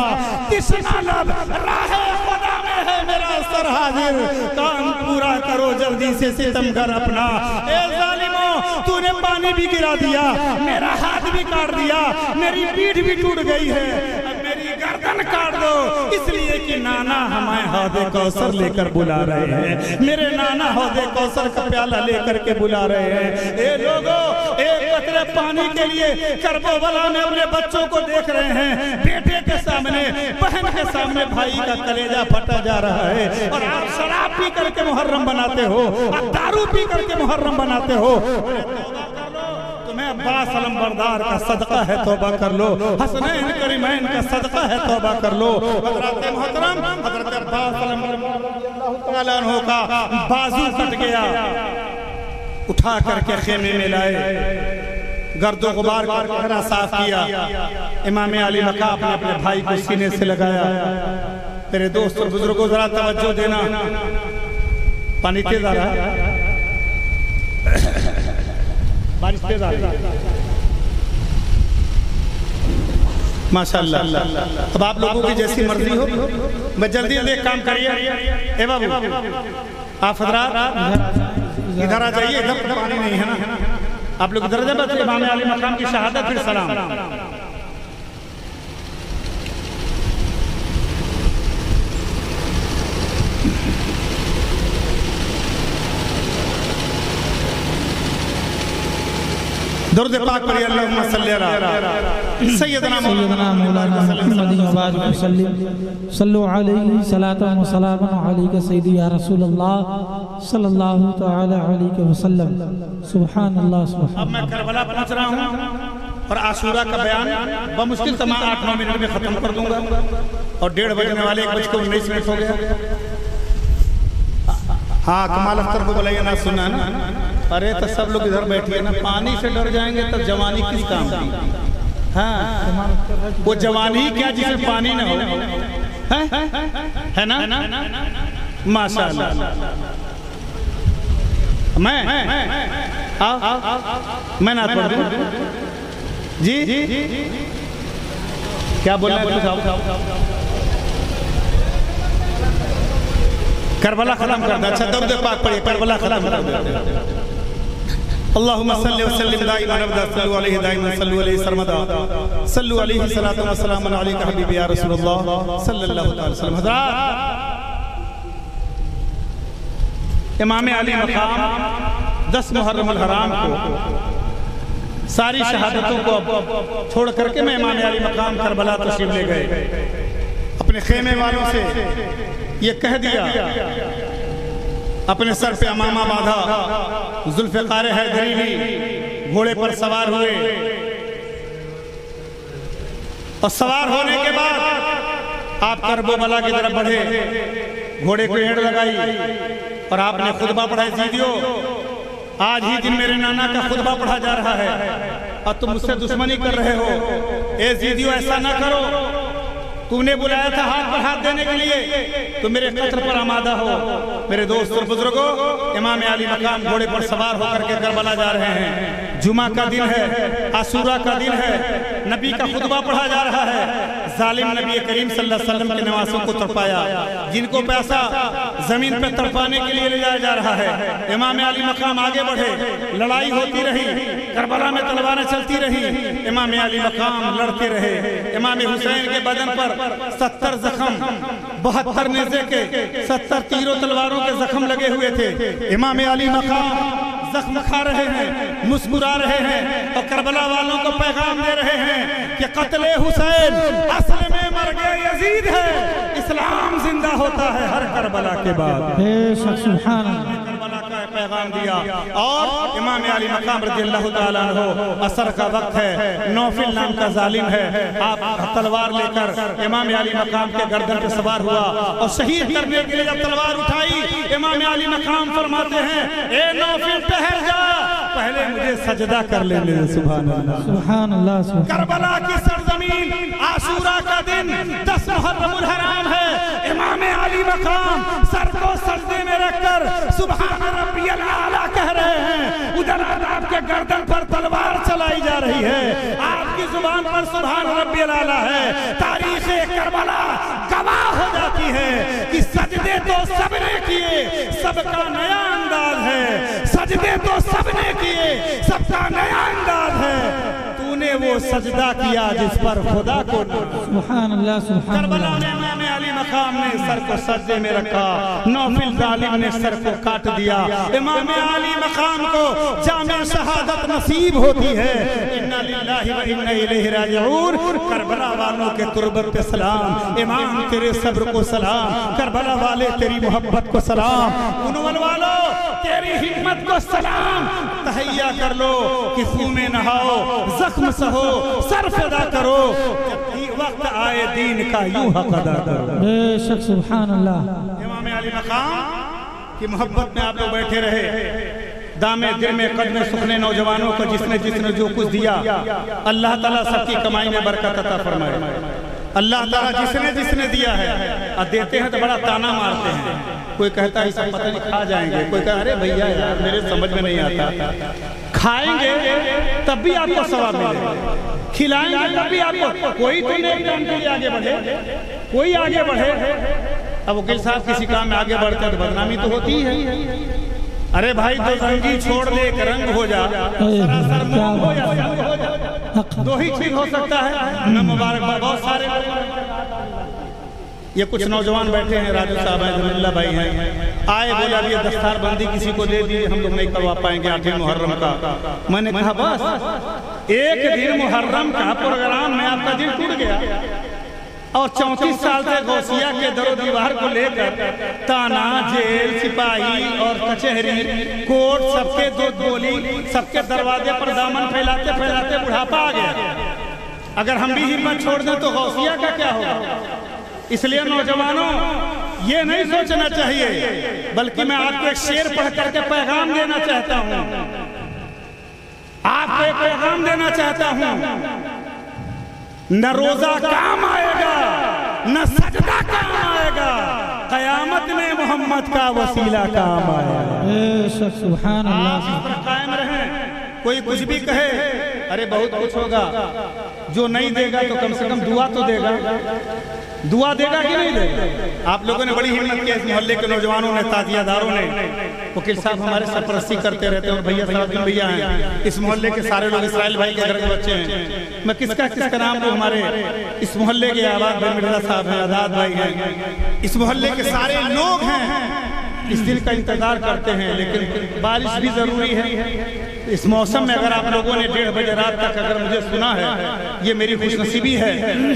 تشنا لب راہ خدا میں ہے میرا سر حاضر, کام پورا کرو جلدی سے ستمگر اپنا. اے ظالموں تو نے پانی بھی گرا دیا, میرا ہاتھ بھی کاٹ دیا, میری پیٹھ بھی ٹوٹ گئی ہے, اب میری گردن کاٹ دو. اس لیے کہ نانا ہمیں حوض کوثر لے کر بلا رہے ہیں. میرے نانا حوض کوثر کا پیالہ لے کر کے بلا رہے ہیں. اے لوگو ایک قطرے پانی کے لیے کربلا میں اپنے بچوں کو دیکھ رہے ہیں. بیٹے کے سامنے, بہن کے سامنے بھائی کا کلیجہ پھٹا جا رہا ہے اور آپ شراب پی کر کے محرم بناتے ہو, آپ دارو پی کر کے محرم بناتے ہو. تمہیں عباس علمبردار کا صدقہ ہے توبہ کر لو. حسنین کریمین کا صدقہ ہے توبہ کر لو. حضرت محترم حضرت عباس علمبردار اللہ تعالیٰ عنہ کا بازو کٹ گیا, اٹھا کر کے خیمے میں لائے, گرد و غبار کا چہرہ صاف کیا. امام علی مقام نے اپنے بھائی کو سینے سے لگایا. میرے دوست اور بزرگوں ذرا توجہ دینا, پانی تیز آ رہا ہے. بارش تیز آ رہی ہے ماشاءاللہ. اب آپ لوگوں کی جیسی مرضی ہو. میں جلدی ایک کام کریے. اے بابو آپ حضرات ادھر آ جائیے. ادھر پانی نہیں ہے نا. آپ لوگ ادھر جب امام علی مقام کی شہادت پھر سلام. درود پاک پڑھیے. اللہم صلی علی سیدنا مولانا محمد وبارک وسلم. صلو علیہ صلاۃ و سلام علیک سیدی یا رسول اللہ صلی اللہ تعالی علیہ وسلم. سبحان اللہ سبحان. اب میں کربلا پہنچ رہا ہوں اور عاشورہ کا بیان بمشکل تمام 8-9 منٹ میں ختم کر دوں گا. اور 1:30 بجنے والے 1:19 ہو گیا. ہاں کمال اختر کو بلائیے نا. سننا نا. ارے تو سب لوگ ادھر بیٹھئے نا. پانی سے ڈر جائیں گے تو جوانی کس کام کی. ہاں وہ جوانی کیا جس میں پانی نہ ہو ہے نا. ماشاءاللہ. میں نہ پڑھ دوں جی. کیا بولنا ہے؟ کربلا ختم کر دیں. اچھا درود پاک پڑھیے. کربلا ختم کر دیں. اللہم صلی وسلم دائما ابدا صلو علیہ دائما صلو علیہ سرمدا صلو علیہ صلاۃ و سلام علیک حبیب یا رسول اللہ صلی اللہ علیہ وسلم. حضرات امام علی مقام 10 محرم الحرام کو ساری شہادتوں کو چھوڑ کر کے میں امام علی مقام کربلا تشریف لے گئے. اپنے خیمے والوں سے یہ کہہ دیا. اپنے سر پہ امامہ باندھا. ذوالفقار حیدری بھی گھوڑے پر سوار ہوئے. اور سوار ہونے کے بعد آپ کرب و بلا کی طرف بڑھے. گھوڑے کو اینٹ لگائی اور آپ نے خطبہ پڑھا. زیدیو آج ہی دن میرے نانا کا خطبہ پڑھا جا رہا ہے اور تم مجھ سے دشمنی کر رہے ہو. اے زیدیو ایسا نہ کرو. تم نے بلایا تھا ہاتھ پر ہاتھ دینے کے لیے تو میرے قتل پر آمادہ ہو. میرے دوست اور بزرگوں امام علی مقام گھوڑے پر سوار ہو کر کے کربلا جا رہے ہیں. جمعہ کا دن ہے. عاشورہ کا دن ہے. نبی کا خطبہ پڑھا جا رہا ہے. ظالم نبی کریم صلی اللہ علیہ وسلم کے نواسوں کو تڑپایا. جن کو پیسہ زمین پہ تڑپانے کے لیے لے جایا جا رہا ہے. امام علی مقام آگے بڑھے. لڑائی ہوتی رہی. کربلا میں تلواریں چلتی رہی. امام علی مقام لڑتے رہے. امام حسین کے بدن پر 70 زخم 72 نیزے کے 70 تیروں تلواروں کے زخم لگے ہوئے تھے. امام علی مقام زخم کھا رہے ہیں. مسکرا رہے ہیں اور کربلا والوں کو پیغام دے رہے ہیں کہ قتل حسین اصل میں مرگ یزید ہے. اسلام زندہ ہوتا ہے ہر کربلا کے بعد. سبحان اللہ. کربلا کا پیغام دیا. اور امام علی مقام رضی اللہ تعالیٰ عنہ عصر کا وقت ہے. نوفل نام کا ظالم ہے. آپ تلوار لے کر امام علی مقام کے گردن پہ سوار ہوا اور شہید کرنے کے لیے جب تلوار اٹھائی امام علی مقام فرماتے ہیں اے نوفل ٹھہر جا. پہلے مجھے سجدہ کر لے. سبحان اللہ. سبحان اللہ. کربلا کی سرزمین عاشورہ کا دن 10 محرم الحرام ہے. امام علی مقام سر کو سجدے میں رکھ کر سبحان ربی الاعلیٰ کہہ رہے ہیں. ادھر آپ کے گردن پر تلوار چلائی جا رہی ہے. آپ کی زبان پر سبحان ربی الاعلیٰ ہے. تاریخ کربلا گواہ ہو جاتی ہے کہ سجدے تو سب نے کیے. سب کا نیا انداز ہے. سجدے تو سب نے کیے. سب کا نیا انداز ہے. تو نے وہ سجدہ کیا جس پر خدا کو. سبحان اللہ. سبحان کربلا اللہ. میں امام علی مقام نے سر کو سجدے میں رکھا. نوفل ظالم نے سر کو کاٹ دیا. امام علی مقام کو جامع شہادت نصیب ہوتی ہے. انا للہ و انا الیہ راجعون. کربلا والوں کے تربت پہ سلام. امام تیرے صبر کو سلام. کربلا والے تیری محبت کو سلام. انول والو تیری حکمت کو سلام. تحیہ کر لو کہ خون میں نہاؤ. زخم سہو. سر فدا کرو. جب وقت آئے دین کا یوں حق ادا کرو. بے شک. سبحان اللہ. امام علی مقام کی محبت میں آپ لوگ بیٹھے رہے. دامے دل میں قدم سخنے نوجوانوں کو جس نے جو کچھ دیا اللہ تعالیٰ سب کی کمائی میں برکت عطا فرمائے. اللہ تعالیٰ جس نے دیا ہے اور دیتے ہیں تو بڑا تانا مارتے ہیں. کوئی کہتا ہے سب پتہ نہیں کھا جائیں گے، کوئی کہتا ارے بھیا یار میرے سمجھ میں نہیں آتا، کھائیں گے تب بھی آپ کو ثواب ملے گا، کھلائیں گے تب بھی آپ کو، کوئی تو نہیں کام کے لیے آگے بڑھے، کوئی آگے بڑھے۔ اب وکیل صاحب کسی کام میں آگے بڑھتے ہیں تو بدنامی تو ہوتی ہے۔ ارے بھائی دو رنگی چھوڑ دے ایک رنگ ہو جا، سراسر موم ہو یا سنگ ہو جا، دو ہی چیز ہو سکتا ہے نہ مبارک بہت سارے۔ یہ کچھ نوجوان بیٹھے ہیں، راجو صاحب ہیں، جمیل اللہ بھائی ہیں، آئے بولا اب یہ دستار بندی کسی کو دے دیجیے، ہم لوگ نہیں کروا پائیں گے 8 محرم کا۔ میں نے کہا بس ایک دن محرم کا پروگرام میں آپ کا دل ٹوٹ گیا، اور 34 سال سے غوثیہ کے در و دیوار کو لے کر تانا، جیل، سپاہی اور کچہری، کوٹ، سب کے دودھ بولی، سب کے دروازے پر دامن پھیلاتے پھیلاتے بڑھاپا آ گیا۔ اگر ہم بھی ہمت چھوڑ دیں تو غوثیہ کا کیا ہوگا؟ اس لیے نوجوانوں یہ نہیں سوچنا چاہیے، بلکہ میں آپ کو ایک شعر پڑھ کر کے پیغام دینا چاہتا ہوں، آپ کو ایک پیغام دینا چاہتا ہوں۔ نہ روزہ کام آئے گا، نہ سجدہ کام آئے گا، قیامت میں محمد کا وسیلہ کام آئے گا۔ سبحان اللہ۔ آپ پر قائم رہیں، کوئی کچھ بھی کہے ارے بہت کچھ ہوگا، جو نہیں دے گا تو کم سے کم دعا تو دے گا، دعا دے گا کہ نہیں دے گا؟ آپ لوگوں نے بڑی ہمت کی، اس محلے کے نوجوانوں نے، تعزیہ داروں نے، وکیل صاحب ہمارے سرپرستی کرتے رہتے ہیں، اور بھیا صاحب بھیا ہیں، اس محلے کے سارے لوگ اسرائیل بھائی کے گھر کے بچے ہیں، میں کس کا نام لوں؟ ہمارے اس محلے کے آباد بھائی مرزا صاحب ہیں، آزاد بھائی ہیں، اس محلے کے سارے لوگ ہیں، اس دن کا انتظار کرتے ہیں، لیکن بارش بھی ضروری ہے۔ اس موسم میں اگر آپ لوگوں نے 1:30 بجے رات تک اگر مجھے سنا ہے، یہ میری خوش نصیبی ہے۔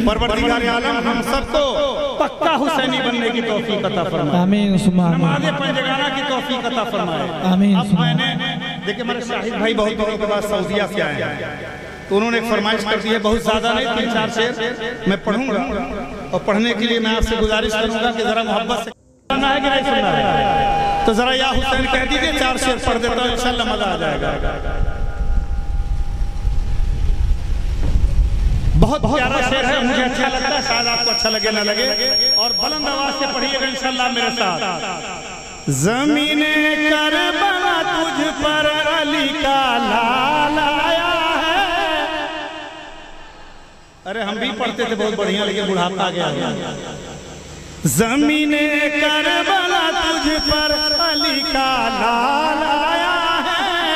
پروردگار عالم ہم سب کو پکا حسینی بننے کی توفیق عطا فرمائے، آمین، نماز پنجگانہ کی توفیق عطا فرمائے، آمین۔ اب میں نے دیکھیں میرے شاہد بھائی بہت دنوں کے بعد سعودیہ سے آئے ہیں، تو انہوں نے ایک فرمائش کر دی ہے، بہت زیادہ نہیں 3-4 شعر میں پڑھوں گا، اور پڑھنے کے لیے میں آپ سے گزارش کروں گا کہ ذرا محبت سے سننا ہے کہ نہیں سننا ہے، تو ذرا یا حسین کہہ دیجئے 4 شعر پڑھ دیتا ہوں، انشاءاللہ مزہ آ جائے گا۔ بہت پیارا شعر ہے، مجھے اچھا لگتا ہے، شاید آپ کو اچھا لگے نہ لگے، اور بلند آواز سے پڑھیے گا انشاءاللہ میرے ساتھ۔ زمین کربلا تجھ پر علی کا لال آیا ہے۔ ارے ہم بھی پڑھتے تھے بہت بڑھیا، لیکن بڑھاپا آ گیا۔ زمین کربلا تجھ پر علی کا لال آیا ہے،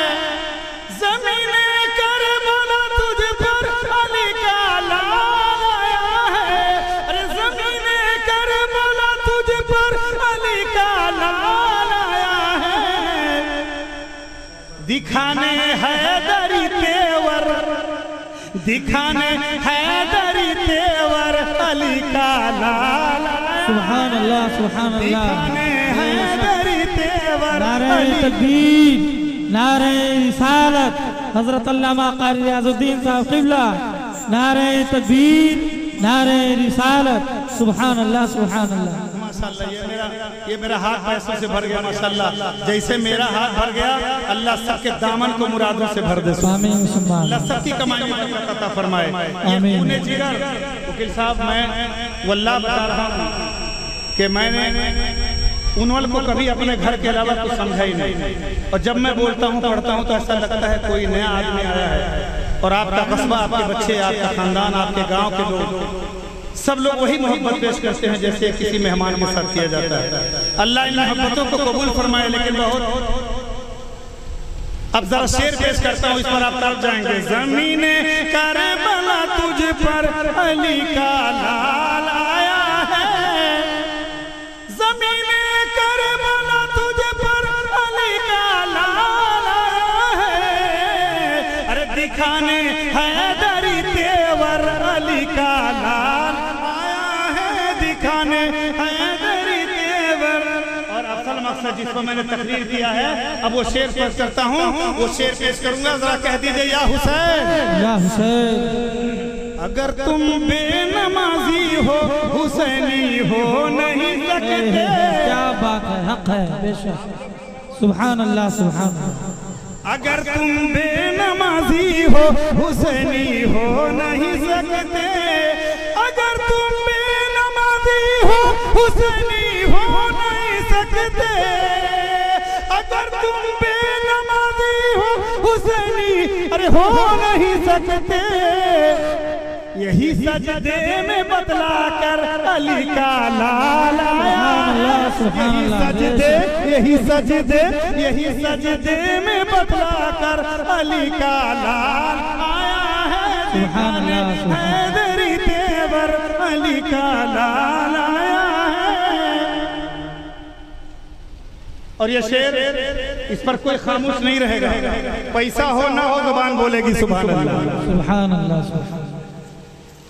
زمین کربلا تجھ پر علی کا لال آیا ہے، ارے زمین کربلا تجھ پر علی کا لال آیا ہے، دکھانے حیدری تیور، دکھانے حیدری تیور علی کا لال آیا ہے، سبحان اللہ، سبحان اللہ۔ دکھانے حیدری تیور نعرہ تکبیر، نعرہ رسالت، حضرت علامہ قاری ریاض الدین صاحب قبلہ، نعرہ تکبیر، نعرہ رسالت، سبحان اللہ، سبحان اللہ۔ ماشاءاللہ یہ میرا ہاتھ پیسوں سے بھر گیا، ماشاءاللہ جیسے میرا ہاتھ بھر گیا، اللہ سب کے دامن کو مرادوں سے بھر دے، آمین، اللہ سب کی کمائی میں برکت عطا فرمائے۔ یہ پونے جگر وکیل صاحب، میں واللہ بتا رہا ہوں کہ میں نے انول کو کبھی اپنے گھر کے علاوہ کچھ سمجھا ہی نہیں، اور جب میں بولتا ہوں پڑھتا ہوں تو ایسا لگتا ہے کوئی نیا آدمی آیا ہے، اور آپ کا قصبہ، آپ کے بچے، آپ کا خاندان، آپ کے گاؤں کے لوگ، سب لوگ وہی محبت پیش کرتے ہیں جیسے کسی مہمان کے ساتھ کیا جاتا ہے۔ اللہ ان محبتوں کو قبول فرمائے، لیکن بہت اب ذرا شعر پیش کرتا ہوں، اس پر آپ تڑپ جائیں گے۔ زمین کربلا تجھ پر علی کا لال آیا ہے، زمین کربلا تجھ پر علی کا لال آیا ہے، ارے دکھانے حیدری تیور علی کا لال آیا ہے، دکھانے حیدری تیور۔ اور اصل مقصد جس کو میں نے تقریر دیا ہے، اب وہ شعر پیش کرتا ہوں، وہ شعر پیش کروں گا، ذرا کہہ دیجئے یا حسین، یا حسین۔ اگر تم بے نمازی ہو حسینی ہو نہیں سکتے، کیا بات ہے، حق ہے، بے شک، سبحان اللہ، سبحان اللہ۔ اگر تم بے نمازی ہو حسینی ہو نہیں سکتے، اگر تم بے نمازی ہو حسینی ہو نہیں سکتے، سکتے اگر تم بے نمازی ہو حسینی ارے ہو نہیں سکتے یہی سجدے میں بتلا کر علی کا لال آیا یہی سجدے میں بتلا کر علی کا لال آیا ہے حیدری تیور علی کا لال آیا ہے اور یہ شعر اس پر کوئی خاموش نہیں رہے گا پیسہ ہو نہ ہو زبان بولے گی سبحان اللہ سبحان اللہ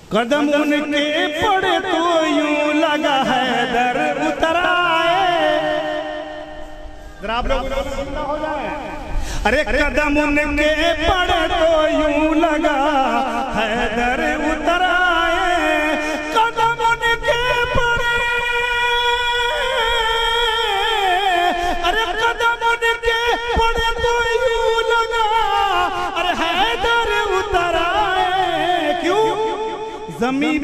قدم ان کے پڑے تو یوں لگا حیدر اتر آئے ذرا آپ لوگ ہو جائے ارے قدم ان کے پڑے تو یوں لگا حیدر اتر آئے قدم ان کے پڑے ارے قدم ان کے پڑے تو یوں لگا ارے حیدر اتر آئے کیوں زمین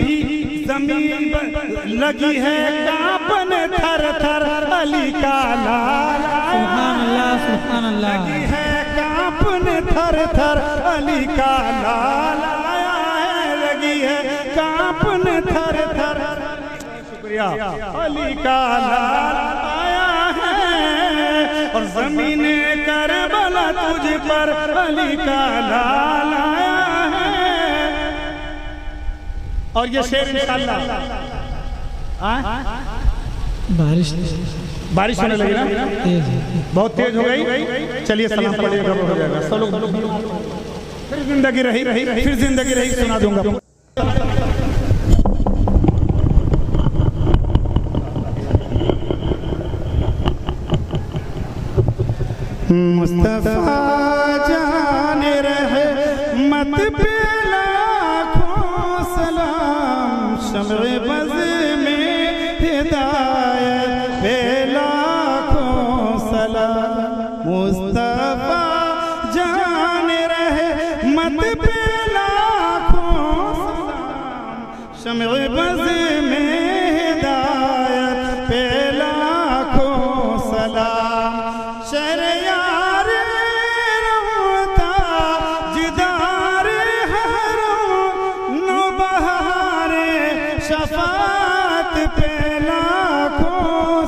لگی ہے کانپن تھر تھر علی کا لال سبحان اللہ لگی ہے کانپن تھر تھر علی کا لال آیا ہے لگی ہے کانپن تھر تھر شکریہ علی کا لال آیا ہے اور زمین کربلا تجھ پر علی کا لال آیا اور یہ شعر انشاءاللہ بارش ہونے لگی نا بہت تیز ہو گئی چلیے سلام پڑھیے گا ہو جائے گا پھر زندگی رہی سنا دوں گا مصطفیٰ جان رحمت پہ لاکھوں سلام شمع بز میں ہدایت پہ لاکھوں سلام مصطفیٰ جان رحمت پہ لاکھوں سلام شمع بز میں ہدایت پہ لاکھوں سلام شہریار روتا جدار حرم نوبہار شفاعت پہ لاکھوں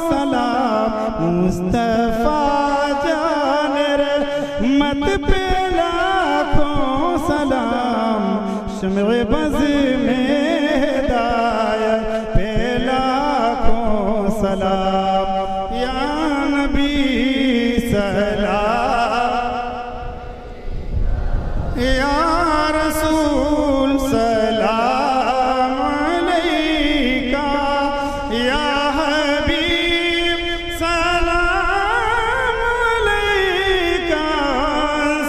سلام مصطفیٰ جان رحمت پہ لاکھوں سلام شمع بز میں ہدایت پہ لاکھوں سلام یا نبی یا رسول سلام علیکہ یا حبیب سلام علیکہ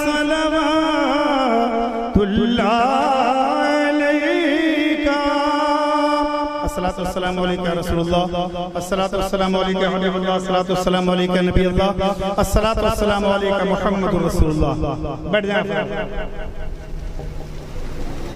صلوات اللہ علیکہ الصلاۃ والسلام علیکہ رسول اللہ الصلاۃ والسلام علیکہ حبیب اللہ الصلاۃ والسلام علیکہ نبی اللہ الصلاۃ والسلام علیکہ محمد رسول اللہ بیٹھ جائیں